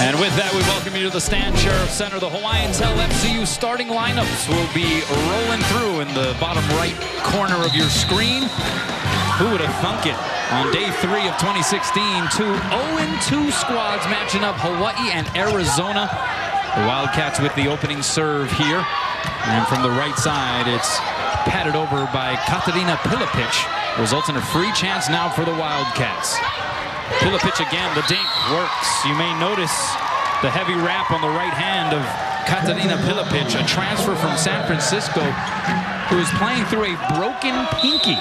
And with that, we welcome you to the Stan Sheriff Center. The Hawaiian Tell FCU starting lineups will be rolling through in the bottom right corner of your screen. Who would have thunk it? On day 3 of 2016, two 0-2 squads matching up, Hawaii and Arizona. The Wildcats with the opening serve here. And from the right side, it's patted over by Katarina Pilipich. Results in a free chance now for the Wildcats. Pilipich again, the dink works. You may notice the heavy wrap on the right hand of Katarina Pilipich, a transfer from San Francisco who is playing through a broken pinky.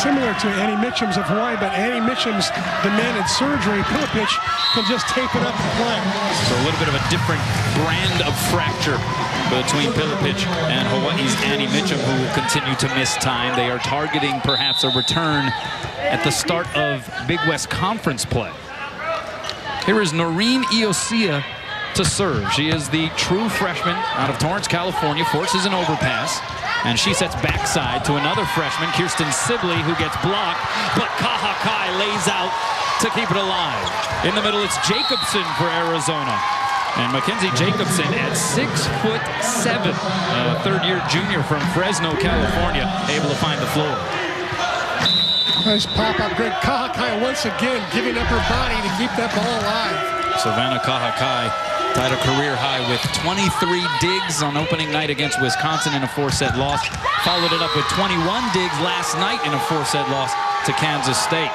Similar to Annie Mitchum's of Hawaii, but Annie Mitchum's demanded surgery. Pilipich can just tape it up and play. So a little bit of a different brand of fracture between Pilipich and Hawaii's Annie Mitchum, who will continue to miss time. They are targeting perhaps a return at the start of Big West Conference play. Here is Noreen Iosia to serve. She is the true freshman out of Torrance, California, forces an overpass, and she sets backside to another freshman, Kirsten Sibley, who gets blocked, but Kahakai lays out to keep it alive. In the middle, it's Jacobson for Arizona. And Mackenzie Jacobson at 6'7", a third-year junior from Fresno, California, able to find the floor. Nice pop-up, great. Kahakai once again giving up her body to keep that ball alive. Savannah Kahakai tied a career high with 23 digs on opening night against Wisconsin in a 4-set loss. Followed it up with 21 digs last night in a 4-set loss to Kansas State.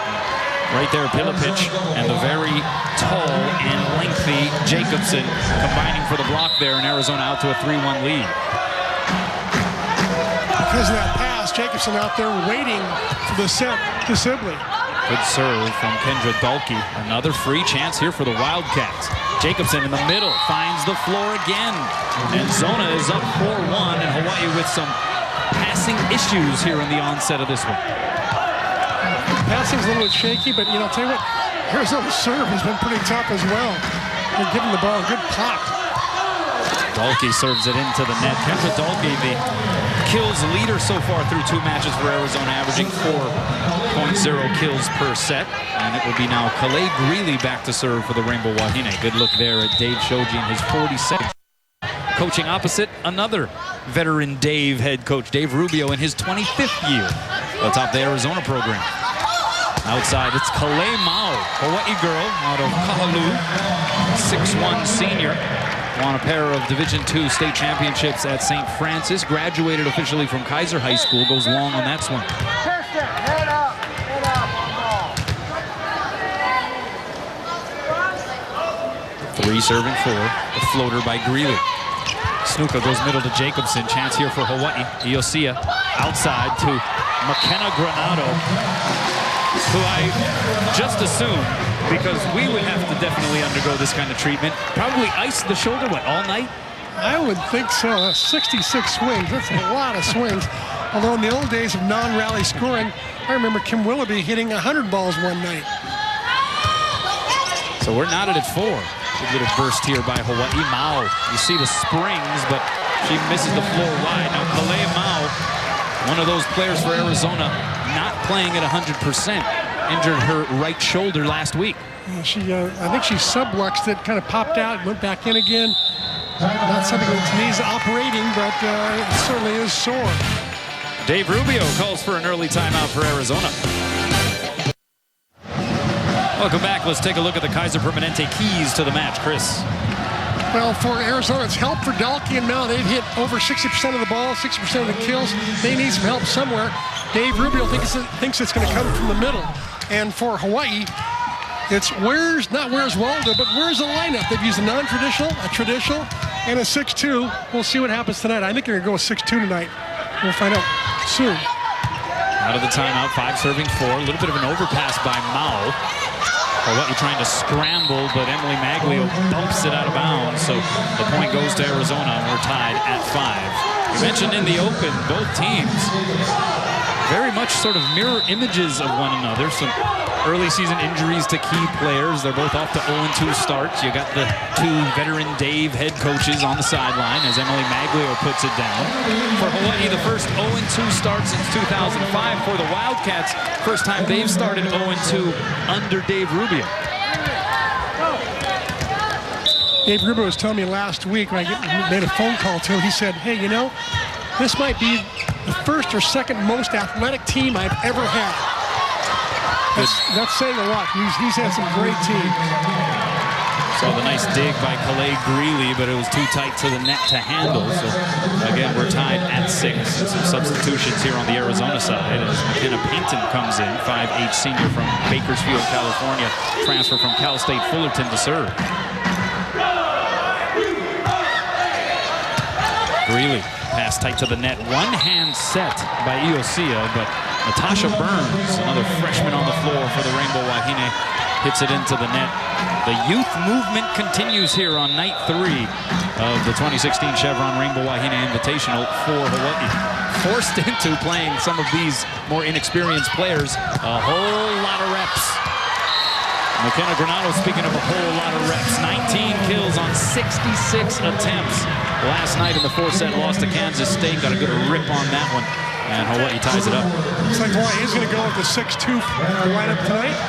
Right there, Pilipich and the very tall and lengthy Jacobson combining for the block there, and Arizona out to a 3-1 lead. Because of that pass, Jacobson out there waiting for the set to Sibley. Good serve from Kendra Dalkey. Another free chance here for the Wildcats. Jacobson in the middle finds the floor again. And Zona is up 4-1, and Hawaii with some passing issues here in the onset of this one. Passing's a little bit shaky, but, I'll tell you what, Arizona's serve has been pretty tough as well. They're giving the ball a good pop. Dalkey serves it into the net. Kendra Dalkey, the kills leader so far through 2 matches for Arizona, averaging 4.0 kills per set. And it will be now Kalei Greeley back to serve for the Rainbow Wahine. Good look there at Dave Shoji in his 42nd. Coaching opposite, another veteran Dave head coach, Dave Rubio, in his 25th year atop the Arizona program. Outside, it's Kalei Mao, Hawaii girl out of Kahalu, 6'1" senior. Won a pair of Division II state championships at St. Francis. Graduated officially from Kaiser High School. Goes long on that swing. Head up, ball. 3 serving 4. The floater by Greeley. Snuka goes middle to Jacobson. Chance here for Hawaii. Iosia outside to McKenna Granado, who I just assumed, because we would have to definitely undergo this kind of treatment, probably ice the shoulder, all night? I would think so. That's 66 swings. That's a lot of swings. Although in the old days of non-rally scoring, I remember Kim Willoughby hitting 100 balls one night. So we're knotted at 4. Good little burst here by Hawaii. Mao, you see the springs, but she misses the floor wide. Now Kalei Mao, one of those players for Arizona, not playing at 100%. Injured her right shoulder last week. I think she subluxed it, kind of popped out, went back in again. Not something that needs operating, but it certainly is sore. Dave Rubio calls for an early timeout for Arizona. Welcome back. Let's take a look at the Kaiser Permanente keys to the match. Chris. Well, for Arizona, it's help for Dalkey and Mao. They've hit over 60% of the ball, 60% of the kills. They need some help somewhere. Dave Rubio thinks it's going to come from the middle. And for Hawaii, it's not where's Waldo, but where's the lineup? They've used a non-traditional, a traditional, and a 6-2. We'll see what happens tonight. I think they're going to go with 6-2 tonight. We'll find out soon. Out of the timeout, 5 serving 4. A little bit of an overpass by Mao. Hawaii trying to scramble, but Emily Maglio bumps it out of bounds. So the point goes to Arizona, and we're tied at 5. You mentioned in the open, both teams very much sort of mirror images of one another. Some early season injuries to key players. They're both off to 0-2 starts. You got the 2 veteran Dave head coaches on the sideline as Emily Maglio puts it down. For Hawaii, the first 0-2 start since 2005. For the Wildcats, first time they've started 0-2 under Dave Rubio. Dave Rubio was telling me last week when I made a phone call to him, he said, hey, you know, this might be the first or second most athletic team I've ever had. That's saying a lot. He's had some great teams. Saw the nice dig by Calais Greeley, but it was too tight to the net to handle. So, again, we're tied at 6. Some substitutions here on the Arizona side as McKenna Payton comes in, 5'8" senior from Bakersfield, California, transfer from Cal State Fullerton to serve. Greeley, pass tight to the net. One-hand set by Iosia, but Natasha Burns, another freshman on the floor for the Rainbow Wahine, hits it into the net. The youth movement continues here on night 3 of the 2016 Chevron Rainbow Wahine Invitational for Hawaii. Forced into playing some of these more inexperienced players a whole lot of reps. McKenna Granado, speaking of a whole lot of reps, 19 kills on 66 attempts. Last night in the 4-set loss to Kansas State, got a good rip on that one, and Hawaii ties it up. Looks like Hawaii is going to go with the 6-2 lineup tonight.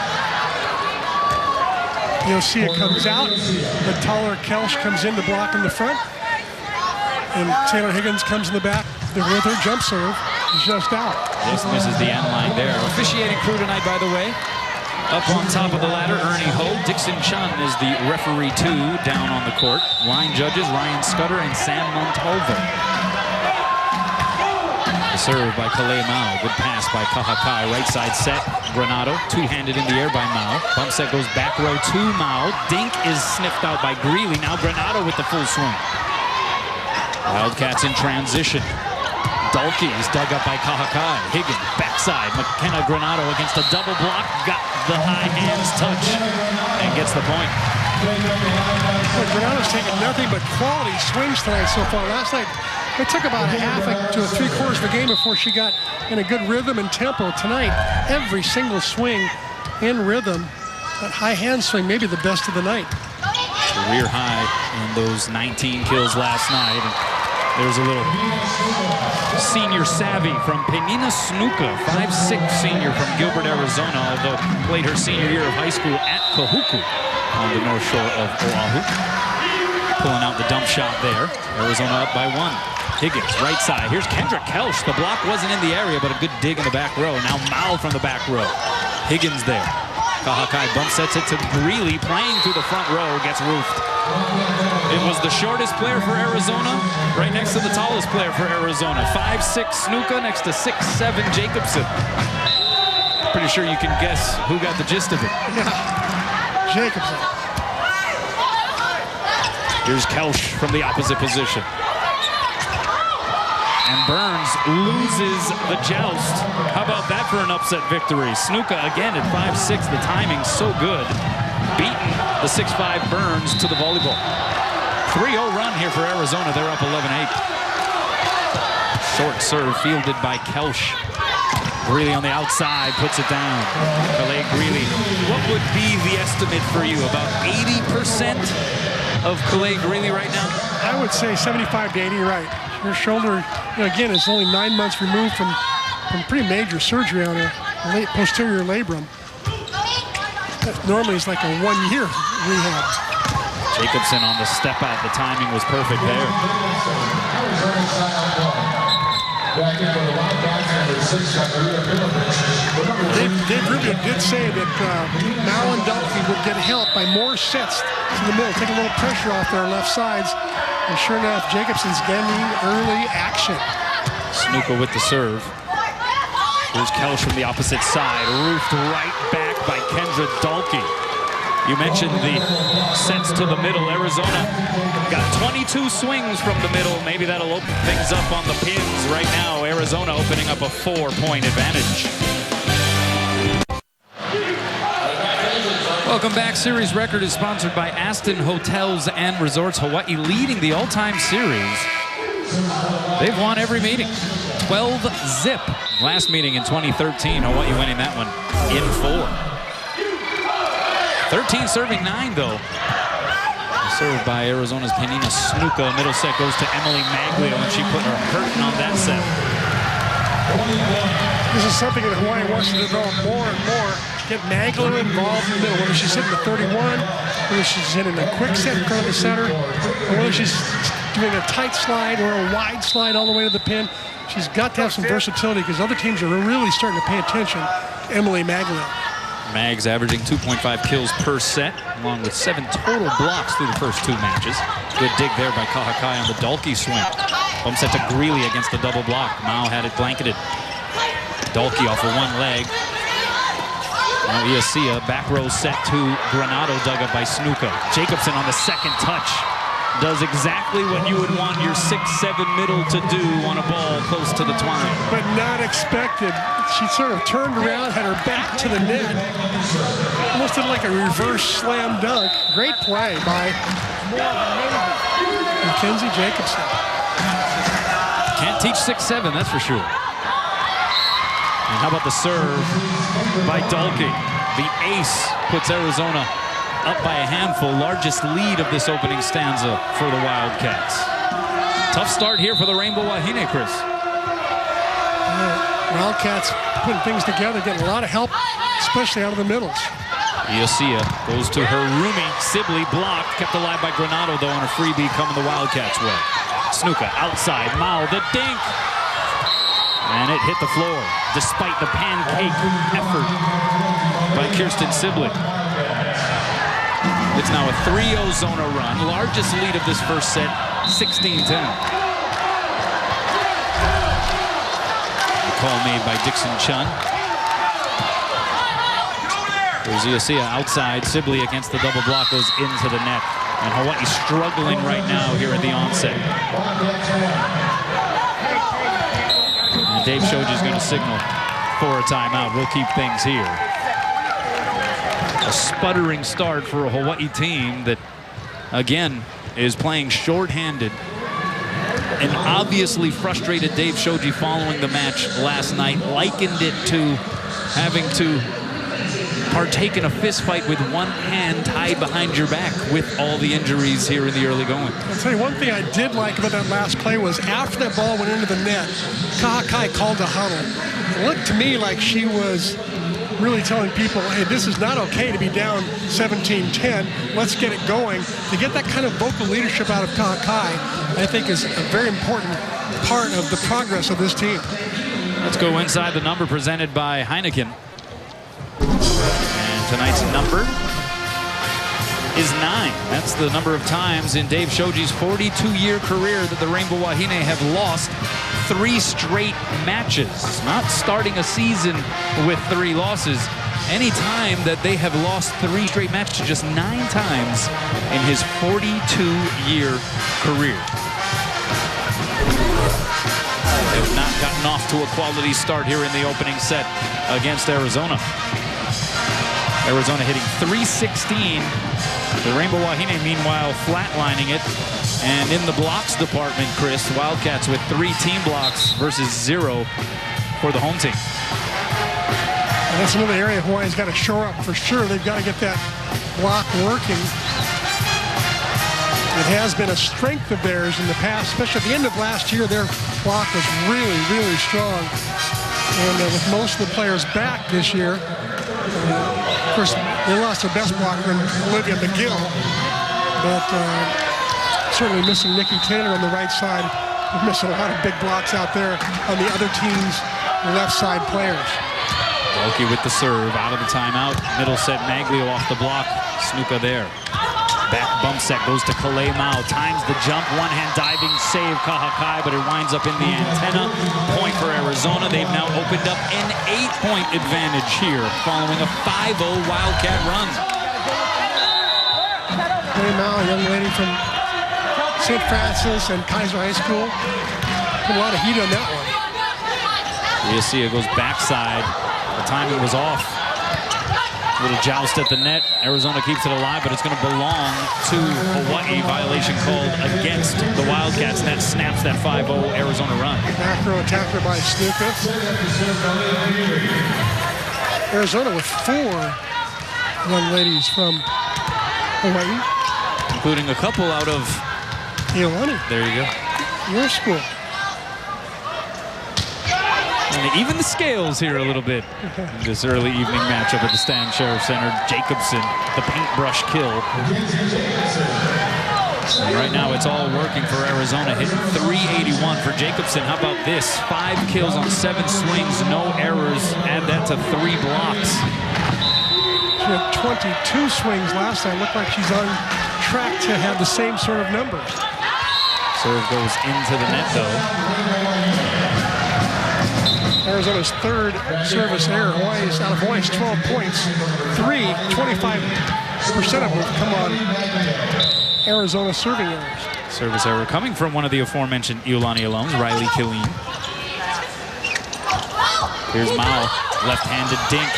You'll see it comes out. The taller Kelsch comes in to block in the front. And Taylor Higgins comes in the back with her jump serve. Just out. Just misses the end line there. Officiating crew tonight, by the way. Up on top of the ladder, Ernie Ho. Dixon Chun is the referee 2 down on the court. Line judges, Ryan Scudder and Sam Montalvo. The serve by Calais Mao. Good pass by Kahakai. Right side set. Granado. Two-handed in the air by Mao. Bump set goes back row to Mao. Dink is sniffed out by Greeley. Now Granado with the full swing. Wildcats in transition. Dalkey is dug up by Kahakai. Higgins, backside. McKenna Granado against a double block. Got the high hands touch and gets the point. Well, Granado's taken nothing but quality swings tonight so far. Last night, it took about a half to 3/4 of the game before she got in a good rhythm and tempo. Tonight, every single swing in rhythm. That high hand swing, maybe the best of the night. Career high in those 19 kills last night. And there's a little senior savvy from Penina Snuka, 5'6" senior from Gilbert, Arizona, although played her senior year of high school at Kahuku on the north shore of Oahu. Pulling out the dump shot there. Arizona up by 1. Higgins, right side. Here's Kendra Kelsch. The block wasn't in the area, but a good dig in the back row. Now Mao from the back row. Higgins there. Kahakai bump sets it to Greeley, playing through the front row, gets roofed. It was the shortest player for Arizona, right next to the tallest player for Arizona. 5'6" Snuka next to 6'7" Jacobson. Pretty sure you can guess who got the gist of it. Yeah. Jacobson. Here's Kelsch from the opposite position. And Burns loses the joust. How about that for an upset victory? Snuka again at 5'6", the timing so good. Beaten the 6'5" Burns to the volleyball. 3-0 run here for Arizona. They're up 11-8. Short serve fielded by Kelsch. Greeley on the outside puts it down. Calais Greeley. What would be the estimate for you? About 80% of Calais Greeley right now? I would say 75 to 80, right. Her shoulder, you know, again, is only 9 months removed from pretty major surgery on her posterior labrum. That normally is like a 1-year rehab. Jacobson on the step out. The timing was perfect there. Dave Rubio did say that Mao and Dalkey would get help by more sets to the middle, take a little pressure off their left sides. And sure enough, Jacobson's getting early action. Snuka with the serve. Here's Kelsch from the opposite side. Roofed right back by Kendra Dalkey. You mentioned the sets to the middle. Arizona got 22 swings from the middle. Maybe that'll open things up on the pins. Right now, Arizona opening up a 4-point advantage. Welcome back. Series record is sponsored by Aston Hotels and Resorts. Hawaii leading the all-time series. They've won every meeting. 12-0. Last meeting in 2013. Hawaii winning that one in 4. 13 serving 9, though. Served by Arizona's Penina Snuka. Middle set goes to Emily Maglio, and she put her hurting on that set. This is something that Hawaii wants to develop more and more. Get Maglio involved in the middle, whether she's she's hitting the 31, whether she's hitting a quick set in front of the center, or whether she's doing a tight slide or a wide slide all the way to the pin. She's got to have some versatility because other teams are really starting to pay attention to Emily Magdalene. Mags averaging 2.5 kills per set, along with 7 total blocks through the first 2 matches. Good dig there by Kahakai on the Dalkey swing. Bump set to Greeley against the double block. Mao had it blanketed. Dalkey off of one leg. Now Iasia, back row set to Granado, dug up by Snuka. Jacobson on the second touch does exactly what you would want your 6'7" middle to do on a ball close to the twine. But not expected. She sort of turned around, had her back to the net. Almost did like a reverse slam dunk. Great play by Mackenzie Jacobson. Can't teach 6'7", that's for sure. And how about the serve by Dalkey? The ace puts Arizona up by a handful. Largest lead of this opening stanza for the Wildcats. Tough start here for the Rainbow Wahine, Chris. Wildcats putting things together, getting a lot of help, especially out of the middles. Iasia goes to her Rumi. Sibley blocked, kept alive by Granado, though, on a freebie coming the Wildcats' way. Snuka outside, Mao, the dink. And it hit the floor, despite the pancake effort by Kirsten Sibley. It's now a 3-0 Zona run. Largest lead of this first set, 16-10. The call made by Dixon Chun. There's Iasia outside. Sibley against the double block goes into the net. And Hawaii struggling right now here at the onset. And Dave Shoji is going to signal for a timeout. We'll keep things here. A sputtering start for a Hawaii team that, again, is playing shorthanded. An obviously frustrated Dave Shoji following the match last night likened it to having to partake in a fist fight with one hand tied behind your back with all the injuries here in the early going. I'll tell you one thing I did like about that last play was after that ball went into the net, Kahakai called a huddle. It looked to me like she was really telling people, hey, this is not okay to be down 17-10. Let's get it going. To get that kind of vocal leadership out of Kahakai, I think is a very important part of the progress of this team. Let's go inside the number presented by Heineken. And tonight's number is 9. That's the number of times in Dave Shoji's 42-year career that the Rainbow Wahine have lost 3 straight matches. Not starting a season with 3 losses. Any time that they have lost 3 straight matches, just 9 times in his 42-year career. They have not gotten off to a quality start here in the opening set against Arizona. Arizona hitting .316. The Rainbow Wahine, meanwhile, flatlining it. And in the blocks department, Chris, Wildcats with 3 team blocks versus 0 for the home team. And that's another area Hawaii's got to shore up for sure. They've got to get that block working. It has been a strength of theirs in the past, especially at the end of last year. Their block was really, really strong. And with most of the players back this year, of course, they lost their best blocker, Olivia McGill, but certainly missing Nikki Taylor on the right side. We're missing a lot of big blocks out there on the other team's left side players. Dalkey with the serve, out of the timeout. Middle set, Maglio off the block. Snuka there. Back bump set goes to Kalei Mao. Times the jump, one-hand diving save Kahakai, but it winds up in the antenna. Point for Arizona. They've now opened up an 8-point advantage here following a 5-0 Wildcat run. Kalei Mao, a young lady from St. Francis and Kaiser High School. Put a lot of heat on that one. Iasia goes backside. The timing was off. Little joust at the net. Arizona keeps it alive, but it's going to belong to Hawaii. Violation called against the Wildcats. And that snaps that 5-0 Arizona run. Back row attacker by Snuka. Arizona with 4 young ladies from Hawaii. Including a couple out of Iolani. There you go. Your school. Looking to even the scales here a little bit. This early evening matchup at the Stan Sheriff Center. Jacobson, the paintbrush kill. And right now it's all working for Arizona, hitting .381 for Jacobson. How about this? 5 kills on 7 swings, no errors. Add that to 3 blocks. She had 22 swings last time. Looked like she's on track to have the same sort of numbers. Serve goes into the net, though. Arizona's 3rd service error. Out of Hawaii's 12 points, 25% of them have come on Arizona serving errors. Service error coming from one of the aforementioned Iolani alums, Riley Killeen. Here's Mao, left-handed dink.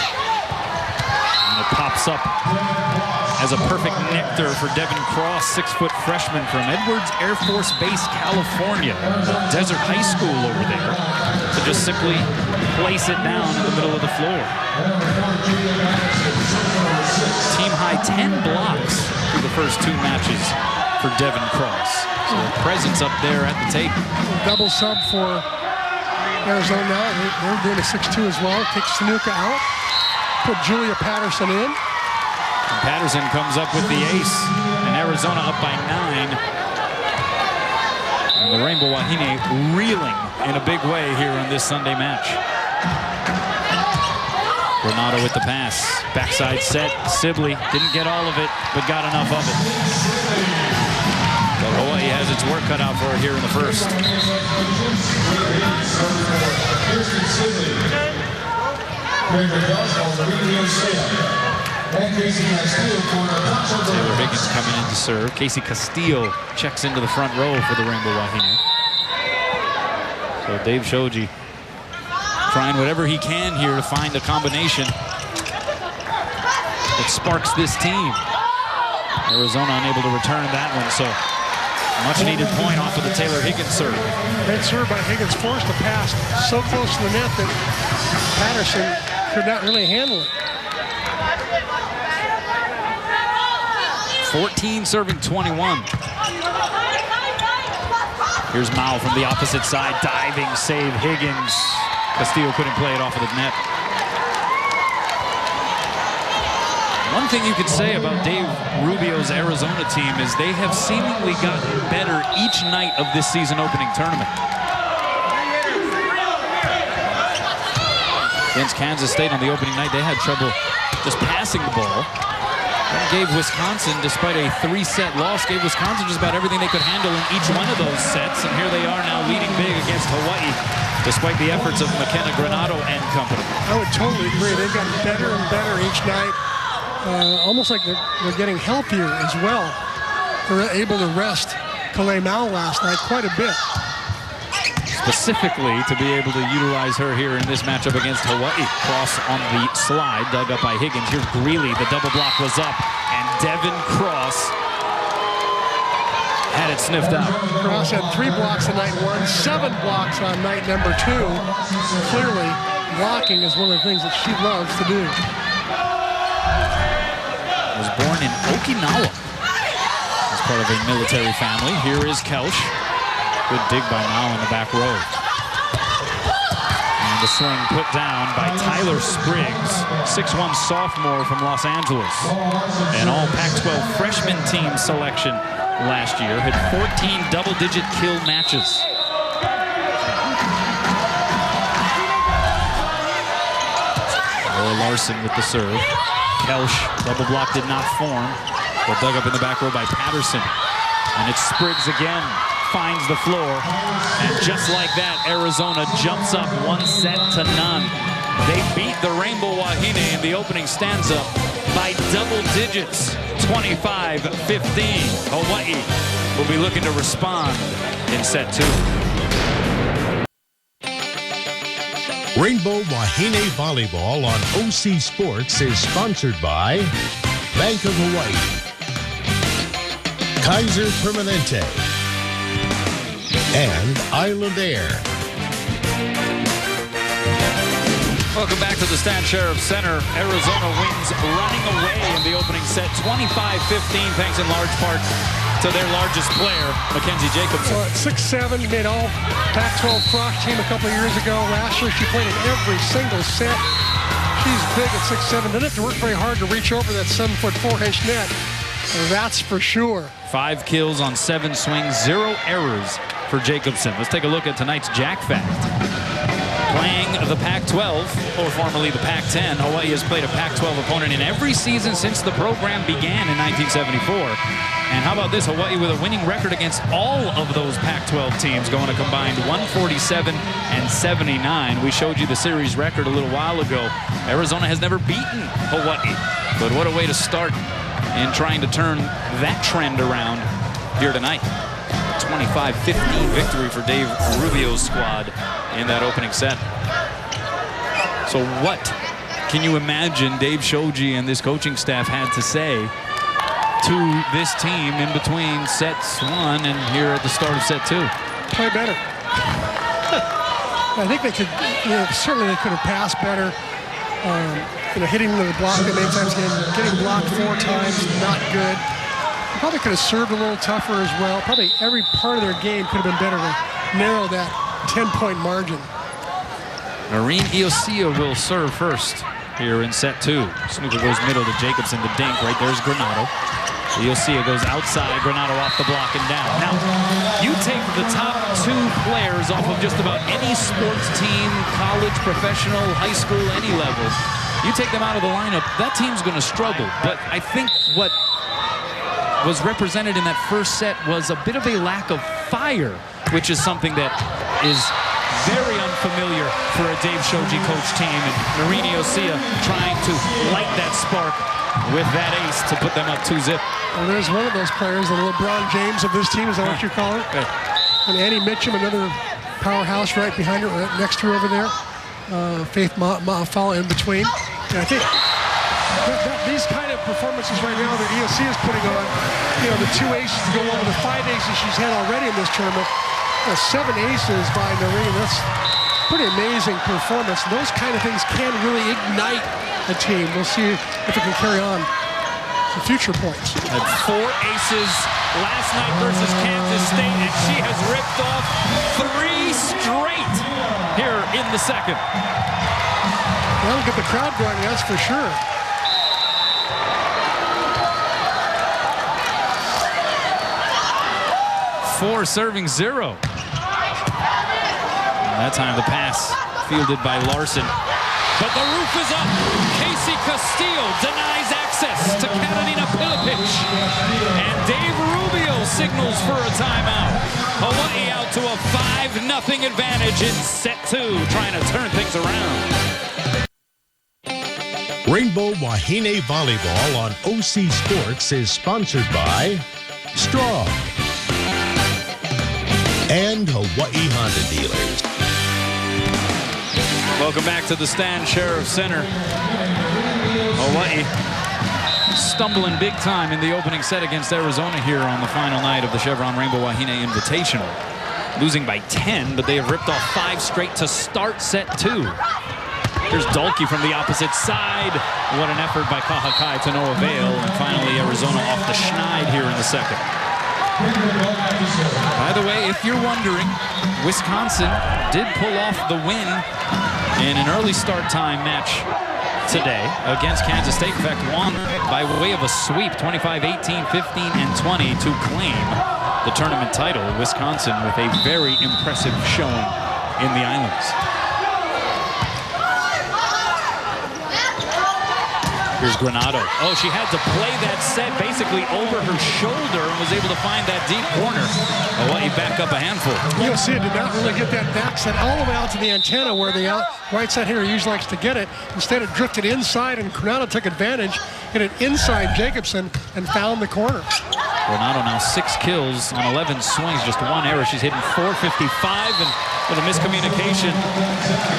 And it pops up as a perfect nectar for Devin Cross, 6-foot freshman from Edwards Air Force Base, California. Desert High School over there. To just simply place it down in the middle of the floor. Team high 10 blocks through the first 2 matches for Devin Cross. So presence up there at the tape. Double sub for Arizona now. They're doing a 6-2 as well. Take Sanuka out. Put Julia Patterson in. And Patterson comes up with the ace. And Arizona up by 9. And the Rainbow Wahine reeling in a big way here in this Sunday match. Renato with the pass. Backside set. Sibley didn't get all of it, but got enough of it. But Hawaii has its work cut out for it here in the first. Taylor Higgins coming in to serve. Casey Castillo checks into the front row for the Rainbow Wahine. So Dave Shoji trying whatever he can here to find a combination that sparks this team. Arizona unable to return that one, so much needed point off of the Taylor Higgins serve. Great serve by Higgins, forced the pass so close to the net that Patterson could not really handle it. 14 serving 21. Here's Mao from the opposite side, diving save Higgins. Castillo couldn't play it off of the net. One thing you could say about Dave Rubio's Arizona team is they have seemingly gotten better each night of this season opening tournament. Against Kansas State on the opening night, they had trouble just passing the ball. That gave Wisconsin, despite a 3-set loss, gave Wisconsin just about everything they could handle in each one of those sets. And here they are now leading big against Hawaii, despite the efforts of McKenna Granato and company. I would totally agree. They've gotten better and better each night. Almost like they're getting healthier as well. They were able to rest Kalei Mao last night quite a bit. Specifically to be able to utilize her here in this matchup against Hawaii. Cross on the slide, dug up by Higgins. Here's Greeley, the double block was up, and Devin Cross had it sniffed out. Cross had 3 blocks on night 1, 7 blocks on night number 2. Clearly, blocking is one of the things that she loves to do. Was born in Okinawa as part of a military family. Here is Kelsch. Good dig by Mao in the back row. And the swing put down by Tyler Spriggs, 6'1" sophomore from Los Angeles. An all Pac-12 freshman team selection last year. Had 14 double-digit kill matches. Laura Larson with the serve. Kelsch, double block did not form, but dug up in the back row by Patterson. And it's Spriggs again, finds the floor. And just like that, Arizona jumps up 1-0. They beat the Rainbow Wahine in the opening stanza by double digits, 25-15. Hawaii will be looking to respond in set 2. Rainbow Wahine Volleyball on OC Sports is sponsored by Bank of Hawaii, Kaiser Permanente, and Island Air. Welcome back to the Stan Sheriff Center. Arizona wins running away in the opening set, 25-15, thanks in large part to their largest player, Mackenzie Jacobson. 6'7", made all Pac-12 cross team a couple of years ago. Last year she played in every single set. She's big at 6'7". Doesn't have to work very hard to reach over that 7'4" net. That's for sure. 5 kills on 7 swings, 0 errors for Jacobson. Let's take a look at tonight's Jack Fact. Playing the Pac-12, or formerly the Pac-10, Hawaii has played a Pac-12 opponent in every season since the program began in 1974. And how about this? Hawaii with a winning record against all of those Pac-12 teams, going a combined 147 and 79. We showed you the series record a little while ago. Arizona has never beaten Hawaii. But what a way to start in trying to turn that trend around here tonight. 25-15 victory for Dave Rubio's squad in that opening set. So what can you imagine Dave Shoji and this coaching staff had to say to this team in between sets 1 and here at the start of set 2? Play better. I think they could, certainly they could have passed better. Hitting the block many times, getting blocked 4 times, not good. Probably could have served a little tougher as well. Probably every part of their game could have been better to narrow that 10-point margin. Noreen Iosia will serve first here in set 2. Snooker goes middle to Jacobson, the dink. Right there's Granado. Iosia goes outside, Granado off the block and down. Now, you take the top 2 players off of just about any sports team, college, professional, high school, any level. You take them out of the lineup, that team's going to struggle. But I think what was represented in that first set was a bit of a lack of fire, which is something that is very unfamiliar for a Dave Shoji coach team. And Noreen Iosia trying to light that spark with that ace to put them up 2-zip. Well, there's one of those players, the LeBron James of this team, is that what you call it? Okay. And Annie Mitchum, another powerhouse right behind her, right next to her over there. Faith Ma'afala in between. And I think these kind of performances right now that EOC is putting on, the 2 aces to go over the 5 aces she's had already in this tournament, 7 aces by Noreen. That's pretty amazing performance. Those kind of things can really ignite a team. We'll see if it can carry on to future points. Had 4 aces last night versus Kansas State, and she has ripped off 3 straight here in the second. That'll get the crowd going, that's for sure. Four serving 0. And that time the pass fielded by Larson. But the roof is up. Casey Castillo denies access to Katarina Pilipic. And Dave Rubio signals for a timeout. Hawaii out to a 5-0 advantage in set 2, trying to turn things around. Rainbow Wahine Volleyball on OC Sports is sponsored by Straw and Hawaii Honda Dealers. Welcome back to the Stan Sheriff Center. Hawaii stumbling big time in the opening set against Arizona here on the final night of the Chevron Rainbow Wahine Invitational. Losing by 10, but they have ripped off 5 straight to start set 2. Here's Dalkey from the opposite side. What an effort by Kahakai to no avail. And finally, Arizona off the schneid here in the second. By the way, if you're wondering, Wisconsin did pull off the win in an early start time match today against Kansas State. In fact, won by way of a sweep, 25-18, 15, and 20 to claim the tournament title. Wisconsin with a very impressive showing in the Islands. Here's Granado. Oh, she had to play that set basically over her shoulder and was able to find that deep corner. Hawaii back up a handful. You'll see it did not really get that back set all the way out to the antenna where the right side hitter usually likes to get it. Instead, it drifted inside, and Granado took advantage, hit it inside Jacobson, and found the corner. Granado now 6 kills on 11 swings, just 1 error. She's hitting .455, and with a miscommunication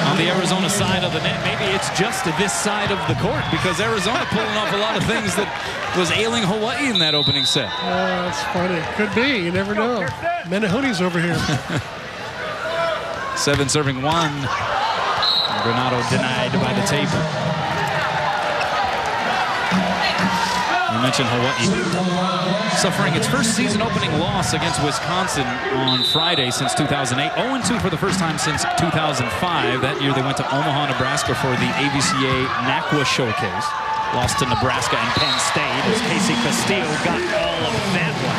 on the Arizona side of the net. Maybe it's just this side of the court, because Arizona pulling off a lot of things that was ailing Hawaii in that opening set. That's funny. Could be. You never know. Menahuni's over here. 7 serving 1. Granado denied by the tape. I mentioned Hawaii suffering its first season opening loss against Wisconsin on Friday since 2008. 0-2 for the first time since 2005. That year they went to Omaha, Nebraska for the AVCA NACWA Showcase. Lost to Nebraska and Penn State as Casey Castillo got all of that one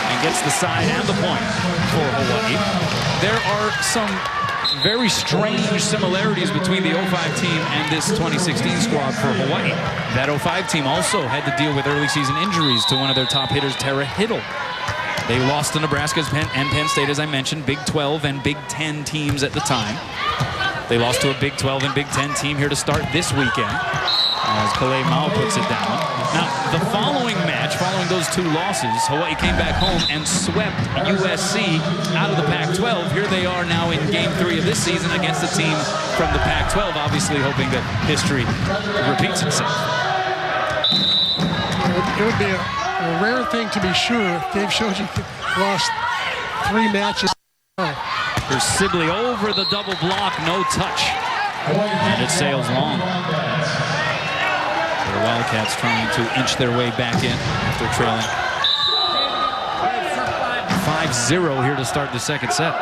and gets the side and the point for Hawaii. There are some very strange similarities between the 05 team and this 2016 squad for Hawaii. That 05 team also had to deal with early season injuries to one of their top hitters, Tara Hiddle. They lost to Nebraska and Penn State, as I mentioned, Big 12 and Big 10 teams at the time. They lost to a Big 12 and Big 10 team here to start this weekend, as Kalei Mao puts it down. Now, the following match, following those two losses, Hawaii came back home and swept USC out of the Pac-12. Here they are now in Game 3 of this season against a team from the Pac-12, obviously hoping that history repeats itself. It would be a rare thing to be sure if Dave Shoji lost 3 matches. Here's Sibley over the double block, no touch. And it sails long. The Wildcats trying to inch their way back in after trailing 5-0 here to start the second set.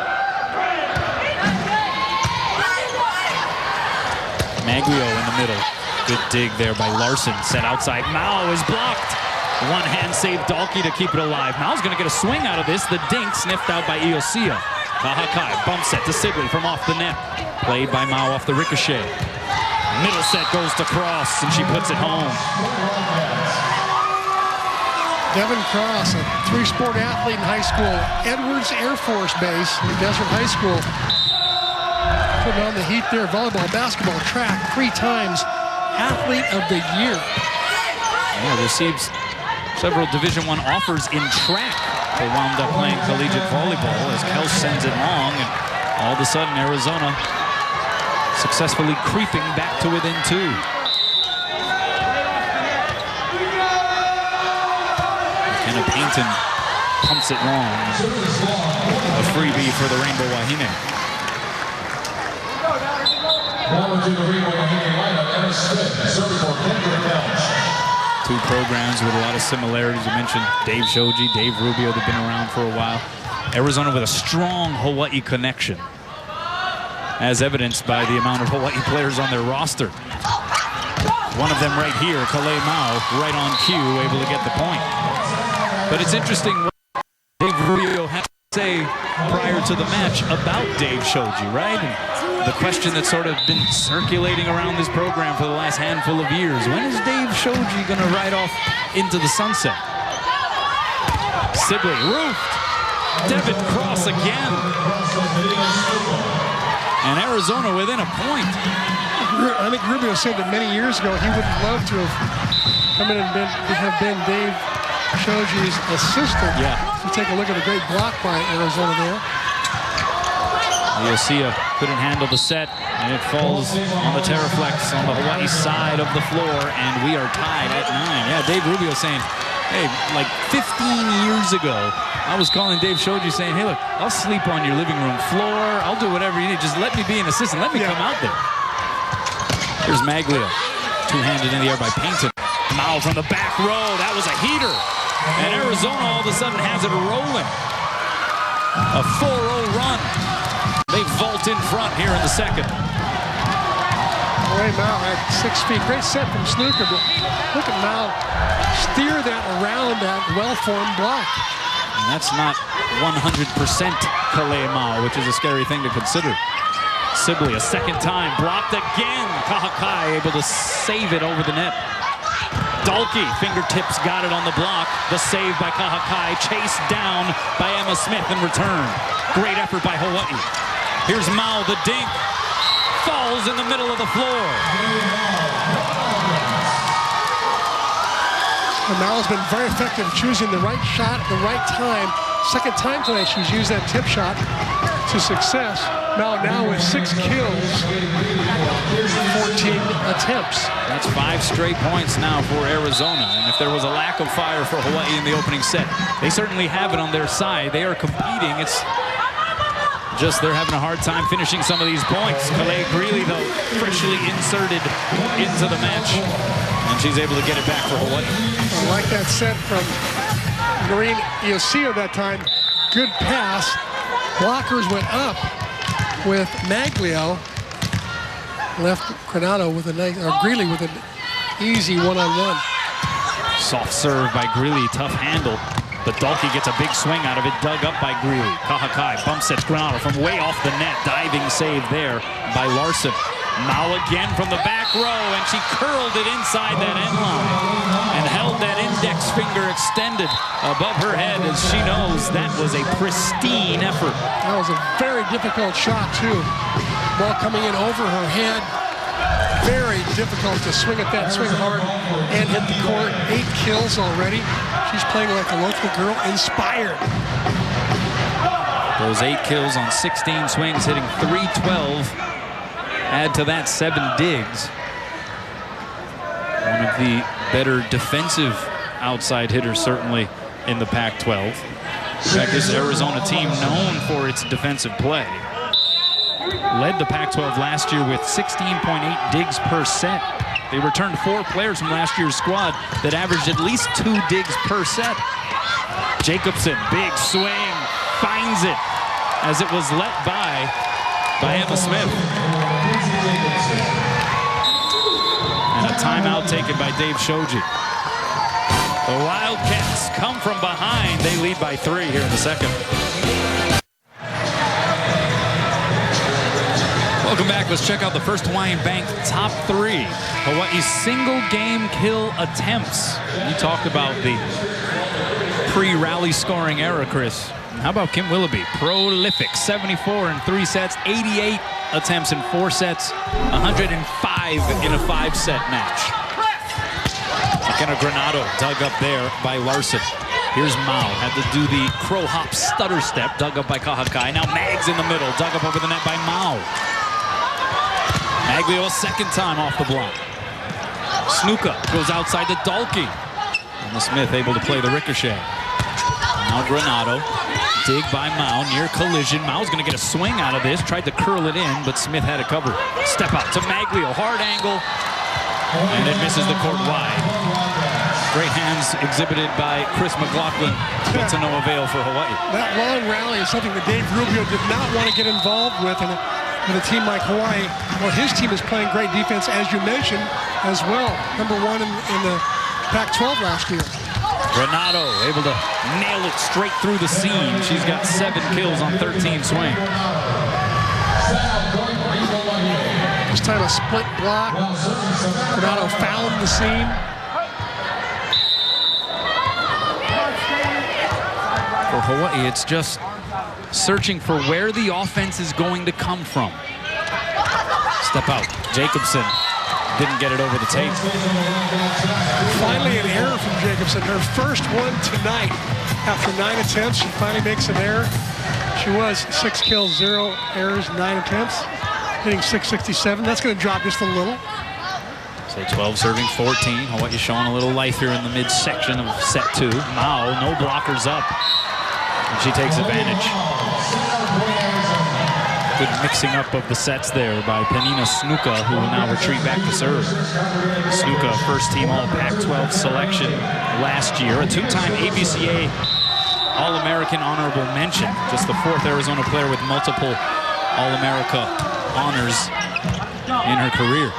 Maglio in the middle. Good dig there by Larson. Set outside. Mao is blocked. One hand save Dalkey to keep it alive. Mao's going to get a swing out of this. The dink sniffed out by Iosia. Kahakai bump set to Sibley from off the net. Played by Mao off the ricochet. Middle set goes to Cross, and she puts it home. Devin Cross, a 3-sport athlete in high school. Edwards Air Force Base in Desert High School. Putting on the heat there. Volleyball, basketball, track, 3 times Athlete of the Year. Yeah, receives several Division I offers in track. They wound up playing collegiate volleyball as Kelch sends it long, and all of a sudden Arizona successfully creeping back to within 2. McKenna Painton pumps it long. A freebie for the Rainbow Wahine. Two programs with a lot of similarities. You mentioned Dave Shoji, Dave Rubio, they've been around for a while. Arizona with a strong Hawaii connection, as evidenced by the amount of Hawaii players on their roster. One of them right here, Kalei Mao, right on cue, able to get the point. But it's interesting what Dave Rubio had to say prior to the match about Dave Shoji, right? And the question that's sort of been circulating around this program for the last handful of years. When is Dave Shoji going to ride off into the sunset? Sibley roofed. Devin Cross again. And Arizona within a point. I think Rubio said that many years ago he would love to have come in and have been Dave Shoji's assistant. Yeah. You take a look at a great block by Arizona there. Iosia couldn't handle the set, and it falls on the Terraflex on the Hawaii side of the floor, and we are tied at 9. Yeah, Dave Rubio saying, hey, like 15 years ago, I was calling Dave Shoji saying, hey, look, I'll sleep on your living room floor. I'll do whatever you need. Just let me be an assistant. Let me come out there. Here's Maglio. Two-handed in the air by Painton. Mao from the back row. That was a heater. And Arizona all of a sudden has it rolling. A 4-0 run. They vault in front here in the second. Boy, Mao at 6 feet. Great set from Snooker, but look at Mao steer that around that well-formed block. And that's not 100% Kalei Mao, which is a scary thing to consider. Sibley a second time, blocked again. Kahakai able to save it over the net. Dalkey, fingertips got it on the block. The save by Kahakai, chased down by Emma Smith in return. Great effort by Hawaii. Here's Mao, the dink. Falls in the middle of the floor. And Mao's been very effective choosing the right shot at the right time. Second time tonight she's used that tip shot to success. Mao now with 6 kills, 14 attempts. That's 5 straight points now for Arizona. And if there was a lack of fire for Hawaii in the opening set, they certainly have it on their side. They are competing. It's just they're having a hard time finishing some of these points. Kalei Greeley, though, freshly inserted into the match. And she's able to get it back for Hawaii. I like that set from Noreen Iosio that time. Good pass. Blockers went up with Maglio. Left Granado with a nice, or Greeley with an easy one-on-one. Soft serve by Greeley, tough handle. But Dalkey gets a big swing out of it, dug up by Greeley. Kahakai bump sets Granado from way off the net. Diving save there by Larson. Mao again from the back row, and she curled it inside that end line and held that index finger extended above her head as she knows that was a pristine effort. That was a very difficult shot, too. Ball coming in over her head. Very difficult to swing at that, swing hard, and hit the court. 8 kills already. She's playing like a local girl, inspired. Those 8 kills on 16 swings, hitting .312. Add to that 7 digs. One of the better defensive outside hitters, certainly, in the Pac-12. In fact, this Arizona team known for its defensive play. Led the Pac-12 last year with 16.8 digs per set. They returned 4 players from last year's squad that averaged at least 2 digs per set. Jacobson, big swing, finds it as it was let by Emma Smith. And a timeout taken by Dave Shoji. The Wildcats come from behind. They lead by 3 here in the second. Welcome back. Let's check out the first Hawaiian Bank top 3. Hawaii's single game kill attempts. You talked about the pre-rally scoring era, Chris. How about Kim Willoughby? Prolific, 74 in 3 sets, 88 attempts in 4 sets, 105 in a 5-set match. McKenna Granado dug up there by Larson. Here's Mao, had to do the crow hop stutter step, dug up by Kahakai. Now Mags in the middle, dug up over the net by Mao. Maglio a second time off the block. Snuka goes outside to Dalkey. And the Smith able to play the ricochet. Now Granado, dig by Mao, near collision. Mao's going to get a swing out of this. Tried to curl it in, but Smith had it covered. Step out to Maglio, hard angle, and it misses the court wide. Great hands exhibited by Chris McLaughlin, but to no avail for Hawaii. That long rally is something that Dave Rubio did not want to get involved with, and with a team like Hawaii, well, his team is playing great defense, as you mentioned, as well. #1 in the Pac-12 last year. Granado able to nail it straight through the seam. She's got 7 kills on 13 swings. This time a split block. Granado found the seam. For Hawaii, it's just searching for where the offense is going to come from. Step out. Jacobson didn't get it over the tape. Finally an error from Jacobson. Her first one tonight. After 9 attempts, she finally makes an error. She was 6 kills, 0 errors, 9 attempts. Hitting .667. That's going to drop just a little. So 12 serving 14. Hawaii showing a little life here in the midsection of set 2. Mao, no blockers up. And she takes advantage. Good mixing up of the sets there by Penina Snuka, who will now retreat back to serve. Snuka, first team All Pac-12 selection last year. A 2-time ABCA All-American honorable mention. Just the 4th Arizona player with multiple All-America honors in her career.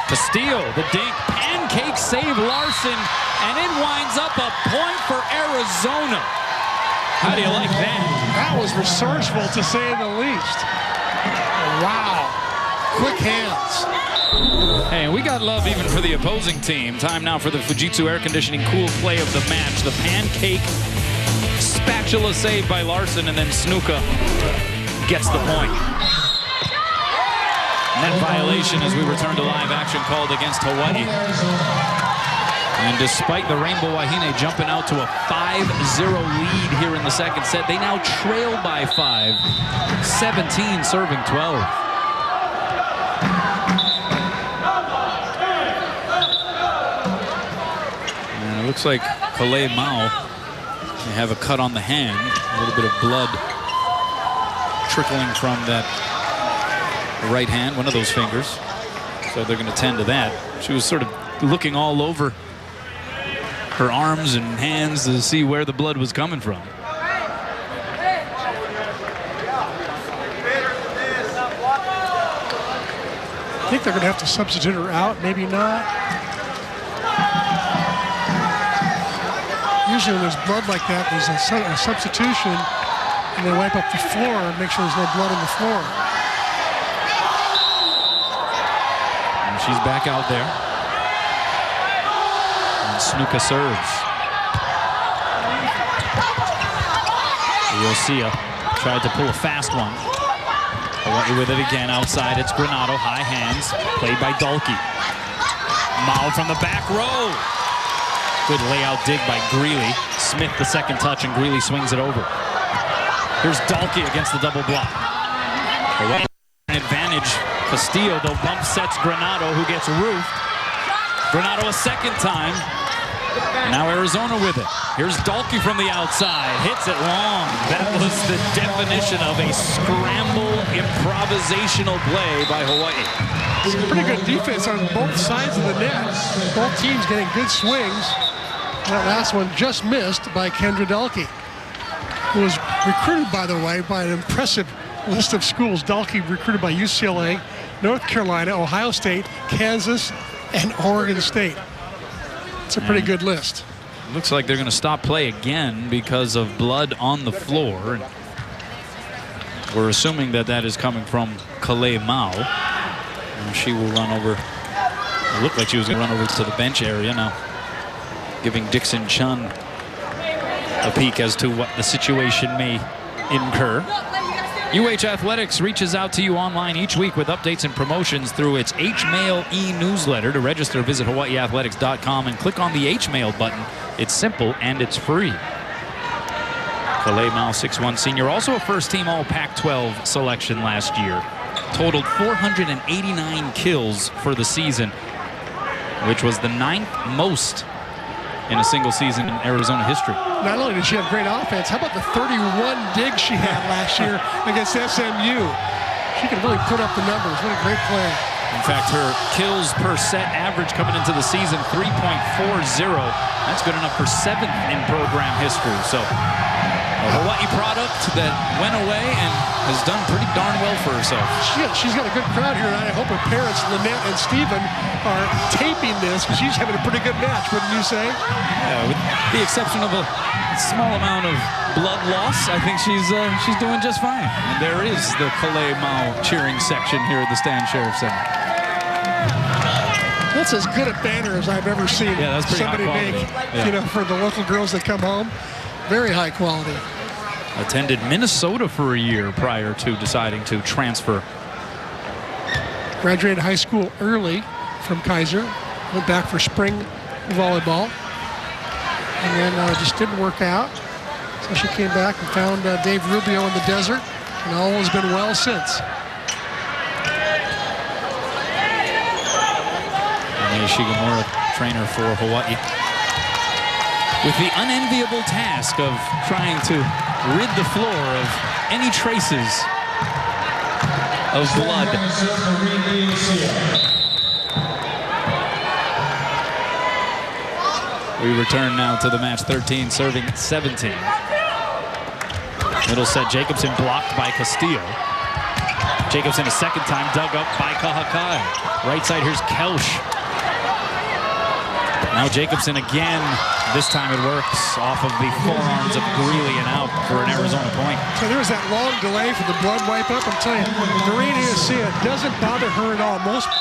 Castillo, the dink, pancake save Larson, and it winds up a point for Arizona. How do you like that? That was resourceful, to say the least. Wow. Quick hands. Hey, and we got love even for the opposing team. Time now for the Fujitsu air conditioning cool play of the match. The pancake spatula save by Larson, and then Snuka gets the point. Net violation as we return to live action called against Hawaii. And despite the Rainbow Wahine jumping out to a 5-0 lead here in the second set, they now trail by 5. 17 serving 12. And it looks like Kalei Mao may have a cut on the hand. A little bit of blood trickling from that right hand, one of those fingers. So they're going to tend to that. She was sort of looking all over her arms and hands to see where the blood was coming from. I think they're going to have to substitute her out, maybe not. Usually when there's blood like that, there's a substitution, and they wipe up the floor and make sure there's no blood on the floor. And she's back out there. And Snuka serves. Yosia tried to pull a fast one. Hawaii with it again outside. It's Granado, high hands, played by Dalkey. Mao from the back row. Good layout dig by Greeley. Smith the second touch, and Greeley swings it over. Here's Dalkey against the double block. Hawaii an advantage. Castillo, though, bump sets Granado, who gets roofed. Granado a second time. Now Arizona with it. Here's Dalkey from the outside. Hits it long. That was the definition of a scramble improvisational play by Hawaii. It's pretty good defense on both sides of the net. Both teams getting good swings. That last one just missed by Kendra Dalkey, who was recruited, by the way, by an impressive list of schools. Dalkey recruited by UCLA, North Carolina, Ohio State, Kansas, and Oregon State. It's a pretty good list. Looks like they're going to stop play again because of blood on the floor. And we're assuming that that is coming from Kalei Mao. And she will run over. It looked like she was going to run over to the bench area now, giving Dixon Chun a peek as to what the situation may incur. UH Athletics reaches out to you online each week with updates and promotions through its H-Mail e-newsletter. To register, visit hawaiiathletics.com and click on the H-Mail button. It's simple and it's free. Kalei Mao, 6'1" senior, also a first-team All-Pac-12 selection last year. Totaled 489 kills for the season, which was the 9th most in a single season in Arizona history. Not only did she have great offense, how about the 31 digs she had last year against SMU? She can really put up the numbers. What a great play. In fact, her kills per set average coming into the season, 3.40. That's good enough for 7th in program history. So a Hawaii product that went away and has done pretty darn well for herself. She's got a good crowd here, and I hope her parents, Lynette and Stephen, are taping this, because she's having a pretty good match, wouldn't you say? Yeah, with the exception of a small amount of blood loss, I think she's doing just fine. And there is the Kalei Mao cheering section here at the Stan Sheriff Center. That's as good a banner as I've ever seen somebody make, for the local girls that come home. Very high quality. Attended Minnesota for a year prior to deciding to transfer. Graduated high school early from Kaiser. Went back for spring volleyball. And then just didn't work out. So she came back and found Dave Rubio in the desert. And all has been well since. Anae Shigemura, trainer for Hawaii, with the unenviable task of trying to rid the floor of any traces of blood. We return now to the match. 13 serving 17. Middle set, Jacobson blocked by Castillo. Jacobson a second time dug up by Kahakai. Right side, here's Kelsch. Now Jacobson again. This time it works off of the forearms of Greeley and out for an Arizona point. So there was that long delay for the blood wipe up. I'm telling you, Noreen Iosia doesn't bother her at all. Most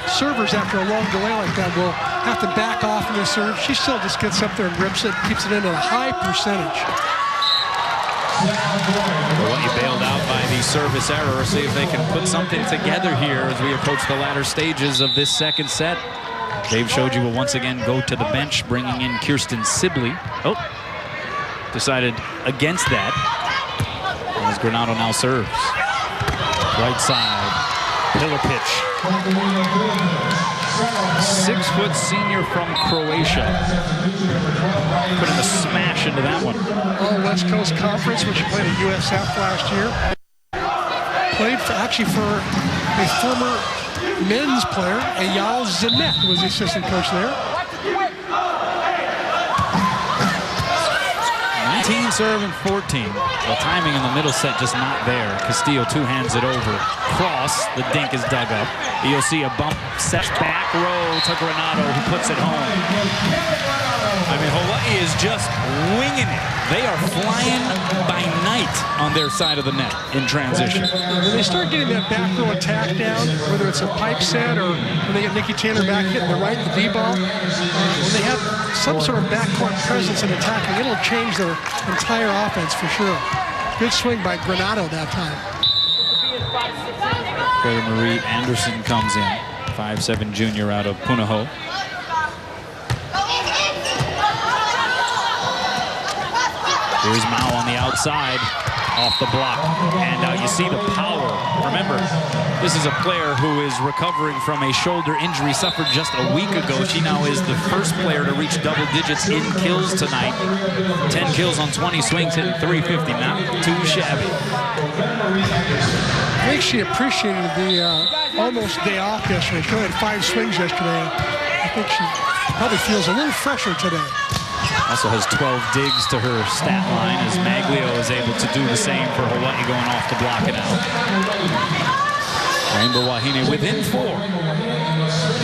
servers after a long delay like that will have to back off in the serve. She still just gets up there and rips it, keeps it into a high percentage. Hawaii bailed out by the service error. See if they can put something together here as we approach the latter stages of this second set. Dave showed you will once again go to the bench, bringing in Kirsten Sibley. Oh, decided against that as Granado now serves. Right side, pillar pitch. 6-foot senior from Croatia. Putting a smash into that one. All West Coast Conference, which she played at USF last year. played actually for a former men's player, Eyal Zemet, who was the assistant coach there. 19 serve and 14. The timing in the middle set just not there. Castillo two-hands it over. Cross, the dink is dug up. You'll see a bump set back row to Granado, who puts it home. I mean, Hawaii is just winging it. They are flying by night on their side of the net in transition. When they start getting that back row attack down, whether it's a pipe set or when they get Nikki Taylor back hitting the right, the D-ball, when they have some sort of backcourt presence in attacking, it'll change their entire offense for sure. Good swing by Granado that time. Claire Marie Anderson comes in, 5'7" junior out of Punahou. Here's Mao on the outside, off the block, and you see the power. Remember, this is a player who is recovering from a shoulder injury suffered just a week ago. She now is the first player to reach double digits in kills tonight. 10 kills on 20 swings, hitting .350, not too shabby. I think she appreciated the almost day off yesterday. She only had 5 swings yesterday. I think she probably feels a little fresher today. Also has 12 digs to her stat line as Maglio is able to do the same for Hawaii going off to block it out. Rainbow Wahine within 4.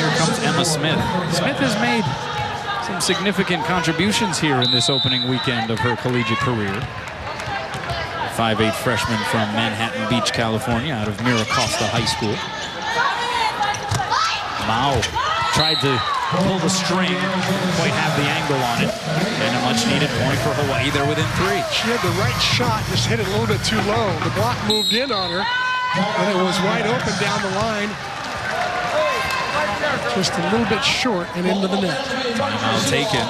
Here comes Emma Smith. Smith has made some significant contributions here in this opening weekend of her collegiate career. A 5'8" freshman from Manhattan Beach, California, out of Mira Costa High School. Mao tried to pull the string, didn't quite have the angle on it, and a much-needed point for Hawaii. They're within 3. She had the right shot, just hit it a little bit too low. The block moved in on her, and it was wide open down the line. Just a little bit short and into the net. Timeout taken.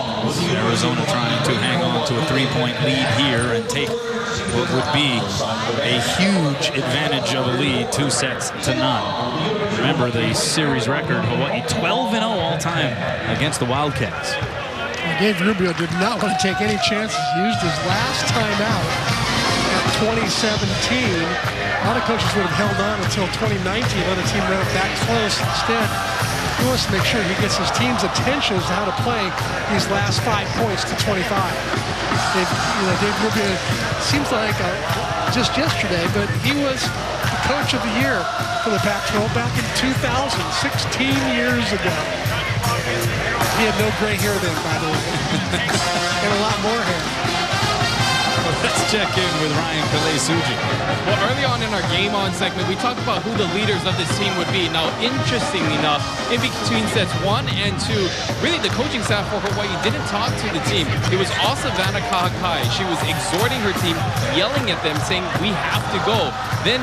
Arizona trying to hang on to a 3-point lead here and take what would be a huge advantage of a lead, 2 sets to none. Remember the series record, Hawaii 12-0 all time against the Wildcats. Dave Rubio did not want to take any chances. He used his last timeout at 2017. A lot of coaches would have held on until 2019, let the team run it back close. Instead, he wants to make sure he gets his team's attention as to how to play these last 5 points to 25. Dave Rubio seems like just yesterday, but he was the coach of the year for the Pac-12 back in 2000, 16 years ago. He had no gray hair then, by the way, and a lot more hair. Let's check in with Ryan Kalei-Suji. Well, early on in our Game On segment, we talked about who the leaders of this team would be. Now, interestingly enough, in between sets 1 and 2, really the coaching staff for Hawaii didn't talk to the team. It was Asavana Kahakai. She was exhorting her team, yelling at them, saying, "We have to go." Then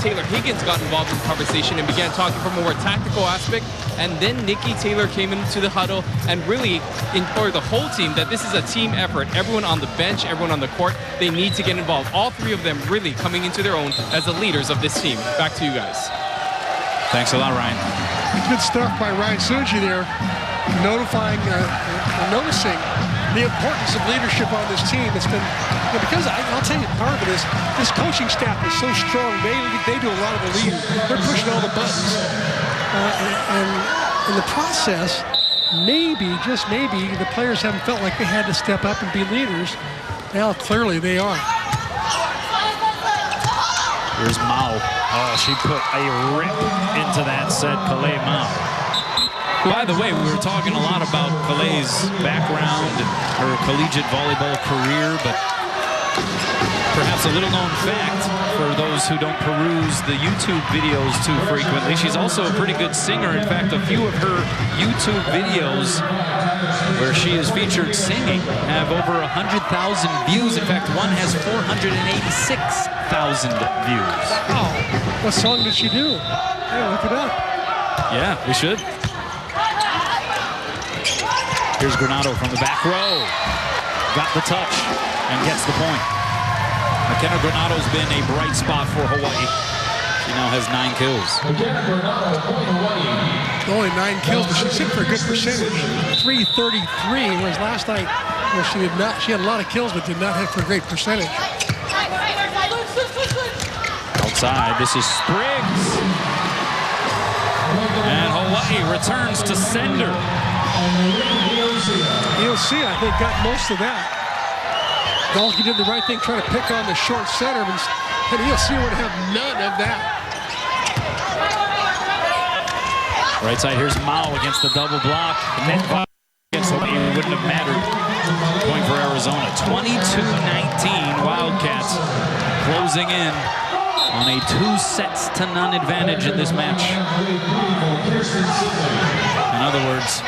Taylor Higgins got involved in the conversation and began talking from a more tactical aspect. And then Nikki Taylor came into the huddle and really implored the whole team that this is a team effort. Everyone on the bench, everyone on the court, they need to get involved. All 3 of them really coming into their own as the leaders of this team. Back to you guys. Thanks a lot, Ryan. Good stuff by Ryan Suji there, noticing the importance of leadership on this team. It's been, because I'll tell you, part of it is this coaching staff is so strong. They do a lot of the leading. They're pushing all the buttons. And in the process, maybe, just maybe, the players haven't felt like they had to step up and be leaders. Now, clearly, they are. Here's Mao. Oh, she put a rip into that set, Kalei Mao. By the way, we were talking a lot about Kalei's background, her collegiate volleyball career, but perhaps a little-known fact for those who don't peruse the YouTube videos too frequently, she's also a pretty good singer. In fact, a few of her YouTube videos where she is featured singing have over 100,000 views. In fact, one has 486,000 views. Oh, what song did she do? Hey, look it up. Yeah, we should. Here's Granado from the back row. Got the touch and gets the point. McKenna Granado's been a bright spot for Hawaii. She now has 9 kills. Only 9 kills, but she's hit for a good percentage. 333, whereas last night, well, she had a lot of kills, but did not hit for a great percentage. side. This is Spriggs. And Hawaii returns to sender. ELC, I think, got most of that. Dalkey did the right thing, trying to pick on the short center, and ELC would have none of that. Right side, here's Mao against the double block. Net against Hawaii wouldn't have mattered. Point for Arizona. 22-19, Wildcats closing in on a 2-0 advantage in this match. In other words,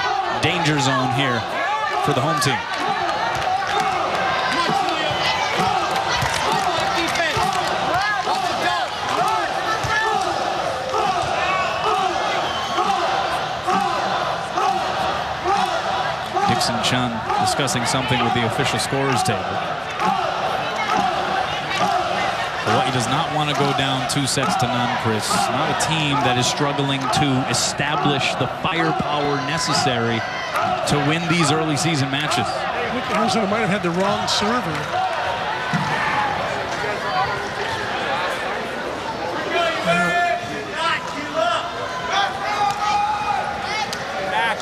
danger zone here for the home team. Dixon Chun discussing something with the official scorers table. Hawaii does not want to go down 2-0, Chris. Not a team that is struggling to establish the firepower necessary to win these early season matches. I think Arizona might have had the wrong server.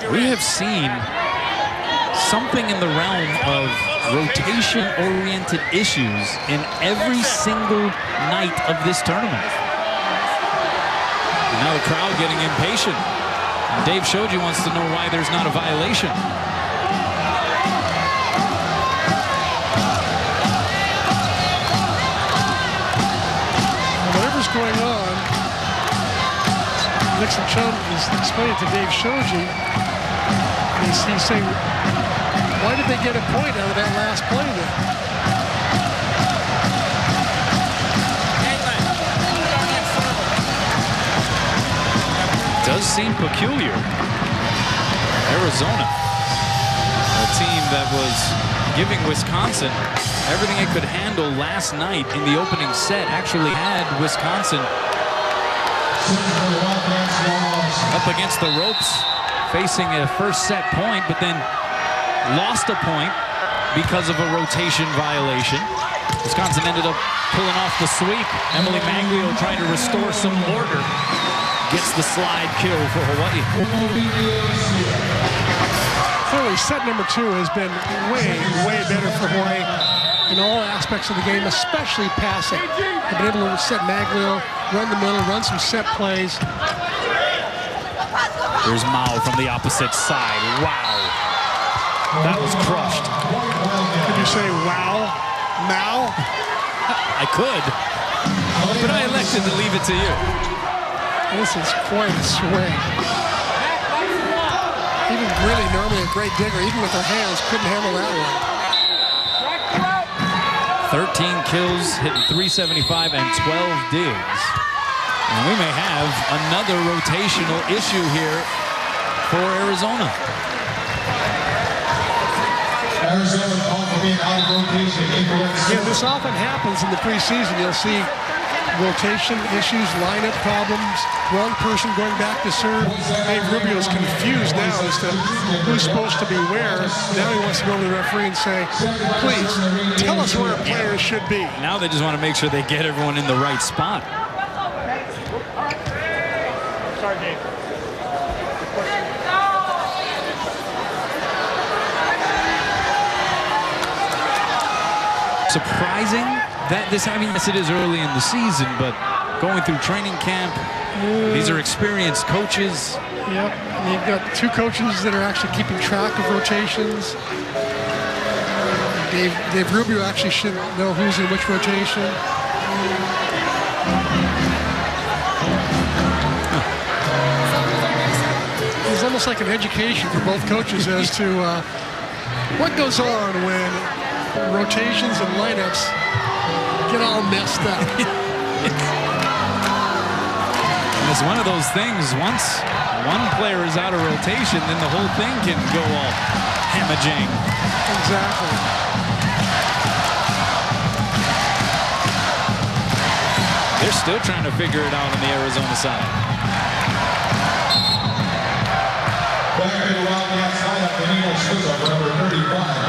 We have seen something in the realm of rotation-oriented issues in every single night of this tournament. And now the crowd getting impatient. And Dave Shoji wants to know why there's not a violation. Whatever's going on, Dixon Chun is explaining to Dave Shoji. He's saying, why did they get a point out of that last play then? Does seem peculiar. Arizona, a team that was giving Wisconsin everything it could handle last night in the opening set, actually had Wisconsin up against the ropes, facing a first set point, but then lost a point because of a rotation violation. Wisconsin ended up pulling off the sweep. Emily Manglio trying to restore some order. Gets the slide kill for Hawaii. Clearly, set number 2 has been way better for Hawaii in all aspects of the game, especially passing. They've been able to set Manglio, run the middle, run some set plays. Here's Mao from the opposite side. Wow. That was crushed. Could you say wow, Mao? I could, but I elected to leave it to you. This is quite a swing. Even really normally a great digger, even with her hands, couldn't handle that one. 13 kills, hitting 375 and 12 digs. And we may have another rotational issue here for Arizona. Arizona called for being out of rotation. Yeah, this often happens in the preseason. You'll see rotation issues, lineup problems, wrong person going back to serve. Dave Rubio's confused now as to who's supposed to be where. Now he wants to go to the referee and say, please, tell us where a player should be. Now they just want to make sure they get everyone in the right spot. Sorry, Dave. Surprising that this, I mean, yes, it is early in the season, but going through training camp, these are experienced coaches. Yep, and you've got 2 coaches that are actually keeping track of rotations. Dave Rubio actually should know who's in which rotation. It's almost like an education for both coaches as to what goes on when rotations and lineups get all messed up. And it's one of those things, once one player is out of rotation, then the whole thing can go all hamajang. Exactly. They're still trying to figure it out on the Arizona side. Back to the Wildcat side up, Danilo Snuka for number 35.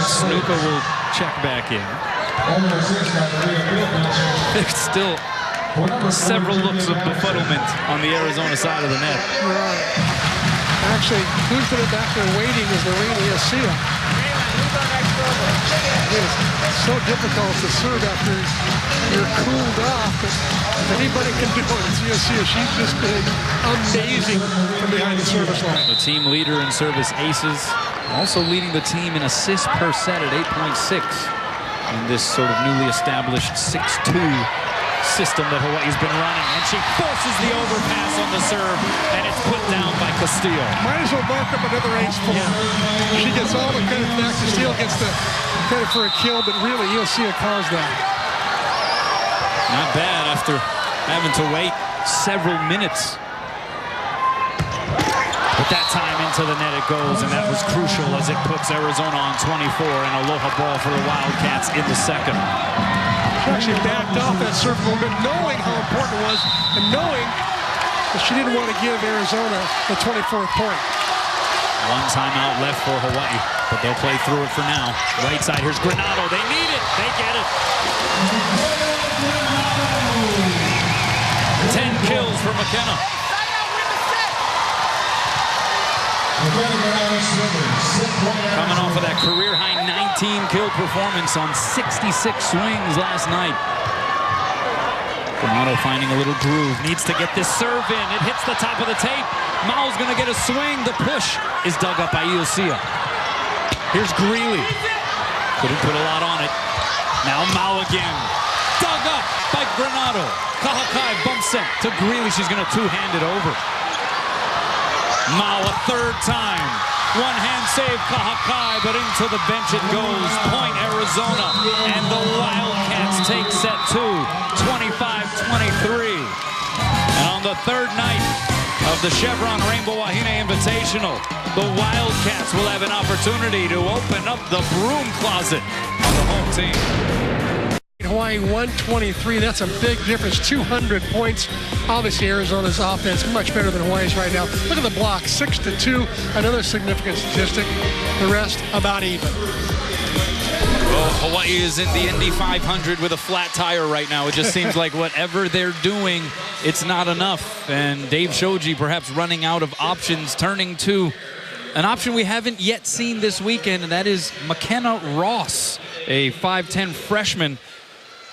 Snuka will check back in. It's still Several looks of befuddlement on the Arizona side of the net. Right. Actually, who's been back there waiting is Wahine Volleyball. It's so difficult to serve after you're cooled off. But if anybody can do it, it's Volleyball. She's just been amazing from behind the service line. The team leader in service aces, also leading the team in assists per set at 8.6 in this sort of newly established 6-2 system that Hawaii's been running. And she forces the overpass on the serve, and it's put down by Castillo. Might as well mark up another ace for her. She gets all the credit for that. Castillo gets the credit for a kill, but really, Volleyball caused that. Not bad after having to wait several minutes. But that time into the net it goes, and that was crucial as it puts Arizona on 24 and aloha ball for the Wildcats in the second. She actually backed off that serve a little bit, knowing how important it was, and knowing that she didn't want to give Arizona the 24th point. One timeout left for Hawaii, but they'll play through it for now. Right side, here's Granado. They need it. They get it. 10 kills for McKenna. Coming off of that career-high 19-kill performance on 66 swings last night. Granado finding a little groove. Needs to get this serve in. It hits the top of the tape. Mao's going to get a swing. The push is dug up by Volleyball. Here's Greeley. Couldn't put a lot on it. Now Mao again. Dug up by Granado. Kahakai bumps it to Greeley. She's going to two-hand it over. Mao a third time. One-hand save, Kahakai, but into the bench it goes. Point Arizona, and the Wildcats take set two, 25-23. And on the third night of the Chevron Rainbow Wahine Invitational, the Wildcats will have an opportunity to open up the broom closet on the home team. Hawaii 123, that's a big difference, 200 points. Obviously, Arizona's offense much better than Hawaii's right now. Look at the block, 6-2, another significant statistic. The rest, about even. Well, Hawaii is in the Indy 500 with a flat tire right now. It just seems like whatever they're doing, it's not enough. And Dave Shoji perhaps running out of options, turning to an option we haven't yet seen this weekend, and that is McKenna Ross, a 5'10 freshman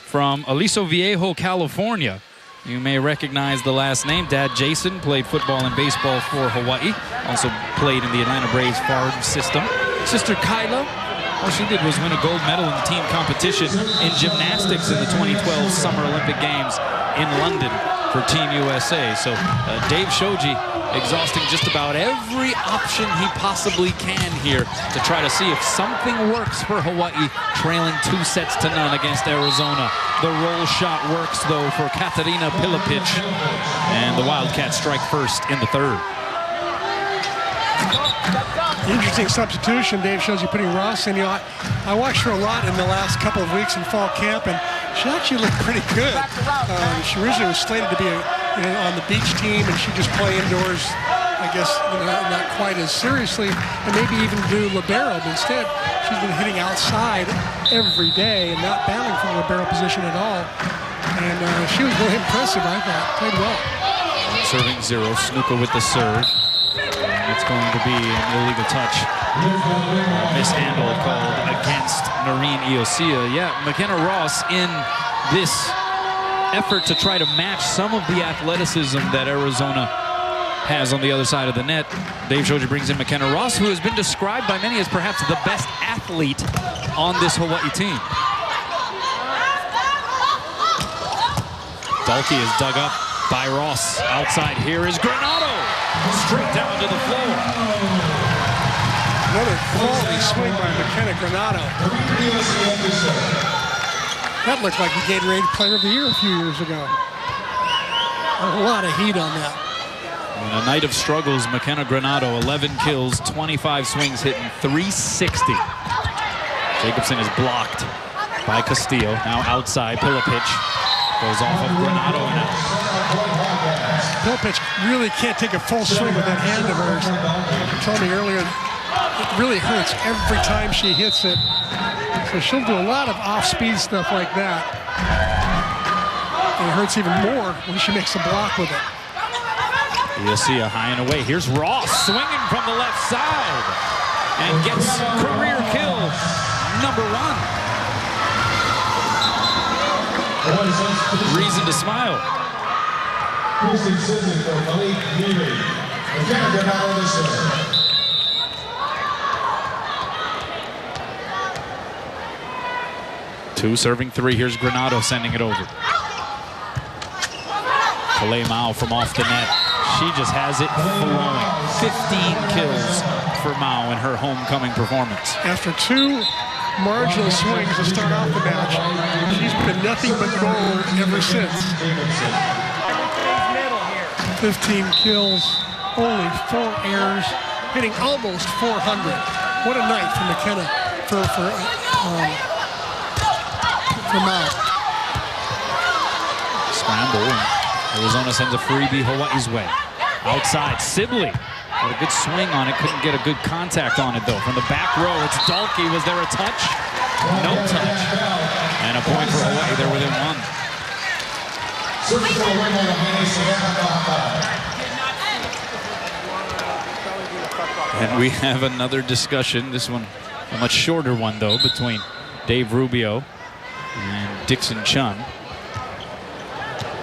from Aliso Viejo, California. You may recognize the last name. Dad Jason played football and baseball for Hawaii. Also played in the Atlanta Braves farm system. Sister Kyla, all she did was win a gold medal in the team competition in gymnastics in the 2012 Summer Olympic Games in London for Team USA. So Dave Shoji exhausting just about every option he possibly can here to try to see if something works for Hawaii, trailing 2-0 against Arizona. The roll shot works, though, for Katarina Pilipich, and the Wildcats strike first in the third. Interesting substitution. Dave shows you putting Ross in. You know, I watched her a lot in the last couple of weeks in fall camp, and she actually looked pretty good. She originally was slated to be on the beach team, and she just play indoors, I guess, not quite as seriously, and maybe even do libero. But instead, she's been hitting outside every day and not battling from the libero position at all. And she was really impressive, I thought. Played well. Serving zero. Snuka with the serve. It's going to be an illegal touch. Mishandle called against Noreen Iosia. Yeah, McKenna Ross in this effort to try to match some of the athleticism that Arizona has on the other side of the net. Dave Shoji brings in McKenna Ross, who has been described by many as perhaps the best athlete on this Hawaii team. Dalkey is dug up by Ross. Outside here is Granado. Straight down to the floor. Another quality swing by McKenna Granado. That looked like the Gatorade Player of the Year a few years ago. A lot of heat on that. On a night of struggles, McKenna Granado, 11 kills, 25 swings hitting, 360. Jacobson is blocked by Castillo. Now outside, Pilipich goes off of Granado and out. Pilipich really can't take a full swing with that hand of hers. She told me earlier, it really hurts every time she hits it. So she'll do a lot of off-speed stuff like that. And it hurts even more when she makes a block with it. You'll see a high and away. Here's Ross swinging from the left side and gets career kill number 1. Reason to smile. Two serving 3. Here's Granado sending it over. Kalei Mao from off the net. She just has it flowing. 15 kills for Mao in her homecoming performance. After 2 marginal swings to start off the match, she's been nothing but gold ever since. 15 kills, only 4 errors, hitting almost 400. What a night for McKenna, for Mao. Scramble, and Arizona sends a freebie Hawaii's way. Outside, Sibley. Got a good swing on it, couldn't get a good contact on it though. From the back row, it's Dalkey. Was there a touch? No touch. And a point for Hawaii, they're within 1. And we have another discussion, this one a much shorter one though, between Dave Rubio and Dixon Chun.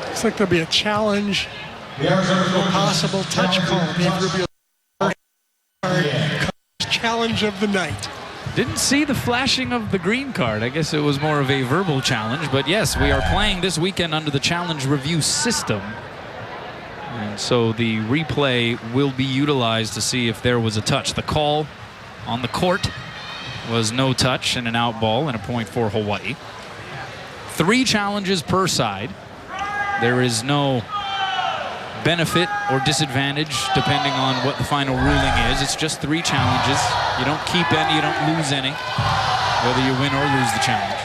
Looks like there'll be a challenge, a possible touch call. Dave Rubio, challenge of the night. Didn't see the flashing of the green card. I guess it was more of a verbal challenge. But yes, we are playing this weekend under the challenge review system. And so the replay will be utilized to see if there was a touch. The call on the court was no touch and an out ball and a point for Hawaii. 3 challenges per side. There is no benefit or disadvantage depending on what the final ruling is. It's just 3 challenges. You don't keep any, you don't lose any, whether you win or lose the challenge.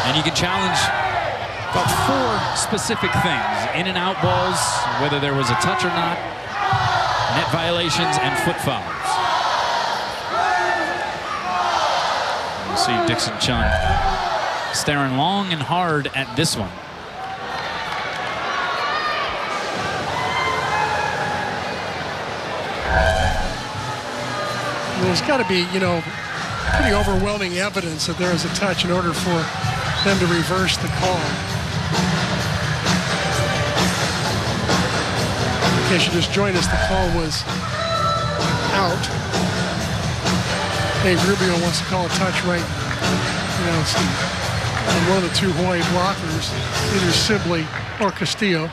And you can challenge about 4 specific things: in and out balls, whether there was a touch or not, net violations, and foot fouls. You see Dixon Chun staring long and hard at this one. There's got to be, pretty overwhelming evidence that there is a touch in order for them to reverse the call. In case you just joined us, the call was out. Dave Rubio wants to call a touch right, on one of the 2 Hawaii blockers, either Sibley or Castillo.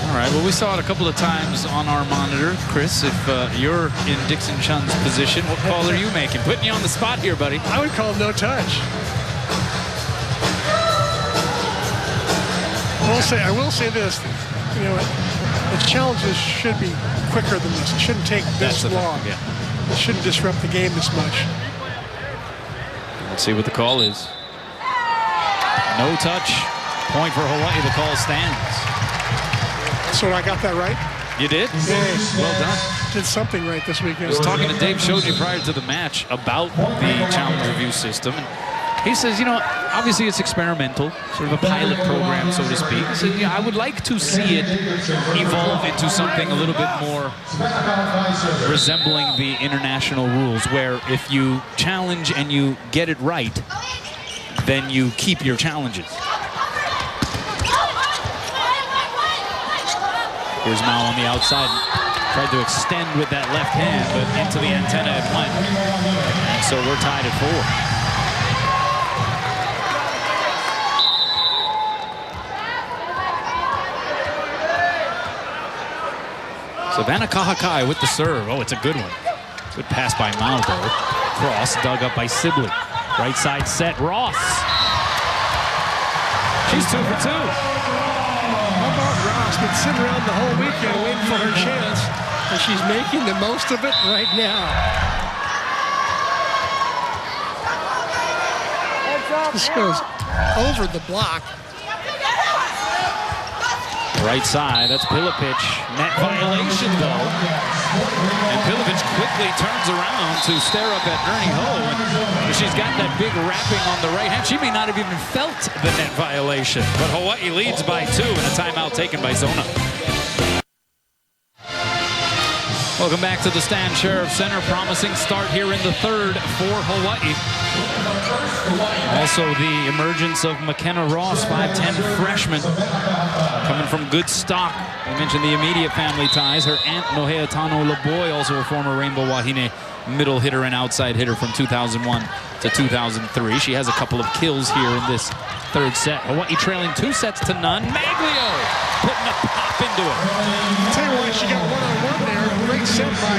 All right, well, we saw it a couple of times on our monitor. Chris, if you're in Dixon Chun's position, what call are you making? Putting you on the spot here, buddy. I would call no touch. I will say this, the challenges should be quicker than this. It shouldn't take this long. Yeah. It shouldn't disrupt the game this much. Let's see what the call is. No touch. Point for Hawaii. The call stands. So I got that right? You did? Yay. Well done. Did something right this weekend. I was talking to Dave Shoji prior to the match about the challenge review system. And he says, obviously it's experimental, sort of a pilot program, so to speak. He said, I would like to see it evolve into something a little bit more resembling the international rules, where if you challenge and you get it right, then you keep your challenges. Here's Mao on the outside. Tried to extend with that left hand, but into the antenna it went. And so we're tied at 4. Savannah Kahakai with the serve. Oh, it's a good one. Good pass by Mao, though. Cross dug up by Sibley. Right side set, Ross. She's 2 for 2. How about Ross? Been sitting around the whole weekend waiting for her chance, and she's making the most of it right now. This goes over the block. Right side, that's Pilipic. Net violation, though. And Pilipic quickly turns around to stare up at Ernie Ho. And she's got that big wrapping on the right hand. She may not have even felt the net violation. But Hawaii leads by 2 and a timeout taken by Zona. Welcome back to the Stan Sheriff Center. Promising start here in the third for Hawaii. Also the emergence of McKenna Ross, 5'10" freshman, coming from good stock. I mentioned the immediate family ties. Her aunt, Nohea Tano Laboy, also a former Rainbow Wahine middle hitter and outside hitter from 2001 to 2003. She has a couple of kills here in this third set. Hawaii trailing 2-0. Maglio putting a pop into it. I'll tell you what, she got one-on-one there. Great set by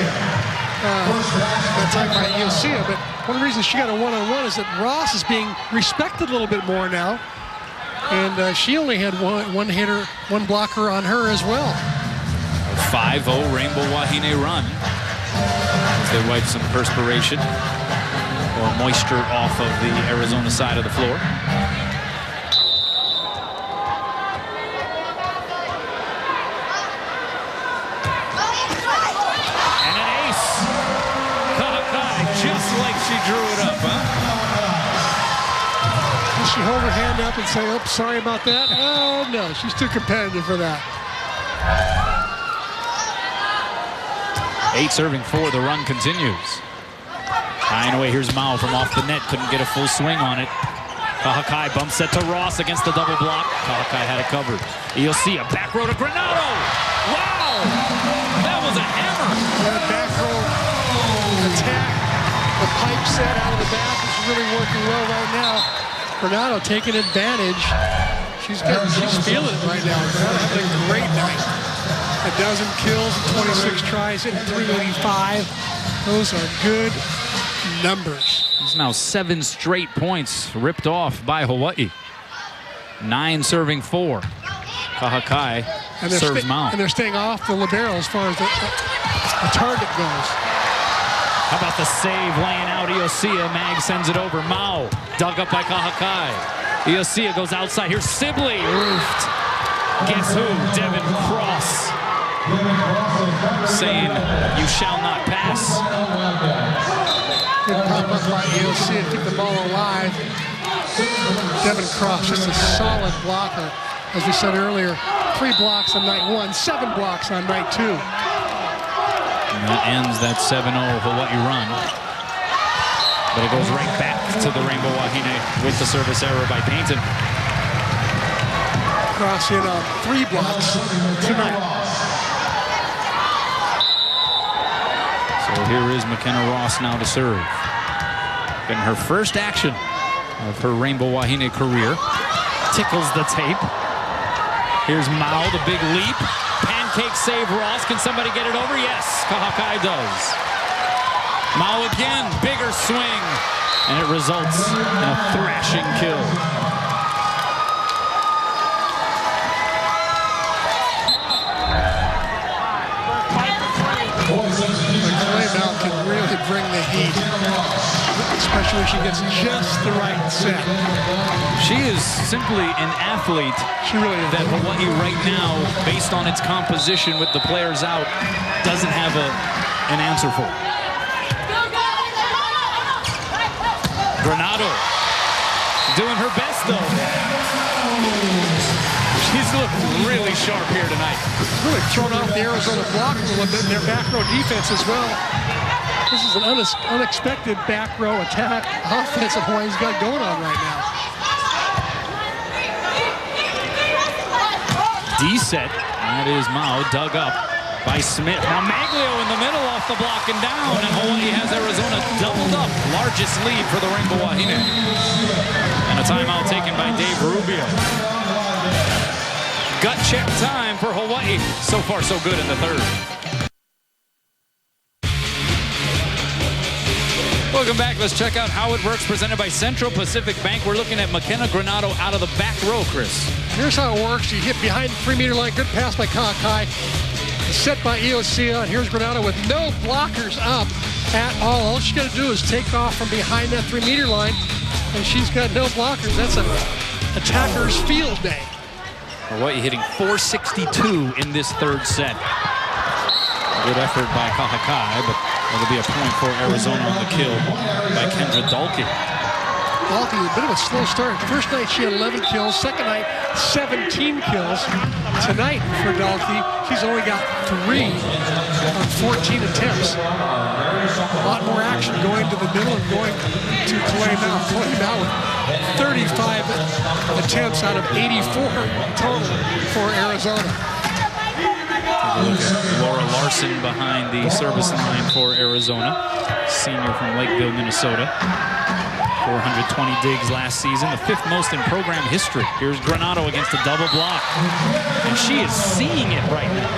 that time by Iosia, but one reason she got a one-on-one is that Ross is being respected a little bit more now, and she only had one hitter, one blocker on her as well. 5-0 Rainbow Wahine run as they wipe some perspiration or moisture off of the Arizona side of the floor. She drew it up, huh? Did she hold her hand up and say, oh, sorry about that? Oh, no, she's too competitive for that. 8 serving 4, the run continues. High and away, here's Mao from off the net, couldn't get a full swing on it. Kahakai bump set to Ross against the double block. Kahakai had it covered. You'll see a back row to Granado. Wow! That was a hammer. That back row attack. The pipe set out of the back is really working well right now. Granado taking advantage. She's feeling it right now. Granado having a great night. 12 kills and 26 tries, hitting .385. Those are good numbers. There's now 7 straight points ripped off by Hawaii. 9 serving 4. Kahakai serves Mao. And they're staying off the libero as far as the target goes. How about the save laying out Iosia? Mag sends it over. Mao dug up by Kahakai. Iosia goes outside. Here's Sibley. Roofed. Guess who? Devin Cross. Saying, you shall not pass. Good pop up by Iosia to keep the ball alive. Devin Cross, just a solid blocker. As we said earlier, 3 blocks on night 1, 7 blocks on night 2. And that ends that 7-0 Hawaii run. But it goes right back to the Rainbow Wahine with the service error by Payton. Cross in on 3 blocks tonight. So here is McKenna Ross now to serve. Getting her first action of her Rainbow Wahine career. Tickles the tape. Here's Mao, the big leap. Pancake save Ross. Can somebody get it over? Yes, Kahakai does. Mao again, bigger swing. And it results in a thrashing kill. Mao can really bring the heat, especially when she gets just the right set. She is simply an athlete. She really is. That Hawaii right now, based on its composition with the players out, doesn't have an answer for. Granado doing her best though. She's looked really sharp here tonight. Really thrown off the Arizona block a little bit in their back row defense as well. This is an unexpected back row attack offense that Hawaii's got going on right now. D-set, that is Mao, dug up by Smith. Now Maglio in the middle off the block and down, and Hawaii has Arizona doubled up. Largest lead for the Rainbow Wahine. And a timeout taken by Dave Rubio. Gut check time for Hawaii. So far, so good in the third. Welcome back. Let's check out how it works. Presented by Central Pacific Bank. We're looking at McKenna Granado out of the back row, Chris. Here's how it works. You hit behind the 3-meter line. Good pass by Kahakai. Set by Iosia. And here's Granado with no blockers up at all. All she's got to do is take off from behind that 3-meter line. And she's got no blockers. That's an attacker's field day. Hawaii hitting .462 in this third set. Good effort by Kahakai, but it'll be a point for Arizona on the kill by Kendra Dalkey. Dalkey, a bit of a slow start. First night she had 11 kills. Second night, 17 kills. Tonight for Dalkey, she's only got 3 on 14 attempts. A lot more action going to the middle and going to Clay now. Clay now with 35 attempts out of 84 total for Arizona. Laura Larson behind the service line for Arizona. Senior from Lakeville, Minnesota. 420 digs last season, the 5th most in program history. Here's Granado against a double block. And she is seeing it right now.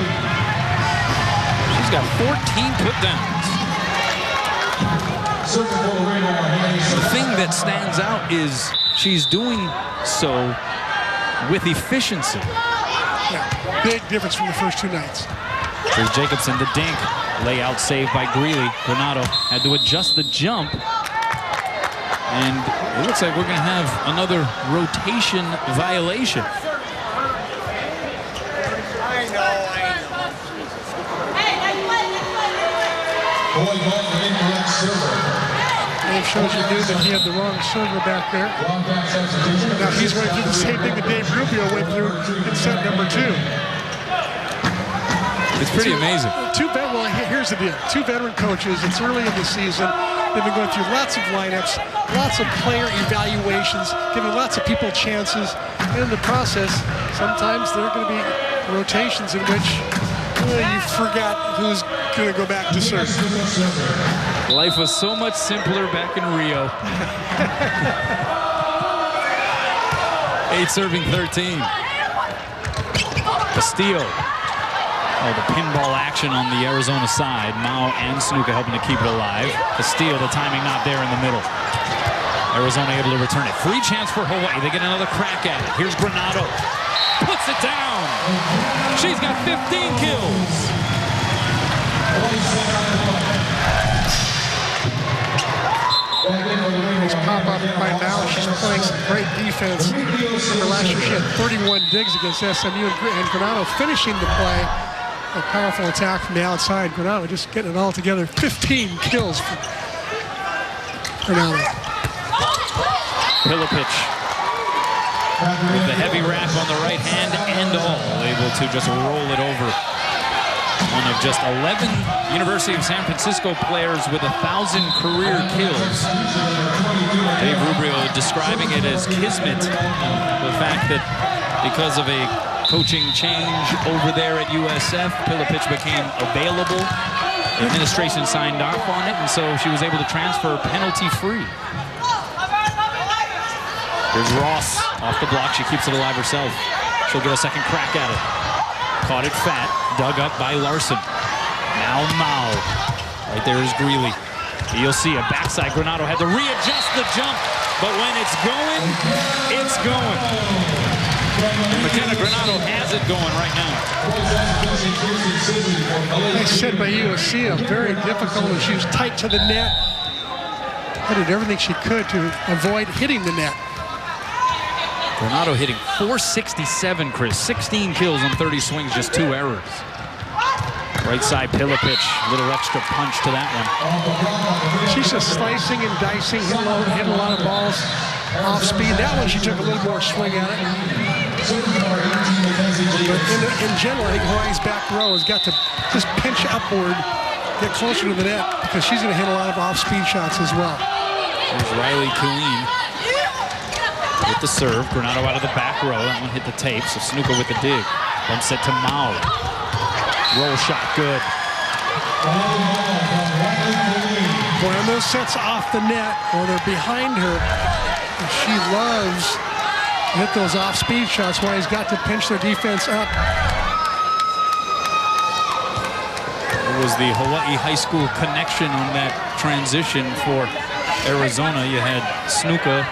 She's got 14 put-downs. The thing that stands out is she's doing so with efficiency. Yeah, big difference from the first 2 nights. Here's Jacobson, the dink. Layout saved by Greeley. Granado had to adjust the jump. And it looks like we're going to have another rotation violation. Dave shows you knew that he had the wrong server back there. Now he's going to do the same thing that Dave Rubio went through in set number 2. It's pretty amazing. Well, here's the deal. 2 veteran coaches. It's early in the season. They've been going through lots of lineups, lots of player evaluations, giving lots of people chances. And in the process, sometimes there are going to be rotations in which you forgot who's going to go back to serve. Life was so much simpler back in Rio. 8 serving 13. Castillo. Oh, the pinball action on the Arizona side. Mao and Snuka helping to keep it alive. Castillo, the timing not there in the middle. Arizona able to return it. Free chance for Hawaii. They get another crack at it. Here's Granado. Puts it down. She's got 15 kills. Nice pop up by now. She's playing some great defense. Remember last year she had 31 digs against SMU, and Granado finishing the play. A powerful attack from the outside. Granado just getting it all together. 15 kills for Granado. Pilipich with the heavy wrap on the right hand and all, able to just roll it over. One of just 11 University of San Francisco players with 1,000 career kills. Dave Rubio describing it as kismet. The fact that because of a coaching change over there at USF, Pilipich became available. The administration signed off on it, and so she was able to transfer penalty-free. Here's Ross off the block. She keeps it alive herself. She'll get a second crack at it. Caught it fat, dug up by Larson. Now Mao. Right there is Greeley. You'll see a backside. Granado had to readjust the jump, but when it's going, it's going. And McKenna Granado has it going right now. Nice set by USC. Very difficult, and she was tight to the net. She did everything she could to avoid hitting the net. Granado hitting .467, Chris. 16 kills on 30 swings, just 2 errors. Right side, Pilipich. Little extra punch to that one. She's just slicing and dicing, hitting a lot of balls off speed. That one, she took a little more swing at it. But in general, I think Hawaii's back row has got to just pinch upward, get closer to the net, because she's going to hit a lot of off-speed shots as well. There's Riley Killeen with the serve. Granado out of the back row. That one hit the tape, so Snuka with the dig. Bump set to Mao. Roll shot, good. Boy, on those sets off the net, or they're behind her, she loves to hit those off-speed shots. Hawaii's got to pinch their defense up. It was the Hawaii high school connection on that transition for Arizona. You had Snuka,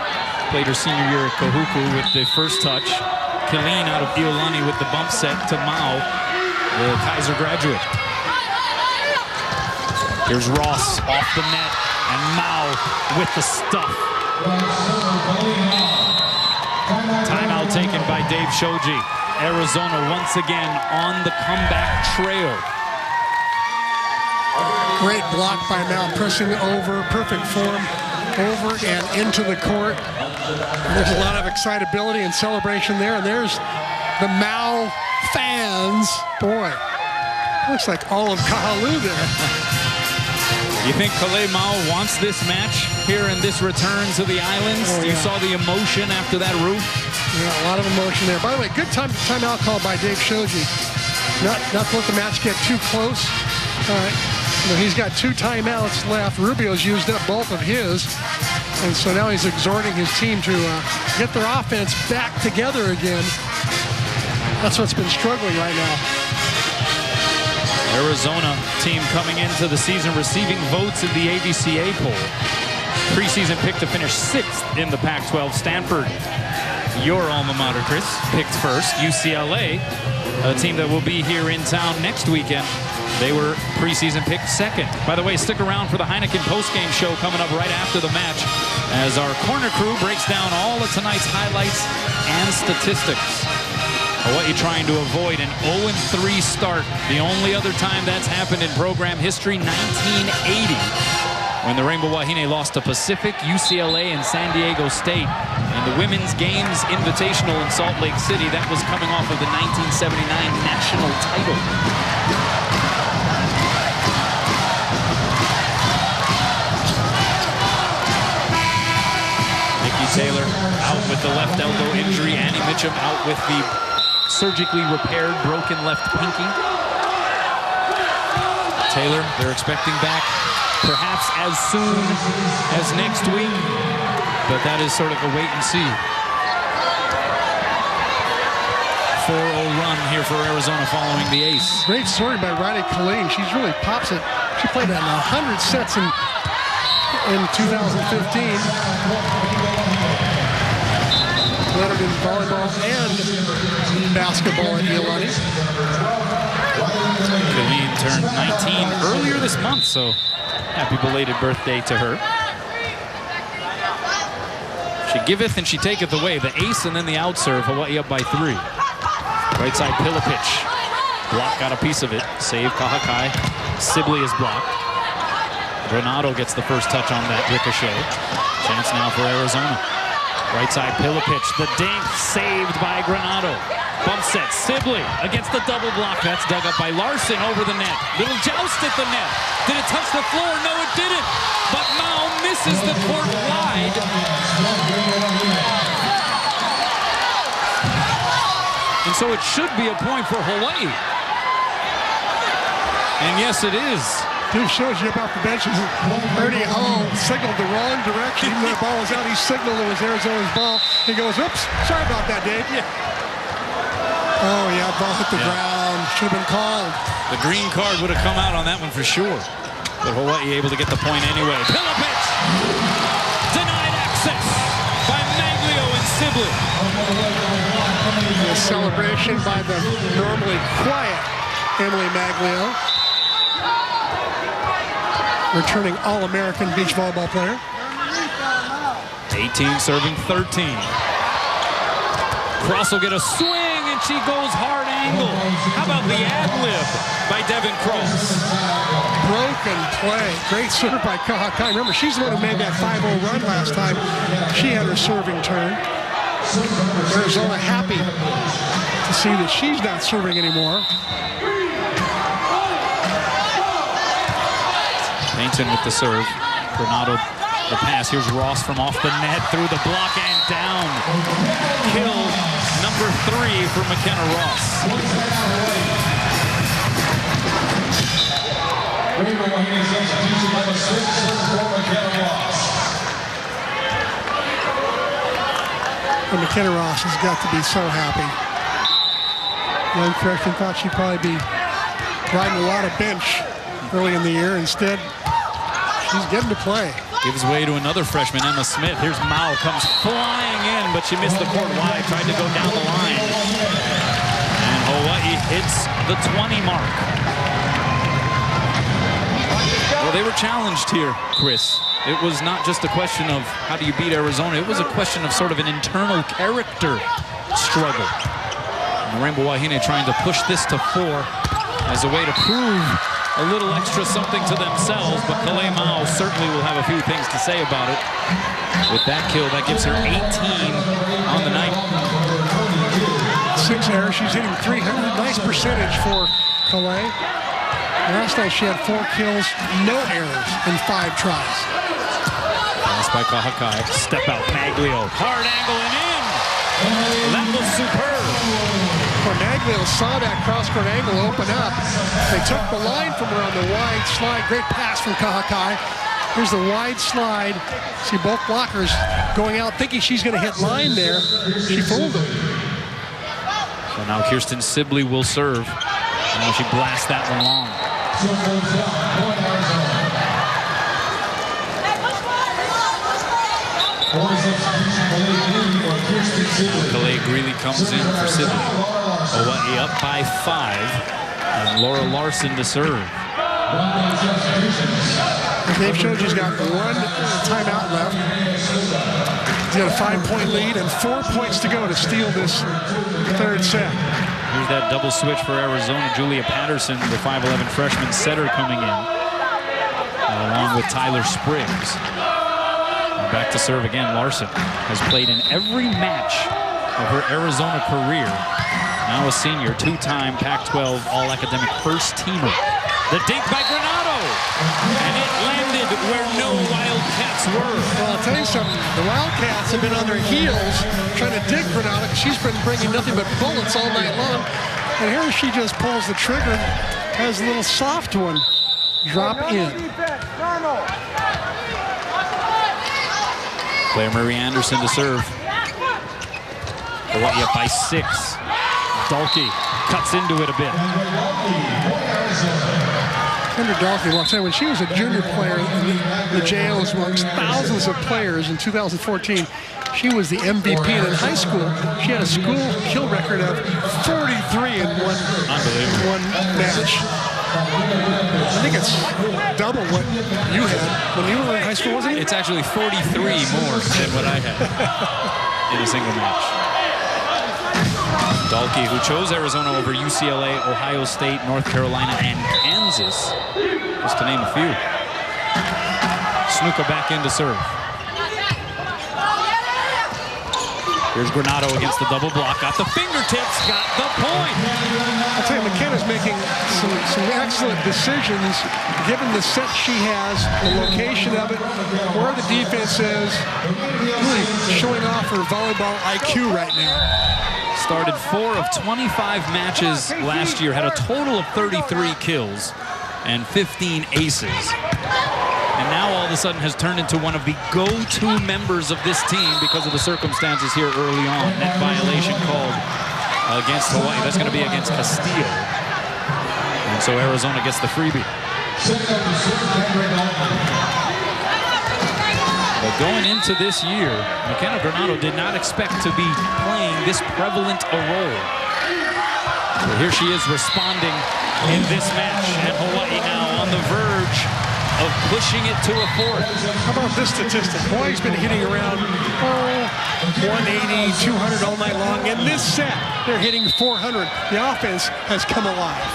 played her senior year at Kahuku with the first touch. Killeen out of Iolani with the bump set to Mao, the Kaiser graduate. Here's Ross off the net, and Mao with the stuff. Timeout taken by Dave Shoji. Arizona once again on the comeback trail. Great block by Mao, pressing over, perfect form. over and into the court. There's a lot of excitability and celebration there. And there's the Mao fans. Boy, looks like all of Kahalu there. You think Kale Mao wants this match here in this return to the islands? Oh, yeah. You saw the emotion after that roof? Yeah, a lot of emotion there. By the way, good timeout call by Dave Shoji. Not to let the match get too close. He's got 2 timeouts left. Rubio's used up both of his. And so now he's exhorting his team to get their offense back together again. That's what's been struggling right now. Arizona team coming into the season receiving votes in the AVCA poll. Preseason pick to finish 6th in the Pac-12. Stanford, your alma mater, Chris, picked first. UCLA, a team that will be here in town next weekend. They were preseason picked 2nd. By the way, stick around for the Heineken postgame show coming up right after the match as our corner crew breaks down all of tonight's highlights and statistics. Hawaii trying to avoid an 0-3 start. The only other time that's happened in program history, 1980, when the Rainbow Wahine lost to Pacific, UCLA, and San Diego State in the Women's Games Invitational in Salt Lake City. That was coming off of the 1979 national title. Nikki Taylor out with the left elbow injury. Annie Mitchum out with the surgically repaired broken left pinky. Taylor, they're expecting back perhaps as soon as next week, but that is sort of a wait and see. 4-0 run here for Arizona following the ace. Great story by Riley Colleen. She's really pops it. She played at 100 sets in 2015. Lettered in volleyball and basketball at Iolani. Colleen turned 19 earlier this month, so happy belated birthday to her. She giveth and she taketh away. The ace and then the out serve. Hawaii up by 3. Right side Pilipich. Block got a piece of it. Save Kahakai. Sibley is blocked. Granado gets the first touch on that ricochet. Chance now for Arizona. Right side Pilipich. The dink saved by Granado. Bump set. Sibley against the double block. That's dug up by Larson over the net. Little joust at the net. Did it touch the floor? No, it didn't. But Mao misses the court wide. And so it should be a point for Hawaii. And yes, it is. Dude shows you about the benches. Ernie Hall signaled the wrong direction. Even though the ball was out, he signaled it was Arizona's ball. He goes, oops, sorry about that, Dave. Yeah. Oh, yeah, ball hit the ground. Should have been called. The green card would have come out on that one for sure. But Hawaii able to get the point anyway. Pilipich! Denied access by Maglio and Sibley. A celebration by the normally quiet Emily Maglio. Returning All-American beach volleyball player. 18 serving 13. Cross will get a swing, and she goes hard angle. How about the ad-lib by Devin Cross? Broken play. Great serve by Kahakai. Remember, she's the one who made that 5-0 run last time. She had her serving turn. Arizona happy to see that she's not serving anymore. Painton with the serve. Granado the pass. Here's Ross from off the net through the block and down. Kill number 3 for McKenna Ross. And McKenna Ross has got to be so happy. Young freshman thought she'd probably be riding a lot of bench early in the year. Instead, she's getting to play. Gives way to another freshman, Emma Smith. Here's Mao, comes flying in, but she missed the court wide, tried to go down the line. And Hawaii hits the 20 mark. Well, they were challenged here, Chris. It was not just a question of how do you beat Arizona. It was a question of sort of an internal character struggle. And the Rainbow Wahine trying to push this to 4 as a way to prove a little extra something to themselves, but Kalei Mao certainly will have a few things to say about it. With that kill, that gives her 18 on the night. 6 errors. She's hitting 300. Nice percentage for Kalei. Last night she had 4 kills, no errors in 5 tries. Pass by Kahakai. Step out, Maglio. Hard angle and in. That was superb. Maglio saw that cross-court angle open up. They took the line from her on the wide slide. Great pass from Kahakai. Here's the wide slide. See both blockers going out thinking she's going to hit line there. She fooled them. So now Kirsten Sibley will serve. And she blasts that one long. Kalei Greeley comes in for Sibley. Hawaii up by 5. And Laura Larson to serve. Dave showed she's got 1 timeout left. He's got a 5-point lead and 4 points to go to steal this 3rd set. Here's that double switch for Arizona. Julia Patterson, the 5'11 freshman setter, coming in, along with Tyler Spriggs. And back to serve again. Larson has played in every match of her Arizona career. Now a senior, 2-time Pac-12 All-Academic first-teamer. The dink by Granato, and it landed where no Wildcats were. Well, I'll tell you something. The Wildcats have been on their heels trying to dig Granato because she's been bringing nothing but bullets all night long. And here she just pulls the trigger, has a little soft one drop in. Claire Marie Anderson to serve. Hawaii up by 6. Dalkey cuts into it a bit. Kendra Dalkey, well, I'll tell you, when she was a junior player in the JOs amongst thousands of players in 2014, she was the MVP. And in high school, she had a school kill record of 43 in one match. I think it's double what you had when you were in high school, wasn't it? It's actually 43 more than what I had in a single match. Dalkey, who chose Arizona over UCLA, Ohio State, North Carolina, and Kansas, just to name a few. Snuka back in to serve. Here's Granato against the double block. Got the fingertips, got the point. I'll tell you, McKenna's making some excellent decisions given the set she has, the location of it, where the defense is, really showing off her volleyball IQ right now. Started 4 of 25 matches last year, had a total of 33 kills and 15 aces. And now all of a sudden has turned into one of the go-to members of this team because of the circumstances here early on. Net violation called against Hawaii. That's going to be against Castillo. And so Arizona gets the freebie. But going into this year, McKenna Granato did not expect to be playing this prevalent a role. So here she is responding in this match, and Hawaii now on the verge of pushing it to a 4th. How about this statistic? Hawaii's been hitting around 180, 200 all night long. In this set, they're hitting 400. The offense has come alive.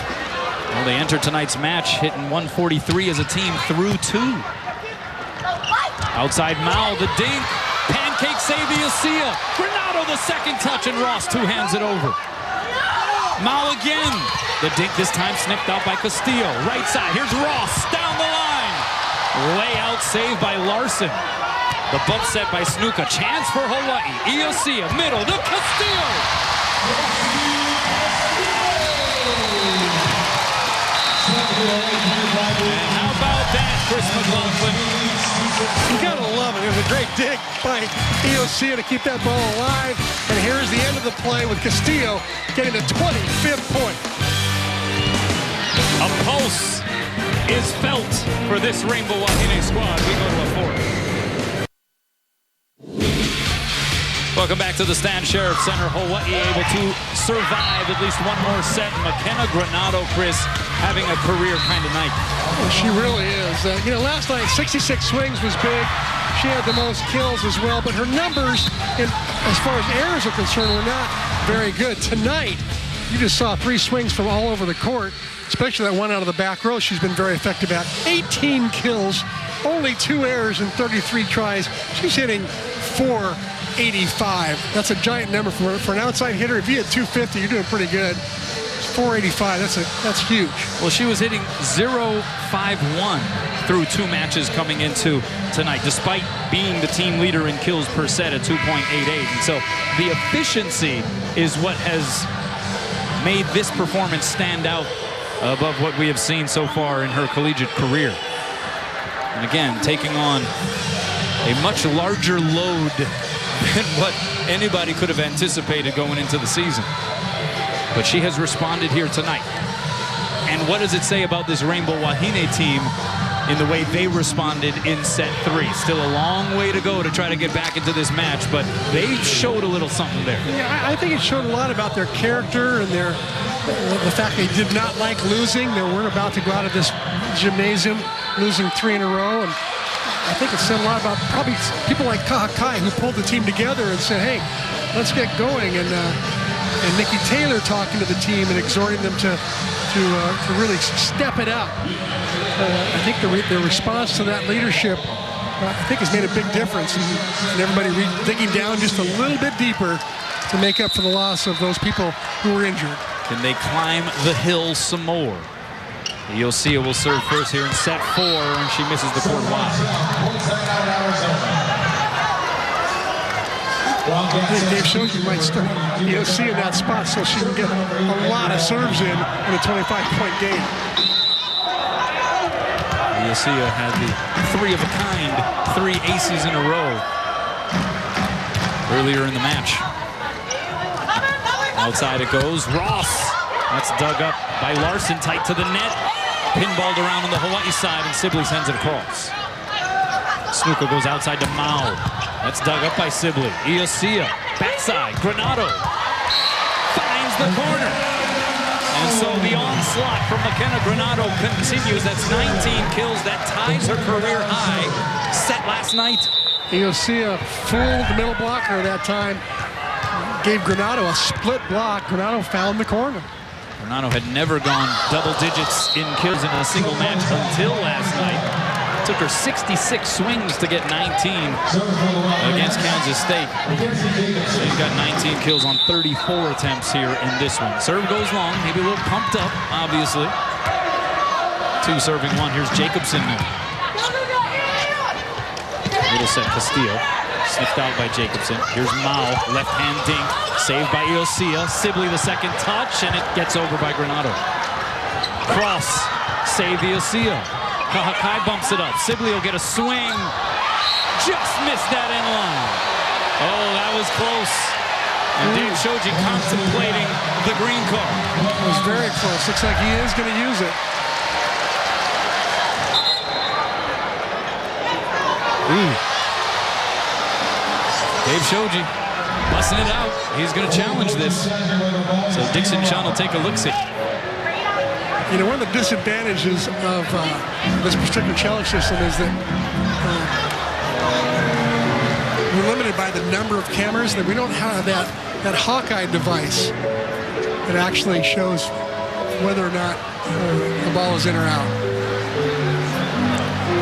Well, they entered tonight's match hitting 143 as a team through 2. Outside Mao, the dink. Pancake save Iosia. Granato the second touch, and Ross 2-hands it over. Mao again. The dink this time snipped out by Castillo. Right side, here's Ross down the line. Layout save by Larson. The bump set by Snuka. Chance for Hawaii. Iosia, middle to Castillo. And how about that, Chris McLaughlin? You gotta love it. It was a great dig by Iosia to keep that ball alive. And here's the end of the play with Castillo getting the 25th point. A pulse is felt for this Rainbow Wahine squad. We go to a 4th. Welcome back to the Stan Sheriff Center. Hawaii able to survive at least one more set. McKenna Granato, Chris, having a career kind of night. Well, she really is. Last night, 66 swings was big. She had the most kills as well, but her numbers, as far as errors are concerned, were not very good. Tonight, you just saw 3 swings from all over the court, especially that one out of the back row. She's been very effective at 18 kills, only 2 errors in 33 tries. She's hitting .485. That's a giant number for an outside hitter. If you hit .250, you're doing pretty good. .485, that's huge. Well, she was hitting .051 through 2 matches coming into tonight, despite being the team leader in kills per set at 2.88. And so the efficiency is what has made this performance stand out above what we have seen so far in her collegiate career. And again, taking on a much larger load than what anybody could have anticipated going into the season. But she has responded here tonight. And what does it say about this Rainbow Wahine team in the way they responded in set 3? Still a long way to go to try to get back into this match, but they showed a little something there. Yeah, I think it showed a lot about their character and the fact they did not like losing. They weren't about to go out of this gymnasium losing 3 in a row. And I think it said a lot about probably people like Kahakai who pulled the team together and said, hey, let's get going. And Nikki Taylor talking to the team and exhorting them to really step it up. I think the response to that leadership, I think, has made a big difference. And everybody digging down just a little bit deeper to make up for the loss of those people who were injured. Can they climb the hill some more? Iosia will serve first here in set 4, and she misses the court wide. I think Dave Shoji might start Iosia in that spot so she can get a lot of serves in a 25-point game. Iosia had the 3-of-a-kind 3 aces in a row earlier in the match. Outside it goes. Ross. That's dug up by Larson, tight to the net. Pinballed around on the Hawaii side, and Sibley sends it across. Snuka goes outside to Mao. That's dug up by Sibley. Iosia, backside. Granado finds the corner. And so the onslaught from McKenna Granado continues. That's 19 kills. That ties her career high set last night. Iosia fooled the middle blocker that time. Gave Granado a split block. Granado found the corner. Granado had never gone double digits in kills in a single match until last night. It took her 66 swings to get 19 against Kansas State. She's got 19 kills on 34 attempts here in this one. Serve goes long, maybe a little pumped up, obviously. 2 serving 1. Here's Jacobson now. Little set Castillo. Sniffed out by Jacobson. Here's Mao, left-hand dink, saved by Iosia. Sibley the second touch, and it gets over by Granado. Cross, save Iosia. Kahakai bumps it up. Sibley will get a swing. Just missed that in line. Oh, that was close. And Dave Shoji contemplating the green card. It was very close. Looks like he is going to use it. Ooh. Dave Shoji busting it out. He's going to challenge this. So Dixon Chun will take a look-see. You know, one of the disadvantages of this particular challenge system is that we're limited by the number of cameras, that we don't have that Hawkeye device that actually shows whether or not the ball is in or out.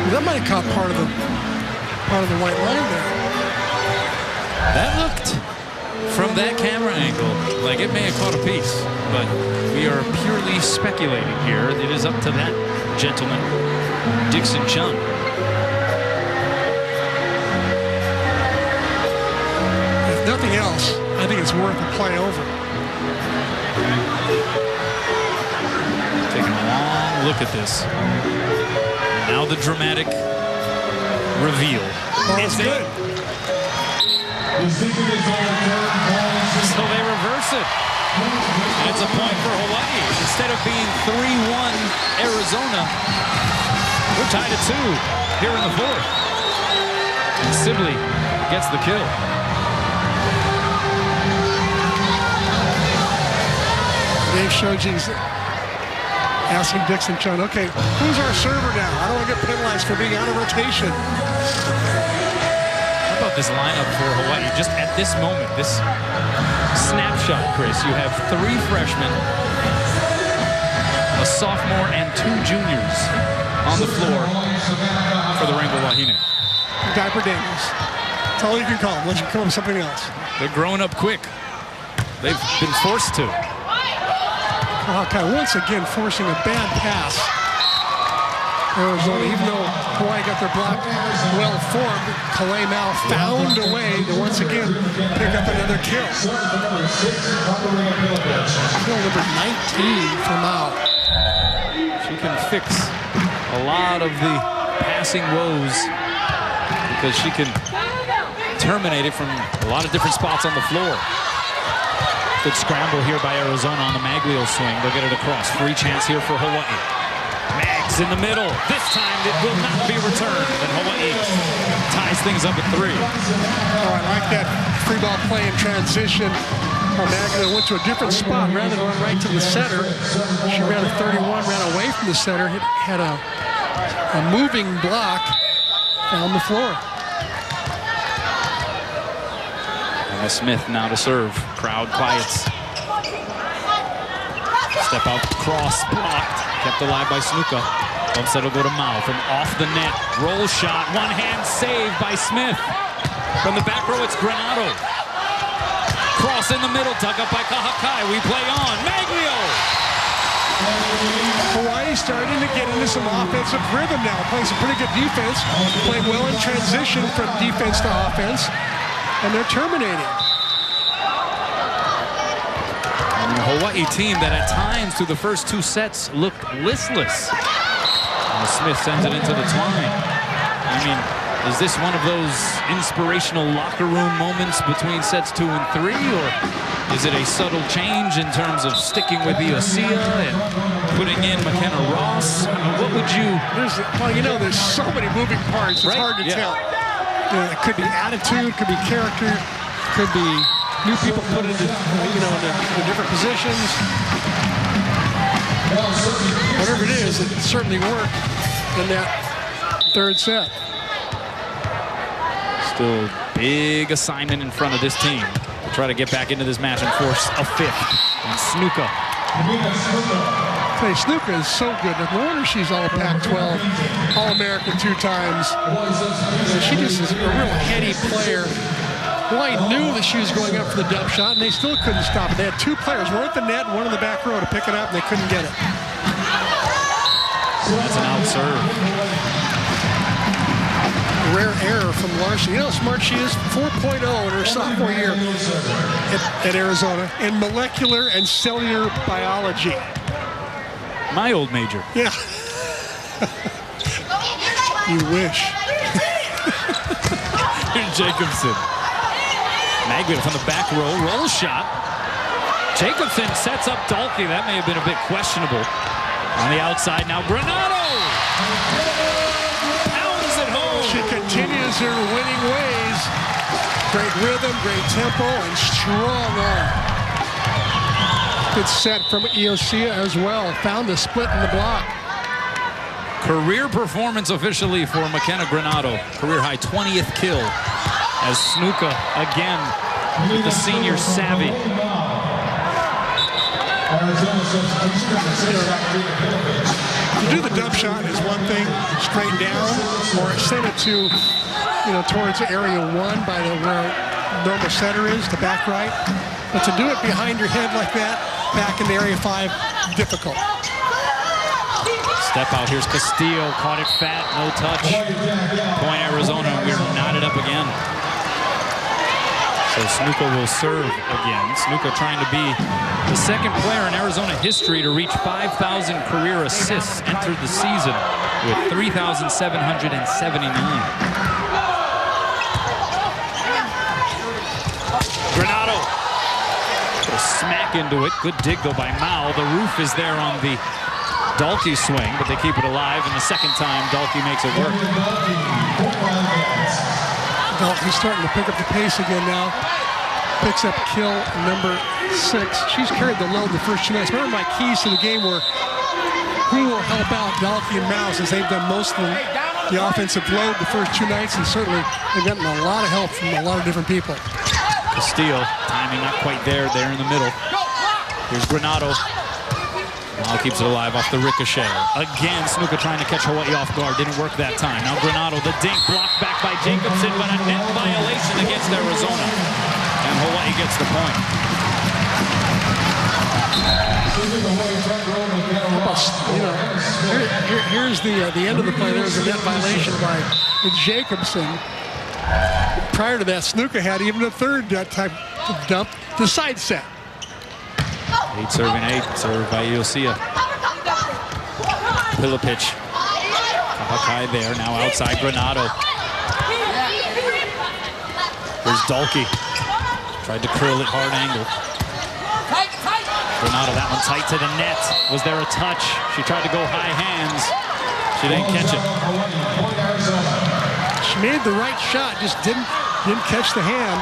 That might have caught part of the white line there. That looked, from that camera angle, like it may have caught a piece, but we are purely speculating here. It is up to that gentleman, Dixon Chun. If nothing else, I think it's worth a play over. Taking a long look at this. And now the dramatic reveal. It's good. So they reverse it. And it's a point for Hawaii. Instead of being 3-1 Arizona, we're tied at 2 here in the 4th. And Sibley gets the kill. Dave Shoji's asking Dixon Chun, okay, who's our server now? I don't want to get penalized for being out of rotation. How about this lineup for Hawaii just at this moment? This snapshot, Chris, you have 3 freshmen, a sophomore, and 2 juniors on the floor for the Rainbow Wahine. Diaper Daniels. That's all you can call them, unless you call them something else. They're growing up quick. They've been forced to. Hawkeye once again forcing a bad pass. Arizona, even though Hawaii got their block well formed, Kalei Mao found a way to once again pick up another kill. Kill number 19 for Mao. She can fix a lot of the passing woes because she can terminate it from a lot of different spots on the floor. Good scramble here by Arizona on the Maglio swing. They'll get it across. Free chance here for Hawaii. Mags in the middle. This time it will not be returned. And Hawaii ties things up at 3. Oh, I like that free ball play in transition. Maglio went to a different spot rather than run right to the center. She ran a 31, ran away from the center, had a moving block on the floor. Smith now to serve. Crowd quiets. Step out, cross, blocked. Kept alive by Snuka. Instead will go to Mao from off the net. Roll shot, one-hand save by Smith. From the back row, it's Granado. Cross in the middle, dug up by Kahakai. We play on. Maglio! Hawaii starting to get into some offensive rhythm now. Playing some pretty good defense. Playing well in transition from defense to offense. And they're terminating. And a Hawaii team that at times through the first 2 sets looked listless. And Smith sends it into the twine. I mean, is this one of those inspirational locker room moments between sets 2 and 3? Or is it a subtle change in terms of sticking with Iosia and putting in McKenna Ross? I mean, what would you... Well, you know, there's so many moving parts. It's hard to tell. It could be attitude, could be character, could be new people put into, into different positions. Whatever it is, it certainly worked in that 3rd set. Still big assignment in front of this team to try to get back into this match and force a 5th. And Snuka. Snuka is so good. No wonder she's all Pac-12, All-American 2 times. She just is a real heady player. Hawaii knew that she was going up for the dump shot, and they still couldn't stop it. They had 2 players, one at the net and one in the back row to pick it up, and they couldn't get it. That's an out serve. Rare error from Larson. You know how smart she is? 4.0 in her sophomore year at Arizona in molecular and cellular biology. My old major. Yeah. You wish. Here's Jacobson. Maglio from the back row. Roll shot. Jacobson sets up Dalkey. That may have been a bit questionable. On the outside now, Granado. Pounds it home. She continues her winning ways. Great rhythm, great tempo, and strong arm. Good set from Iosia as well. Found a split in the block. Career performance officially for McKenna Granado. Career high 20th kill as Snuka again with the senior savvy. To do the dump shot is one thing, straight down, or send it to, towards area 1 by where normal center is, the back right. But to do it behind your head like that, back into area 5, difficult. Step out, here's Castillo, caught it fat, no touch. Point Arizona, we're knotted up again. So Snuka will serve again. Snuka trying to be the 2nd player in Arizona history to reach 5,000 career assists, entered the season with 3,779. Granado. Smack into it. Good dig, though, by Mao. The roof is there on the Dalkey swing, but they keep it alive. And the 2nd time, Dalkey makes it work. Dalkey's starting to pick up the pace again now. Picks up kill number 6. She's carried the load the first 2 nights. Remember my keys to the game were who will help out Dalkey and Mao, since they've done most of the offensive load the first 2 nights, and certainly they've gotten a lot of help from a lot of different people. Castillo, timing not quite there in the middle. Here's Granado. Now keeps it alive off the ricochet. Again, Snuka trying to catch Hawaii off guard. Didn't work that time. Now Granado, the dink, blocked back by Jacobson, but a net violation against Arizona. And Hawaii gets the point. Here's the end of the play. There was a net violation by Jacobson. Prior to that, Snuka had even a third type of dump, the side set. 8 serving 8, served by Iosia. Pilipic. Kahakai there, now outside Granado. Here's Dalkey. Tried to curl it, hard angle. Granado, that one tight to the net. Was there a touch? She tried to go high hands. She didn't catch it. She made the right shot, just didn't catch the hand.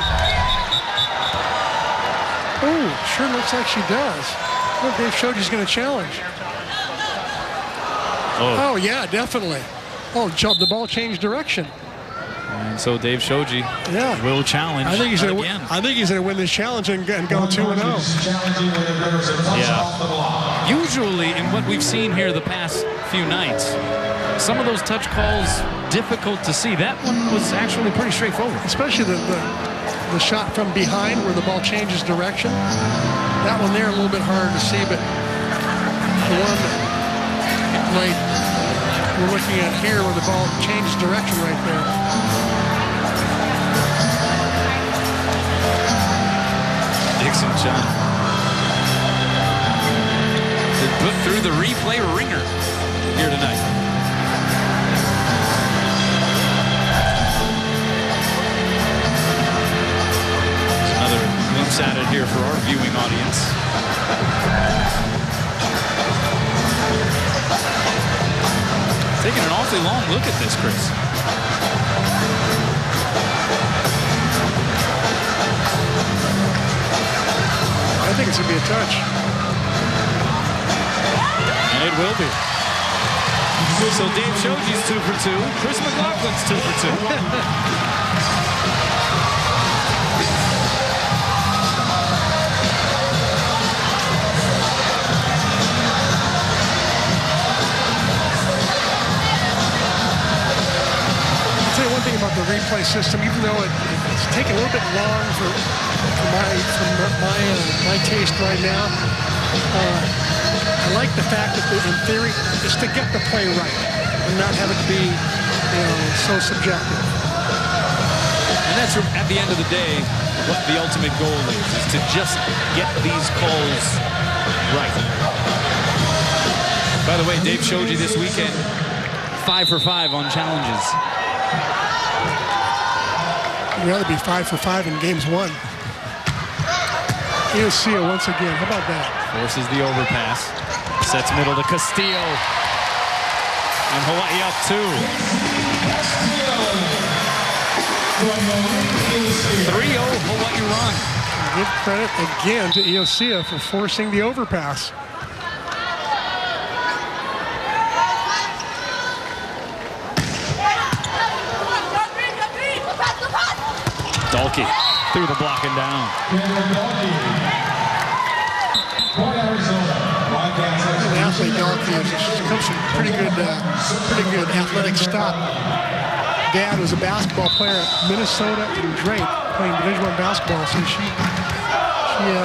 Oh, sure looks like she does. Well, Dave Shoji's going to challenge. Oh, yeah, definitely. Oh, the ball changed direction. And so Dave Shoji will challenge. I think he's going to win this challenge and go 2-0. Yeah. Usually, in what we've seen here the past few nights, some of those touch calls difficult to see. That one was actually pretty straightforward. Especially the shot from behind where the ball changes direction. That one there a little bit harder to see, but the one like we're looking at here where the ball changes direction right there. Dixon Chun. They put through the replay ringer here tonight. At it here for our viewing audience. Taking an awfully long look at this, Chris. I think it's going to be a touch. And it will be. So Dave Shoji's 2 for 2. Chris McLaughlin's 2 for 2. One thing about the replay system, even though it's taking a little bit long for my taste right now, I like the fact that in theory it's to get the play right and not have it be so subjective. And that's at the end of the day what the ultimate goal is to just get these calls right. By the way, Dave Shoji this weekend 5 for 5 on challenges. I'd rather be 5 for 5 in games 1. Iosia once again. How about that? Forces the overpass. Sets middle to Castillo. And Hawaii up 2. 3-0 Hawaii run. Give credit again to Iosia for forcing the overpass. Dalkey through the block and down. The athlete Dalkey comes from pretty good athletic stop. Dad was a basketball player at Minnesota and Drake, playing Division I basketball, so she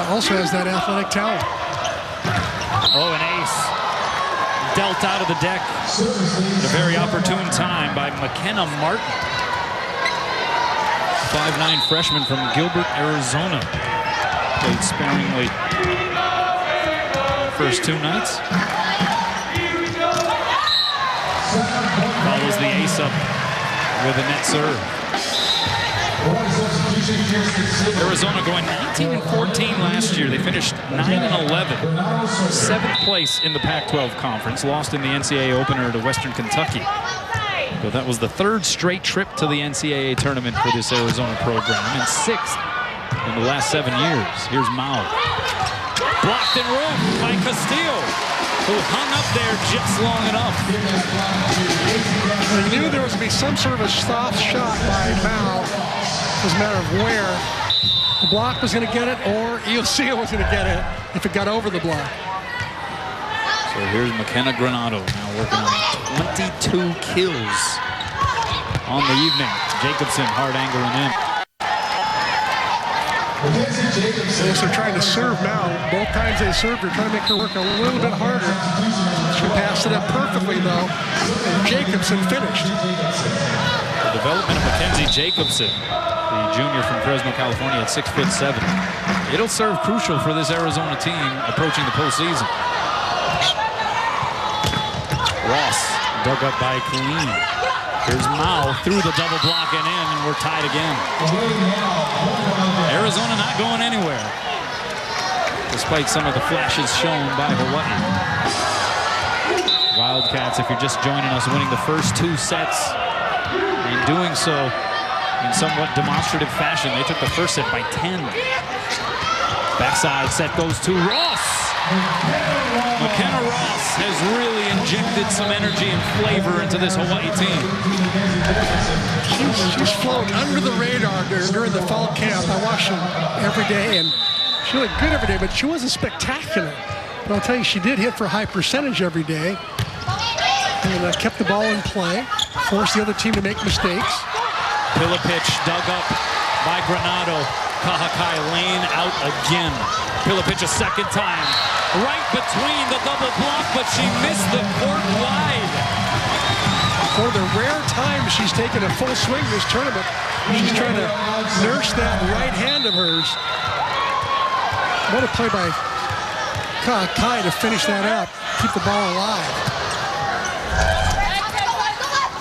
also has that athletic talent. Oh, an ace. Dealt out of the deck at a very opportune time by McKenna Martin. 5'9" freshman from Gilbert, Arizona. Played sparingly first 2 nights. Follows the ace up with a net serve. Arizona going 19-14 last year. They finished 9-11. 7th place in the Pac-12 conference. Lost in the NCAA opener to Western Kentucky. But that was the 3rd straight trip to the NCAA tournament for this Arizona program, and 6th in the last 7 years. Here's Mao. Blocked and rooked by Castillo, who hung up there just long enough. They knew there was going to be some sort of a soft shot by Mao. It was a matter of where. the block was going to get it, or Eosea was going to get it if it got over the block. So here's McKenna Granado now working on 22 kills on the evening. Jacobson hard angling in. As they're trying to serve now, both times they served, they're trying to make her work a little bit harder. She passed it up perfectly, though, and Jacobson finished. The development of Mackenzie Jacobson, the junior from Fresno, California, at 6'7". It'll serve crucial for this Arizona team approaching the postseason. Ross dug up by Colleen. Here's Mao through the double block and in, and we're tied again. Arizona not going anywhere, despite some of the flashes shown by Hawaii. Wildcats, if you're just joining us, winning the first 2 sets and doing so in somewhat demonstrative fashion. They took the first set by 10. Backside set goes to Ross. McKenna Ross has really injected some energy and flavor into this Hawaii team. She's flown under the radar during the fall camp. I watched her every day, and she looked good every day, but she wasn't spectacular. But I'll tell you, she did hit for high percentage every day, and kept the ball in play, forced the other team to make mistakes. Pilipich dug up by Granado. Kahakai lane out again. Pilipich a second time. Right between the double block, but she missed the court wide. For the rare time she's taken a full swing this tournament, she's trying to nurse that right hand of hers. What a play by Kahakai to finish that up, keep the ball alive.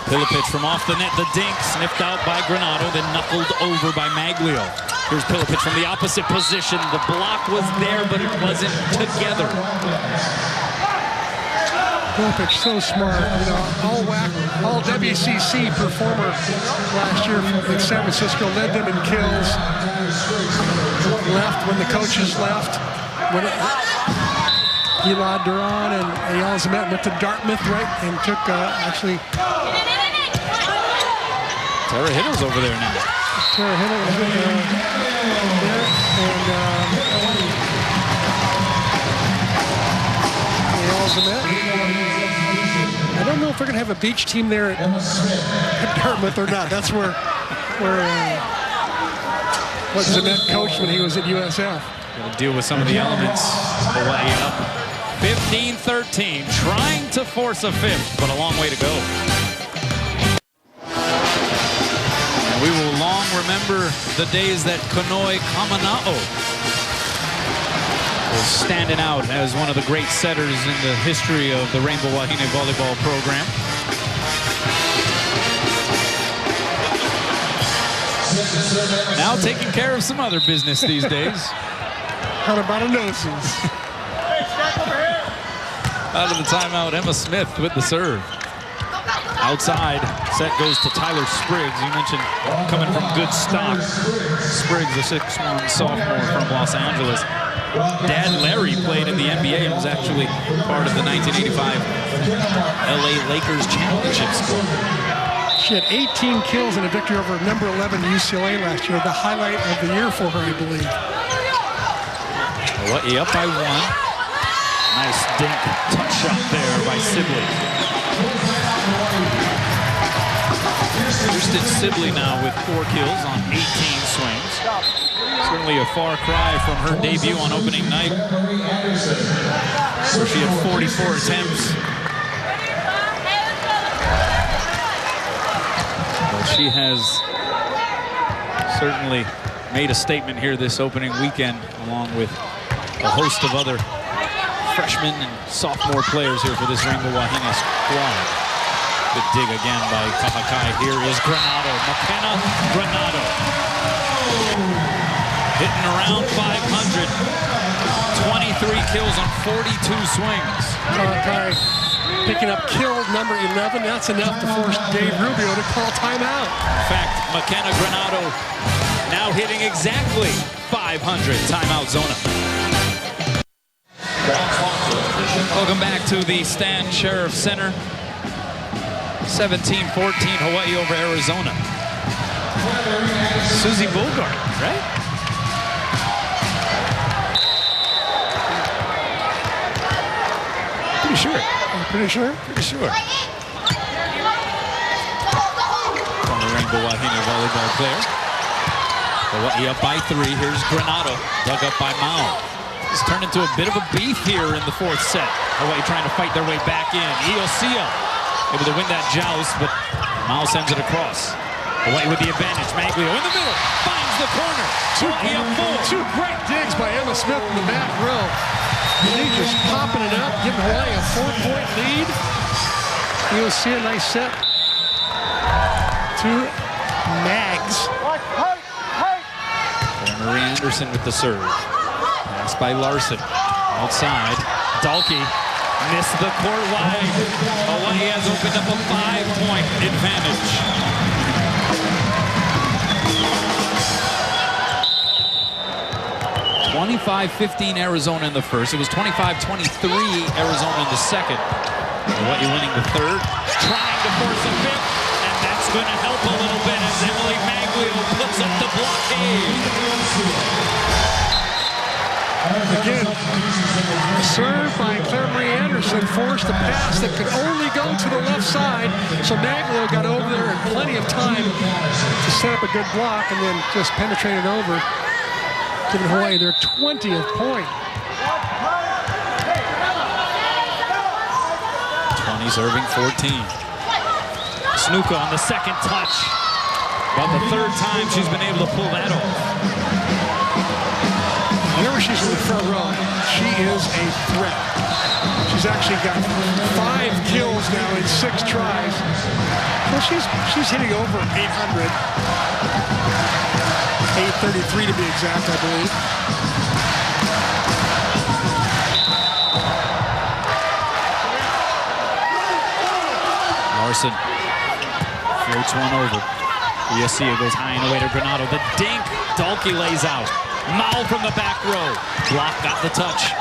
Pilipich from off the net, the dink, sniffed out by Granado, then knuckled over by Maglio. Here's Pilipich from the opposite position. The block was there, but it wasn't together. Pilipich, so smart, you know, all WCC performer last year in San Francisco, led them in kills. Left when the coaches left. When Gilad Duran and Eyal Zemet went to Dartmouth, right, and took actually. Tara Hiddle's over there now. Tara Hiddle was there, and Eyal Zemet. I don't know if we're going to have a beach team there at Dartmouth or not. That's where what Zemet coached when he was at USF. Going to deal with some of the elements. Hawaii up 15-13, trying to force a fifth, but a long way to go. And we will long remember the days that Kanoi Kamana'o was standing out as one of the great setters in the history of the Rainbow Wahine Volleyball program. Now taking care of some other business these days. How about a noses? Out of the timeout, Emma Smith with the serve. Outside, set goes to Tyler Spriggs. You mentioned coming from good stock. Spriggs, a 6'1" sophomore from Los Angeles. Dad Larry played in the NBA and was actually part of the 1985 LA Lakers championship squad. She had 18 kills in a victory over number 11 UCLA last year. The highlight of the year for her, I believe. Hawaii up by 1. Nice dink touch shot there by Sibley. Kirsten Sibley now with 4 kills on 18 swings. Certainly a far cry from her debut on opening night, where she had 44 attempts. But she has certainly made a statement here this opening weekend, along with a host of other freshmen and sophomore players here for this Rainbow Wahine squad. Good dig again by Kahakai. Here is Granado, McKenna Granado. Hitting around 500. 23 kills on 42 swings. Kahakai picking up kill number 11. That's enough to force Dave Rubio to call timeout. In fact, McKenna Granado now hitting exactly 500. Timeout Zona. Welcome back to the Stan Sheriff Center. 17-14 Hawaii over Arizona. Susie Bogart, right? sure. Pretty sure? Pretty sure. On the Rainbow Wahine Volleyball player. Hawaii up by 3. Here's Granado, dug up by Mao. It's turned into a bit of a beef here in the 4th set. Hawaii trying to fight their way back in. Iosia able to win that joust, but Mao sends it across. Hawaii with the advantage. Maglio in the middle, finds the corner. Hawaii up 4. 2 great digs by Emma Smith in the back row. They just popping it up, giving Hawaii a 4-point lead. Iosia, nice set. 2 Mags. Marie Anderson with the serve. Pass by Larson. Outside. Dalkey missed the court wide. Hawaii has opened up a 5-point advantage. (25-15) Arizona in the first. It was 25-23 Arizona in the second. Hawaii winning the third. Trying to force a fifth. And that's going to help a little bit as Emily Maglio puts up the blockade. Again, served by Claire Marie Anderson, forced a pass that could only go to the left side. So Maglio got over there in plenty of time to set up a good block and then just penetrated over, giving Hawaii their 20th point. 20 serving 14. Snuka on the second touch. About the 3rd time she's been able to pull that off. Whenever she's in the front row, she is a threat. She's actually got 5 kills now in 6 tries. Well, she's hitting over 800. 833 to be exact, I believe. Larson floats one over. Iosia goes high and away to Granado. The dink. Dalkey lays out. Mao from the back row. Block got the touch.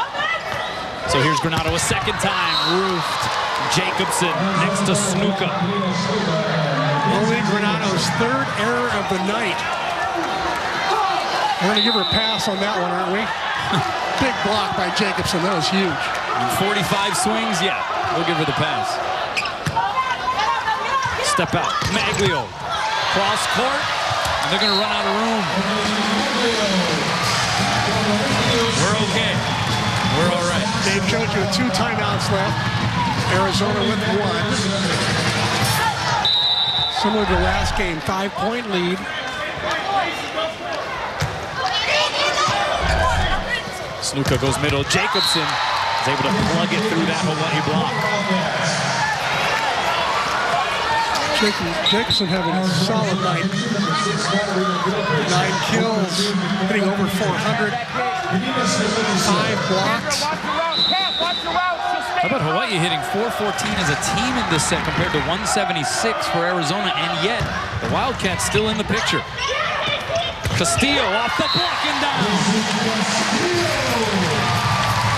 So here's Granado a second time. Roofed. Jacobson next to Snuka. Only Granado's 3rd error of the night. We're going to give her a pass on that one, aren't we? Big block by Jacobson. That was huge. In 45 swings, yeah. We'll give her the pass. Step out. Maglio. Cross court. And they're going to run out of room. We're okay. We're all right. Dave Jones with 2 timeouts left. Arizona with 1. Similar to last game, 5-point lead. Snuka goes middle. Jacobson is able to plug it through that Hawaii block. Jacobson having a solid night. 9 kills, hitting over 400. 5 blocks. How about Hawaii hitting .414 as a team in this set compared to 176 for Arizona, and yet the Wildcats still in the picture. Castillo off the block and down.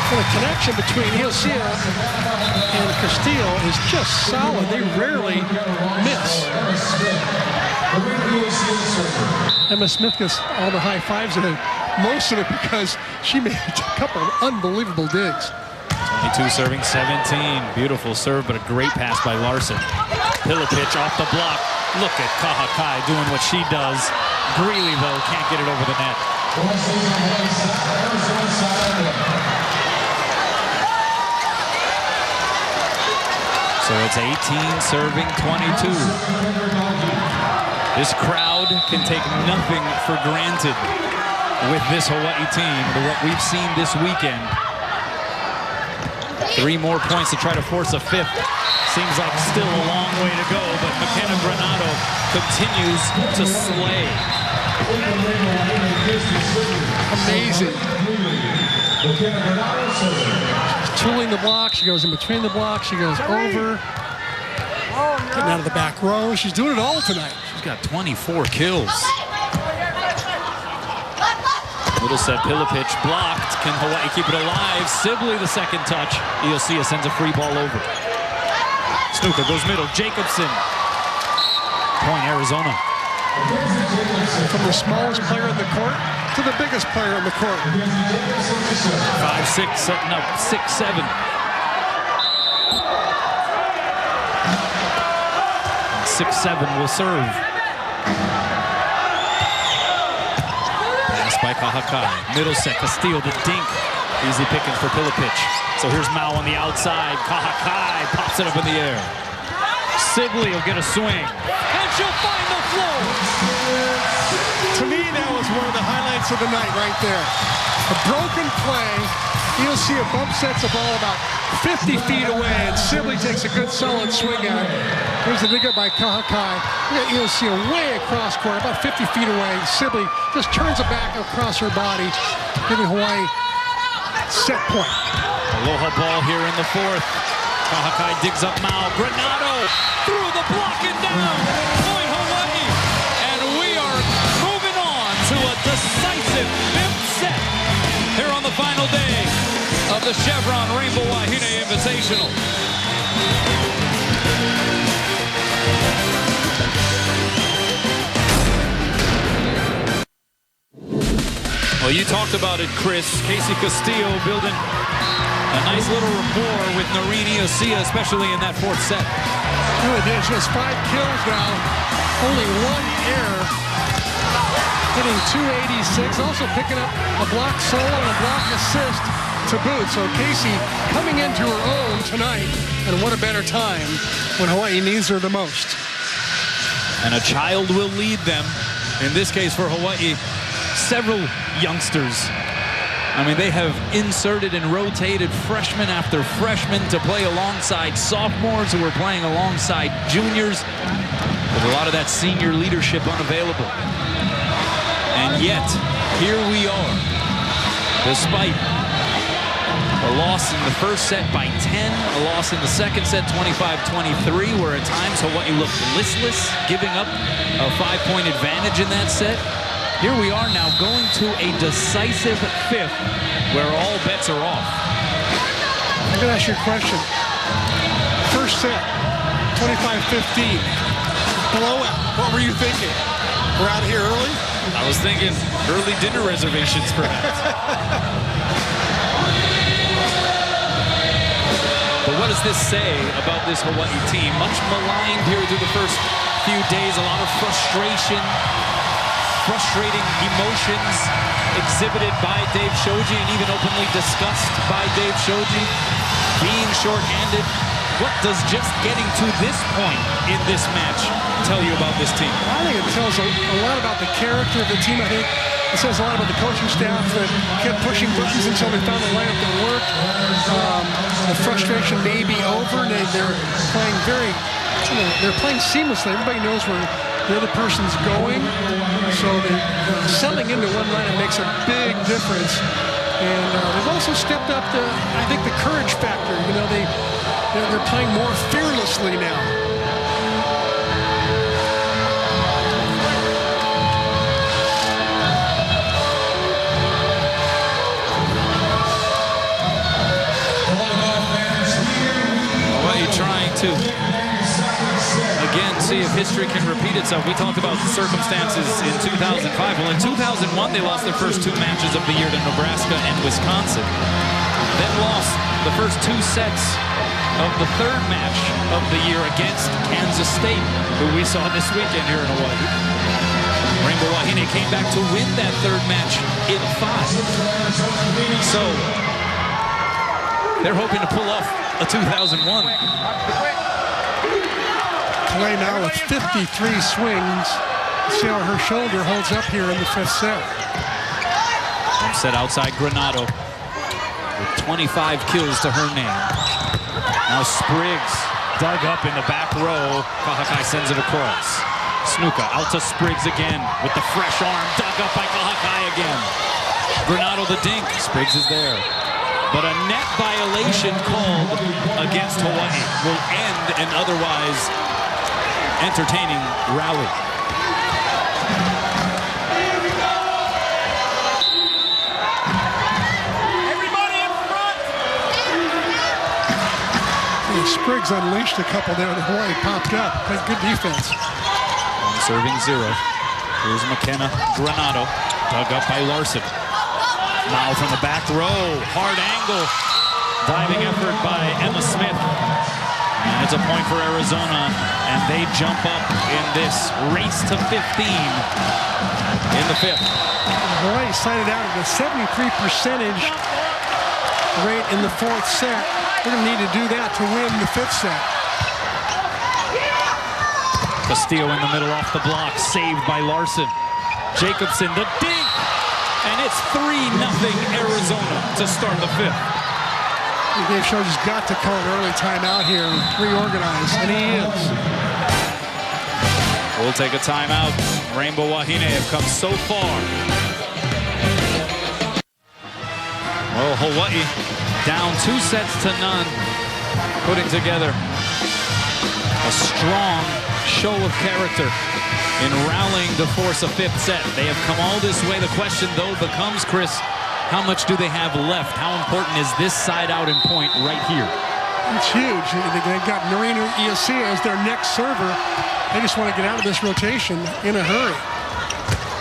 Well, the connection between Iosia and Castillo is just solid. They rarely miss. Emma Smith gets all the high fives and most of it because she made a couple of unbelievable digs. 22 serving 17. Beautiful serve, but a great pass by Larson. Pilipich off the block. Look at Kahakai doing what she does. Greeley, though, can't get it over the net. So it's 18 serving 22. This crowd can take nothing for granted with this Hawaii team, what we've seen this weekend. 3 more points to try to force a 5th. Seems like still a long way to go, but McKenna Granado continues to slay. Amazing. She's tooling the block. She goes in between the blocks. She goes over. Getting out of the back row. She's doing it all tonight. She's got 24 kills. Middle set, Pilipich blocked. Can Hawaii keep it alive? Sibley the second touch. Iosia sends a free ball over. Snuka goes middle. Jacobson. Point Arizona. From the smallest player in the court to the biggest player in the court. 5-6, setting up 6-7. 6'7", will serve. Pass by Kahakai. Middle set, Castillo to dink. Easy pickings for Pilipich. So here's Mao on the outside. Kahakai pops it up in the air. Sibley will get a swing. And she'll find the floor. To me, that was one of the highlights of the night right there. A broken play. You'll see a bump sets the ball about 50 feet away, and Sibley takes a good solid swing at it. Here's the dig up by Kahakai. You'll see a way across court, about 50 feet away. Sibley just turns it back across her body, giving Hawaii set point. Aloha ball here in the fourth. Kahakai digs up Mao. Granado through the block and down. Point Hawaii. And we are moving on to a decisive fifth set here on the final day of the Chevron Rainbow Wahine Invitational. Well, you talked about it, Chris. Casey Castillo building a nice little rapport with Noreen Iosia, especially in that fourth set. Really did. Just 5 kills now. Only 1 error. Hitting 286. Also picking up a block solo and a block assist to boot. So Casey coming into her own tonight. And what a better time when Hawaii needs her the most. And a child will lead them. In this case for Hawaii, several youngsters. I mean, they have inserted and rotated freshman after freshman to play alongside sophomores who are playing alongside juniors, with a lot of that senior leadership unavailable. And yet, here we are, despite a loss in the first set by 10, a loss in the second set 25-23, where at times Hawaii looked listless, giving up a 5-point advantage in that set. Here we are now going to a decisive fifth where all bets are off. I'm going to ask you a question. First set, 25-15. Blowout. What were you thinking? We're out of here early? I was thinking early dinner reservations, perhaps. But what does this say about this Hawaii team? Much maligned here through the first few days. A lot of frustration. Frustrating emotions exhibited by Dave Shoji and even openly discussed by Dave Shoji. Being shorthanded. What does just getting to this point in this match tell you about this team? I think it tells a lot about the character of the team. I think it says a lot about the coaching staff that kept pushing buttons until they found a lineup that worked. The frustration may be over. They're playing they're playing seamlessly. Everybody knows where the other person's going, so settling into one lineup makes a big difference. And they've also stepped up I think the courage factor. You know, they're playing more fearlessly now. Hawaii trying to again see if history can repeat itself. We talked about the circumstances in 2005. Well, in 2001, they lost their first 2 matches of the year to Nebraska and Wisconsin. Then lost the first 2 sets of the 3rd match of the year against Kansas State, who we saw this weekend here in Hawaii. Rainbow Wahine came back to win that 3rd match in 5. So they're hoping to pull off a 2001. Clay now with 53 swings. See how her shoulder holds up here in the 5th set. Set outside Granado with 25 kills to her name. Now Spriggs dug up in the back row. Kahakai sends it across. Snuka out to Spriggs again with the fresh arm. Dug up by Kahakai again. Granado the dink. Spriggs is there. But a net violation called against Hawaii will end an otherwise entertaining rally. Everybody in front! Spriggs unleashed a couple there. Hawaii popped up. Played good defense. Serving 0. Here's McKenna. Granado. Dug up by Larson. Now from the back row. Hard angle. Diving effort by Emma Smith. And it's a point for Arizona, and they jump up in this race to 15 in the 5th. Hawaii started out at a 73% rate in the 4th set. They're going to need to do that to win the 5th set. Castillo in the middle off the block, saved by Larson. Jacobson, the dink, and it's 3-0 Arizona to start the 5th. Dave Shoji's got to call an early timeout here and reorganize, and he is. We'll take a timeout. Rainbow Wahine have come so far. Well, Hawaii down 2-0, putting together a strong show of character in rallying to force a 5th set. They have come all this way. The question, though, becomes, Chris, how much do they have left? How important is this side out in point right here? It's huge. They've got Noreen Iosia as their next server. They just want to get out of this rotation in a hurry.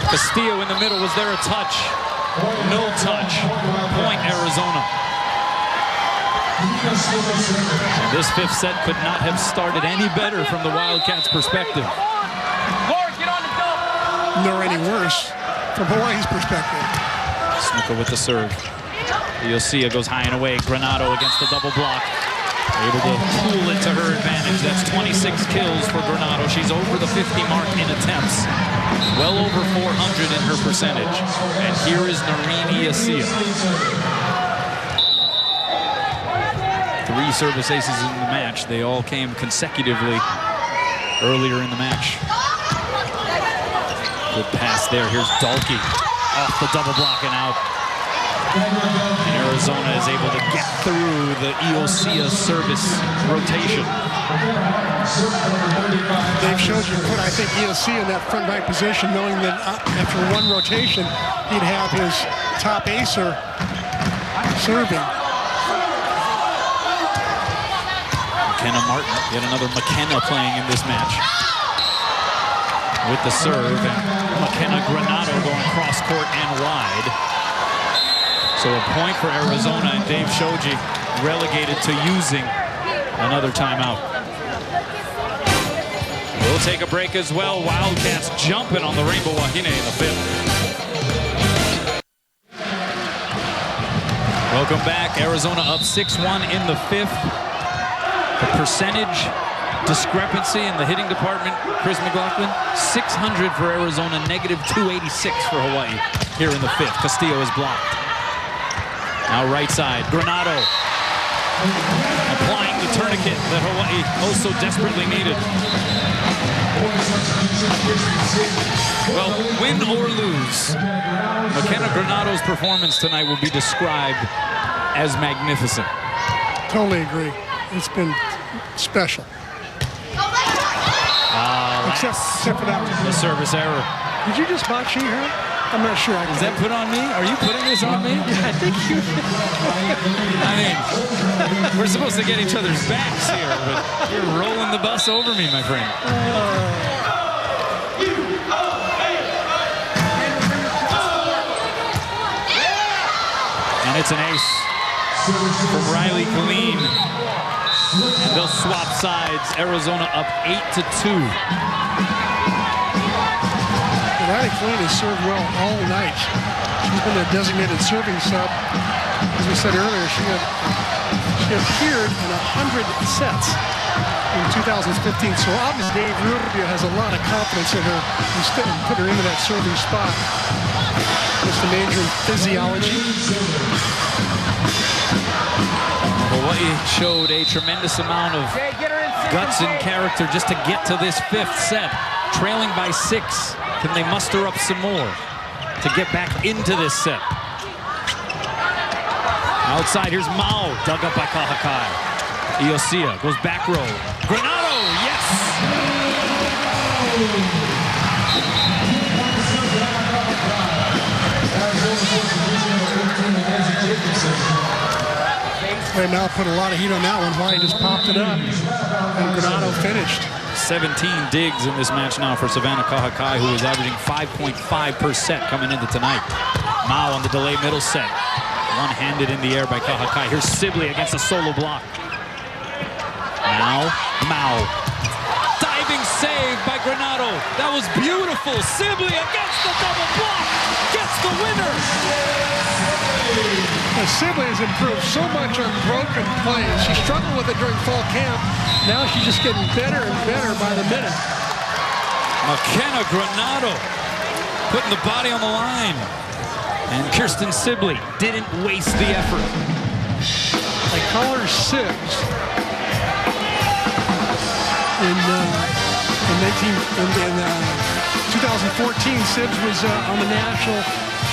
Castillo in the middle. Was there a touch? No touch. Point Arizona. This 5th set could not have started any better from the Wildcats' perspective. Nor any worse from Hawaii's perspective. Snuka with the serve. Iosia goes high and away. Granado against the double block. Able to pull it to her advantage. That's 26 kills for Granado. She's over the 50 mark in attempts. Well over 400 in her percentage. And here is Noreen Iosia. 3 service aces in the match. They all came consecutively earlier in the match. Good pass there. Here's Dalkey off the double block and out. And Arizona is able to get through the Iosia service rotation. Dave Shoji put, I think, Iosia in that front right position, knowing that after one rotation, he'd have his top acer serving. McKenna Martin, yet another McKenna playing in this match. With the serve, and McKenna Granado going cross court and wide. So a point for Arizona, and Dave Shoji relegated to using another timeout. We'll take a break as well. Wildcats jumping on the Rainbow Wahine in the 5th. Welcome back. Arizona up 6-1 in the 5th. The percentage discrepancy in the hitting department, Chris McLaughlin, 600 for Arizona, -286 for Hawaii here in the 5th. Castillo is blocked. Now right side, Granado applying the tourniquet that Hawaii also desperately needed. Well, win or lose, McKenna Granado's performance tonight will be described as magnificent. Totally agree. It's been special. Except for that one. The service error. Did you just botch her? I'm not sure. Is that put on me? Are you putting this on me? Yeah, I think you. I mean, we're supposed to get each other's backs here, but you're rolling the bus over me, my friend. And it's an ace from Riley Killeen. And they'll swap sides. Arizona up 8-2. Riley Killeen has served well all night. She's been a designated serving sub. As we said earlier, she appeared in 100 sets in 2015. So obviously Dave Rubio has a lot of confidence in her and put her into that serving spot. Just a major in physiology. Hawaii showed a tremendous amount of guts and character just to get to this 5th set. Trailing by 6. Can they muster up some more to get back into this set? Outside, here's Mao, dug up by Kahakai. Iosia goes back row. Granado, yes! They now put a lot of heat on that one. Hawaii just popped it up, and Granado finished. 17 digs in this match now for Savannah Kahakai, who is averaging 5.5 per set coming into tonight. Mao on the delay middle set. One-handed in the air by Kahakai. Here's Sibley against a solo block. Now, Mao. Diving save by Granado. That was beautiful. Sibley against the double block. Gets the winner. Sibley has improved so much on broken plays. She struggled with it during fall camp. Now she's just getting better and better by the minute. McKenna Granado putting the body on the line. And Kirsten Sibley didn't waste the effort. They call her Sibs. In 2014, Sibs was on the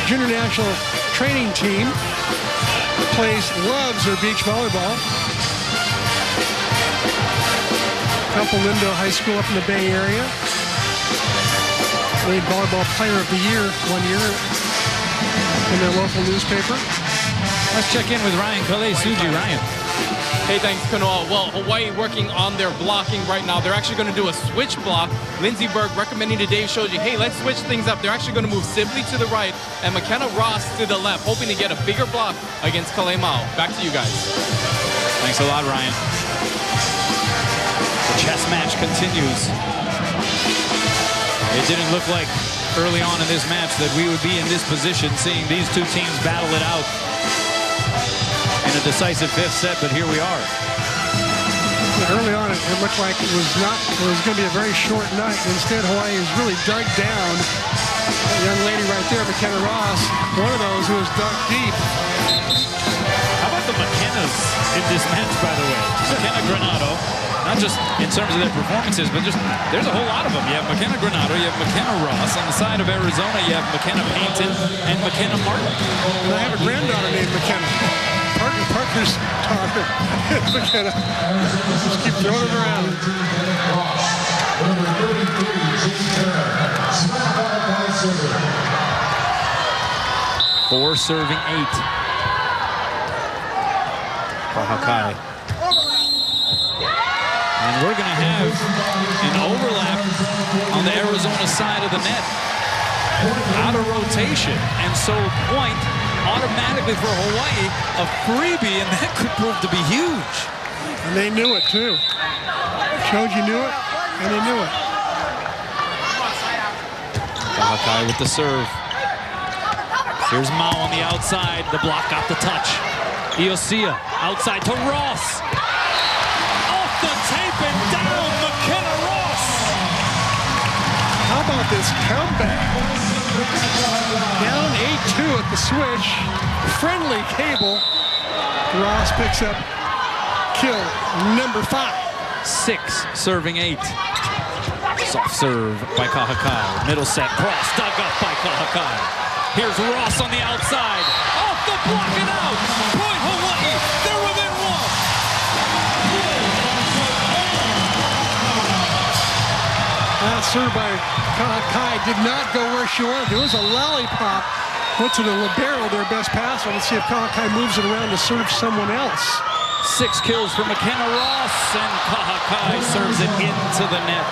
junior national training team. Loves her beach volleyball. Campo Lindo High School up in the Bay Area. Made volleyball player of the year one year in their local newspaper. Let's check in with Ryan Kalei-Suji. Ryan. Hey, thanks, Kanoa. Well, Hawaii working on their blocking right now. They're actually going to do a switch block. Lindsey Berg recommending to Dave Shoji, hey, let's switch things up. They're actually going to move Sibley to the right and McKenna Ross to the left, hoping to get a bigger block against Kalei-Mao. Back to you guys. Thanks a lot, Ryan. The chess match continues. It didn't look like early on in this match that we would be in this position, seeing these two teams battle it out in a decisive fifth set, but here we are. Early on, it looked like it was going to be a very short night. Instead, Hawaii has really dug down. That young lady right there, McKenna Ross, one of those who has dug deep. How about the McKennas in this match, by the way? McKenna Granado, not just in terms of their performances, but just there's a whole lot of them. You have McKenna Granado, you have McKenna Ross. On the side of Arizona, you have McKenna Payton and McKenna Martin. And I have a granddaughter named McKenna. Parker's daughter. McKenna. Just keep throwing it around. Four serving 8. Kahakai. And we're going to have an overlap on the Arizona side of the net. Out of rotation. And so point automatically for Hawaii, a freebie, and that could prove to be huge. And they knew it, too. Shoji knew it, and they knew it. Kahakai with the serve. Here's Mao on the outside. The block got the touch. Iosia outside to Ross. Off the tape and down, McKenna Ross. How about this comeback? Down 8-2 at the switch. Friendly cable. Ross picks up kill number 5. 6 serving 8. Soft serve by Kahakai. Middle set cross dug up by Kahakai. Here's Ross on the outside. Off the block and out. Point Hawaii. They're within 1. That serve by Kahakai did not go where she wanted. It was a lollipop. Went to the libero, their best passer. Let's see if Kahakai moves it around to serve someone else. 6 kills for McKenna Ross, and Kahakai serves it into the net.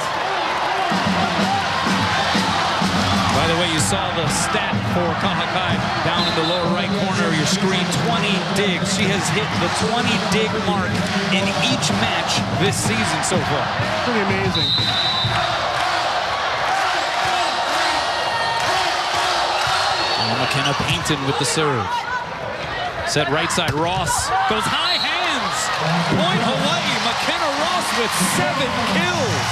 By the way, you saw the stat for Kahakai down in the lower right corner of your screen. 20 digs. She has hit the 20 dig mark in each match this season so far. Pretty amazing. McKenna Payton with the serve. Set right side, Ross goes high hands. Point Hawaii, McKenna Ross with 7 kills.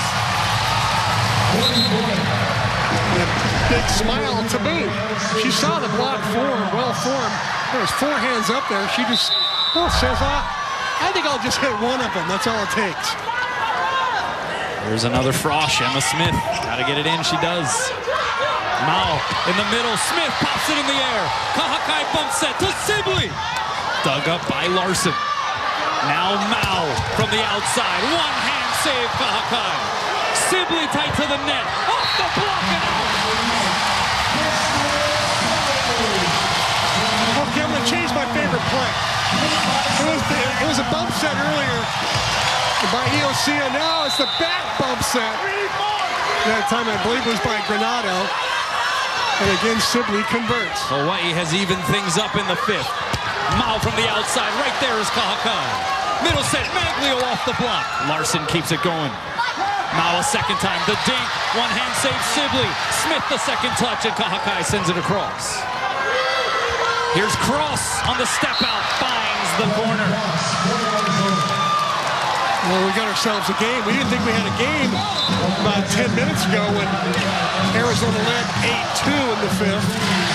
And a big smile to boot. She saw the block form, well formed. There was 4 hands up there. She just says, I think I'll just hit one of them. That's all it takes. There's another Frosh, Emma Smith. Gotta get it in, she does. Mao in the middle, Smith pops it in the air. Kahakai bump set to Sibley. Dug up by Larson. Now Mao from the outside. One hand save, Kahakai. Sibley tight to the net. Off the block and out. Okay, I'm gonna change my favorite play. It was a bump set earlier by Iosia. Now it's the back bump set. That time I believe was by Granado. And again, Sibley converts. Hawaii has evened things up in the 5th. Mao from the outside. Right there is Kahakai. Middle set, Maglio off the block. Larson keeps it going. Now a second time, the dink, one hand save Sibley. Smith the second touch, and Kahakai sends it across. Here's Cross on the step out, finds the corner. Well, we got ourselves a game. We didn't think we had a game about 10 minutes ago when Arizona led 8-2 in the fifth.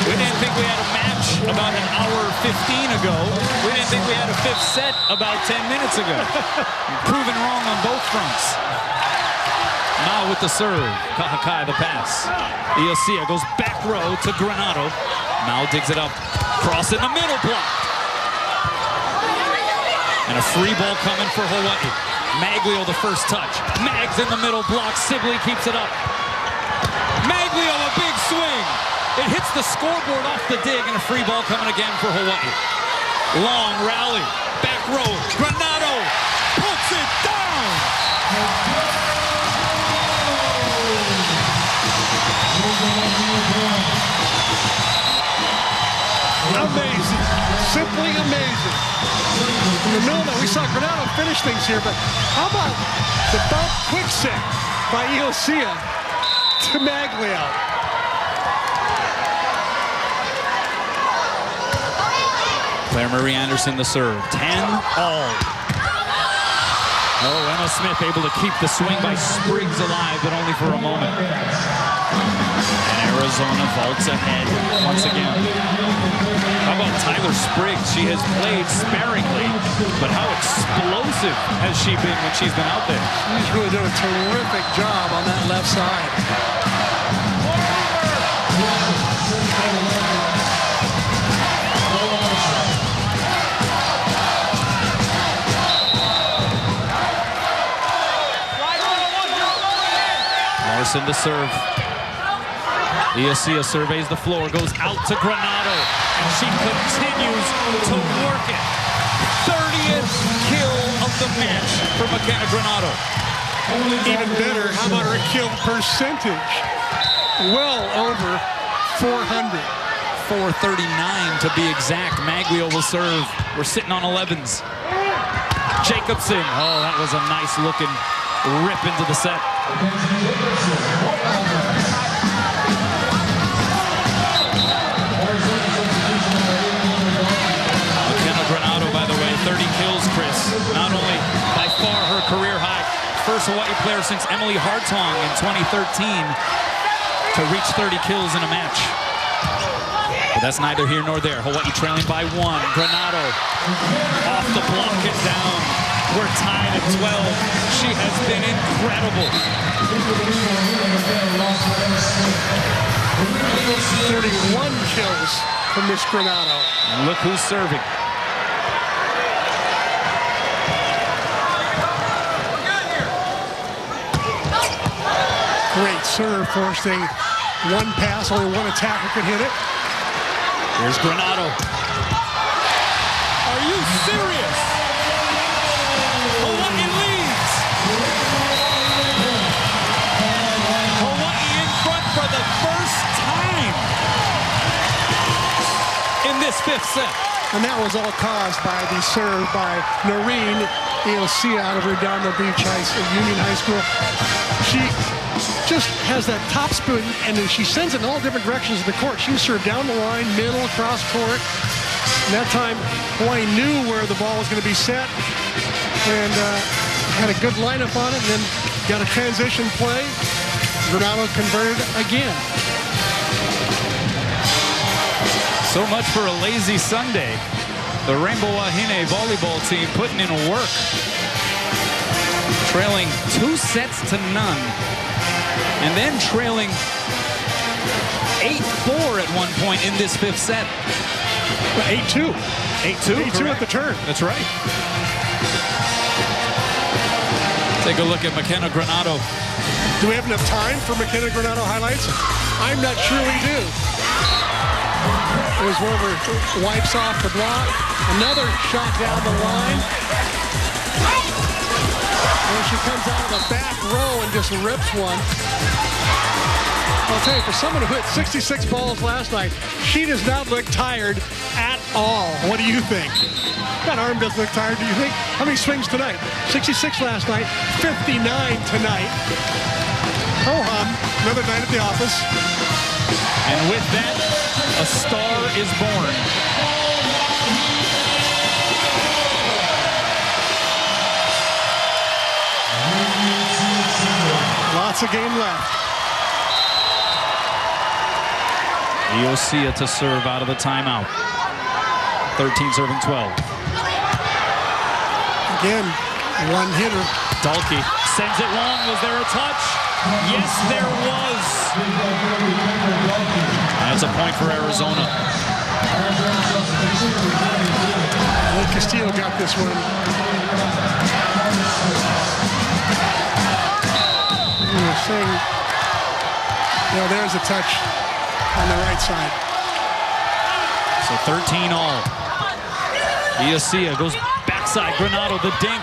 We didn't think we had a match about an hour 15 ago. We didn't think we had a fifth set about 10 minutes ago. Proven wrong on both fronts. Now with the serve, Kahakai the pass. Iosia goes back row to Granado. Now digs it up. Cross in the middle block. And a free ball coming for Hawaii. Maglio the first touch. Mags in the middle block. Sibley keeps it up. Maglio a big swing. It hits the scoreboard off the dig, and a free ball coming again for Hawaii. Long rally. Back row. Granado puts it down. Amazing. Simply amazing. In the middle of that, we saw Granado finish things here, but how about the bump quick set by Iosia to Maglio? Claire Marie Anderson the serve. 10-all. Oh, Emma Smith able to keep the swing by Spriggs alive, but only for a moment. And Arizona vaults ahead once again. How about Tyler Spriggs? She has played sparingly, but how explosive has she been when she's been out there? She's really done a terrific job on that left side. Larson to serve. Iosia surveys the floor, goes out to Granado, and she continues to work it. 30th kill of the match for McKenna Granado. Even better, how about her kill percentage? Well over 400. 439 to be exact. Maglio will serve. We're sitting on 11s. Jacobson. Oh, that was a nice looking rip into the set. McKenna Granado, by the way, 30 kills, Chris. Not only by far her career high, first Hawaii player since Emily Hartong in 2013 to reach 30 kills in a match. But that's neither here nor there. Hawaii trailing by 1. Granado off the block and down. We're tied at 12. She has been incredible. 31 kills from Miss Granado. And look who's serving. Great serve, forcing one pass, only one attacker could hit it. Here's Granado. Are you serious? Hawaii leads. Hawaii in front for the first time in this fifth set. And that was all caused by the serve by Noreen Iosia out of Redondo Beach Union High School. She just has that top spin, and then she sends it in all different directions of the court. She served down the line, middle, across court. And that time, Hawaii knew where the ball was going to be set and had a good lineup on it, and then got a transition play. Granado converted again. So much for a lazy Sunday. The Rainbow Wahine Volleyball team putting in work. Trailing 2 sets to none. And then trailing 8-4 at one point in this fifth set. 8-2. 8-2. 8-2 at the turn. That's right. Take a look at McKenna Granado. Do we have enough time for McKenna Granado highlights? I'm not sure we do. There's one of her wipes off the block. Another shot down the line. And she comes out of the back row and just rips one. I'll tell you, for someone who hit 66 balls last night, she does not look tired at all. What do you think? That arm doesn't look tired, do you think? How many swings tonight? 66 last night, 59 tonight. Ho-hum, another night at the office. And with that, a star is born. Lots of game left. Iosia to serve out of the timeout. 13 serving 12. Again, one hitter. Dalkey sends it long. Was there a touch? Yes, there was. That's a point for Arizona. I think Castillo got this one. We were saying, there's a touch on the right side. So 13 all. Iosia goes backside. Granado, the dink.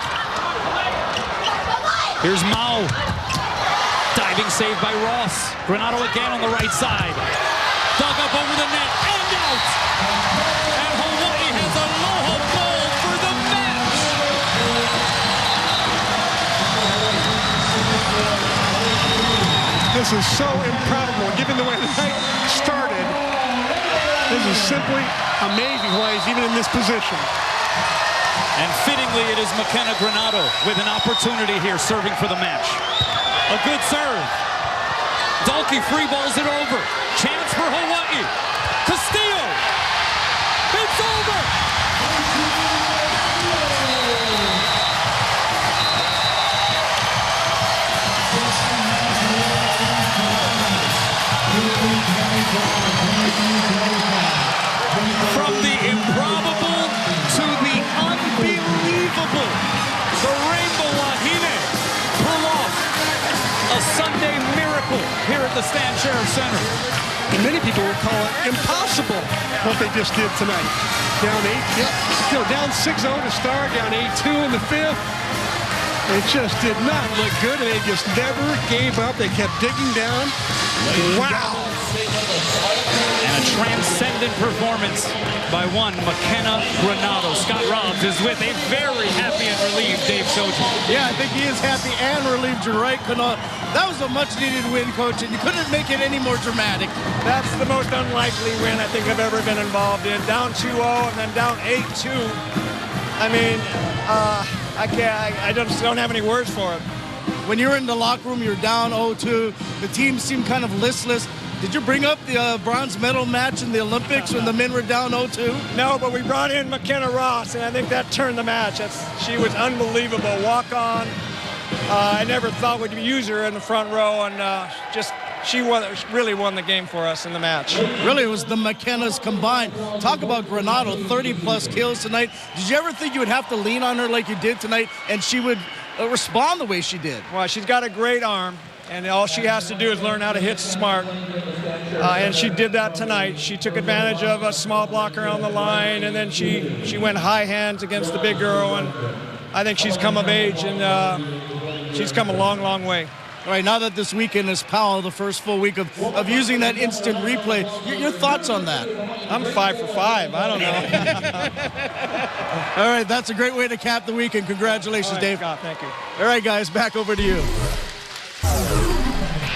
Here's Mao. Diving save by Ross. Granado again on the right side. Dug up over the net and out. And Hawaii has a no-ho goal for the match. This is so improbable, given the way the night started. This is simply amazing why he's even in this position. And fittingly, it is McKenna Granado with an opportunity here serving for the match. A good serve. Dalkey free balls it over. Chance for Hawaii. Castillo. It's over. From the improbable to the unbelievable, the Rainbow Wahine pull off a Sunday miracle here at the Stan Sheriff Center. And many people would call it impossible what they just did tonight. Down 8, down 6-0 to start, down 8-2 in the 5th. It just did not look good, and they just never gave up. They kept digging down. Wow. And a transcendent performance by one McKenna Granado. Scott Robbs is with a very happy and relieved Dave Shoji. Yeah, I think he is happy and relieved. You're right, that was a much-needed win, Coach, and you couldn't make it any more dramatic. That's the most unlikely win I think I've ever been involved in. Down 2-0 and then down 8-2. I mean, I just don't have any words for it. When you're in the locker room, you're down 0-2. The team seemed kind of listless. Did you bring up the bronze medal match in the Olympics when the men were down 0-2? No, but we brought in McKenna Ross, and I think that turned the match. She was unbelievable. Walk on. I never thought we'd use her in the front row, and she really won the game for us in the match. Really, it was the McKennas combined. Talk about Granado, 30-plus kills tonight. Did you ever think you would have to lean on her like you did tonight, and she would respond the way she did? Well, she's got a great arm, and all she has to do is learn how to hit smart. And she did that tonight. She took advantage of a small blocker on the line, and then she went high hands against the big girl, and I think she's come of age, and she's come a long, long way. All right, now that this weekend is Powell, the first full week of using that instant replay, your thoughts on that? I'm 5 for 5. I don't know. All right, that's a great way to cap the weekend. Congratulations, right, Dave. Scott, thank you. All right, guys, back over to you.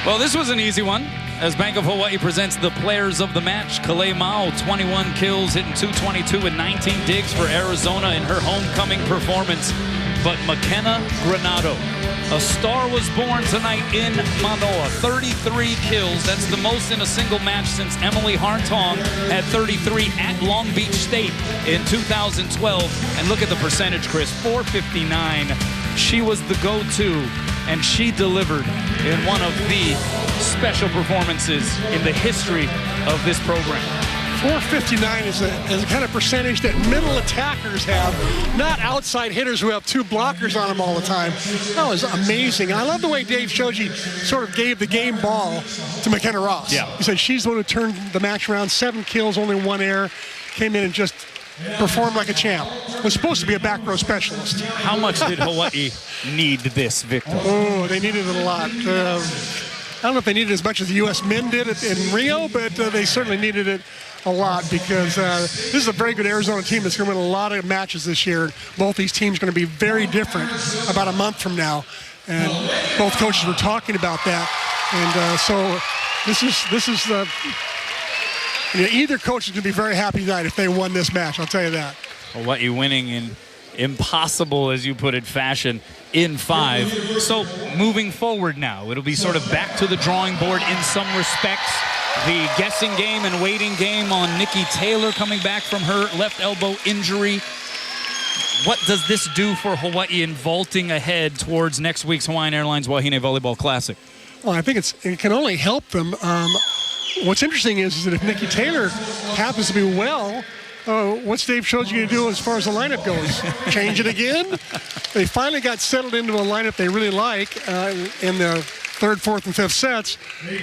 Well, this was an easy one as Bank of Hawaii presents the players of the match. Kalei Mao, 21 kills, hitting .222 and 19 digs for Arizona in her homecoming performance. But McKenna Granado, a star was born tonight in Manoa. 33 kills. That's the most in a single match since Emily Hartong had 33 at Long Beach State in 2012. And look at the percentage, Chris, .459. She was the go-to, and she delivered in one of the special performances in the history of this program. .459 is a kind of percentage that middle attackers have, not outside hitters who have two blockers on them all the time. That was amazing. I love the way Dave Shoji sort of gave the game ball to McKenna Ross. Yeah. He said she's the one who turned the match around. 7 kills, only 1 error. Came in and just performed like a champ. Was supposed to be a back row specialist. How much did Hawaii need this victory? Oh, they needed it a lot. I don't know if they needed it as much as the U.S. men did in Rio, but they certainly needed it a lot because this is a very good Arizona team that's going to win a lot of matches this year. Both these teams are going to be very different about a month from now, and both coaches were talking about that. And so this is the either coach is going to be very happy tonight if they won this match. I'll tell you that. Hawaii winning in impossible, as you put it, fashion in 5. So moving forward now, it'll be sort of back to the drawing board in some respects. The guessing game and waiting game on Nikki Taylor coming back from her left elbow injury. What does this do for Hawaii in vaulting ahead towards next week's Hawaiian Airlines Wahine Volleyball Classic? Well, I think it can only help them. What's interesting is that if Nikki Taylor happens to be well, what's Dave showed you going to do as far as the lineup goes? Change it again? They finally got settled into a lineup they really like in the 3rd, 4th, and 5th sets.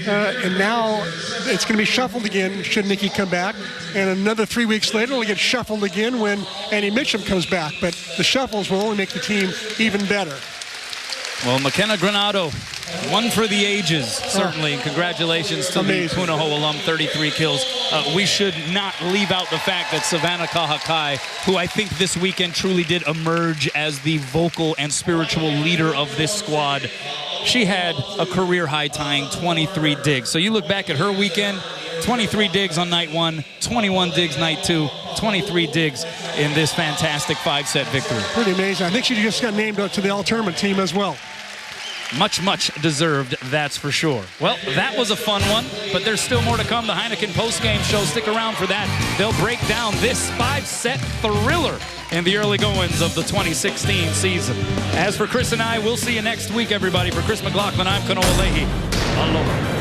And now it's going to be shuffled again should Nikki come back. And another 3 weeks later, it'll get shuffled again when Annie Mitchum comes back. But the shuffles will only make the team even better. Well, McKenna Granado, one for the ages, certainly. And congratulations to the Punahou alum, 33 kills. We should not leave out the fact that Savannah Kahakai, who I think this weekend truly did emerge as the vocal and spiritual leader of this squad, she had a career-high tying 23 digs. So you look back at her weekend, 23 digs on night 1, 21 digs night 2, 23 digs in this fantastic 5-set victory. Pretty amazing. I think she just got named to the all-tournament team as well. Much, much deserved, that's for sure. Well, that was a fun one, but there's still more to come. The Heineken postgame show, stick around for that. They'll break down this 5-set thriller in the early goings of the 2016 season. As for Chris and I, we'll see you next week, everybody. For Chris McLaughlin, I'm Kanoa Leahy. Aloha.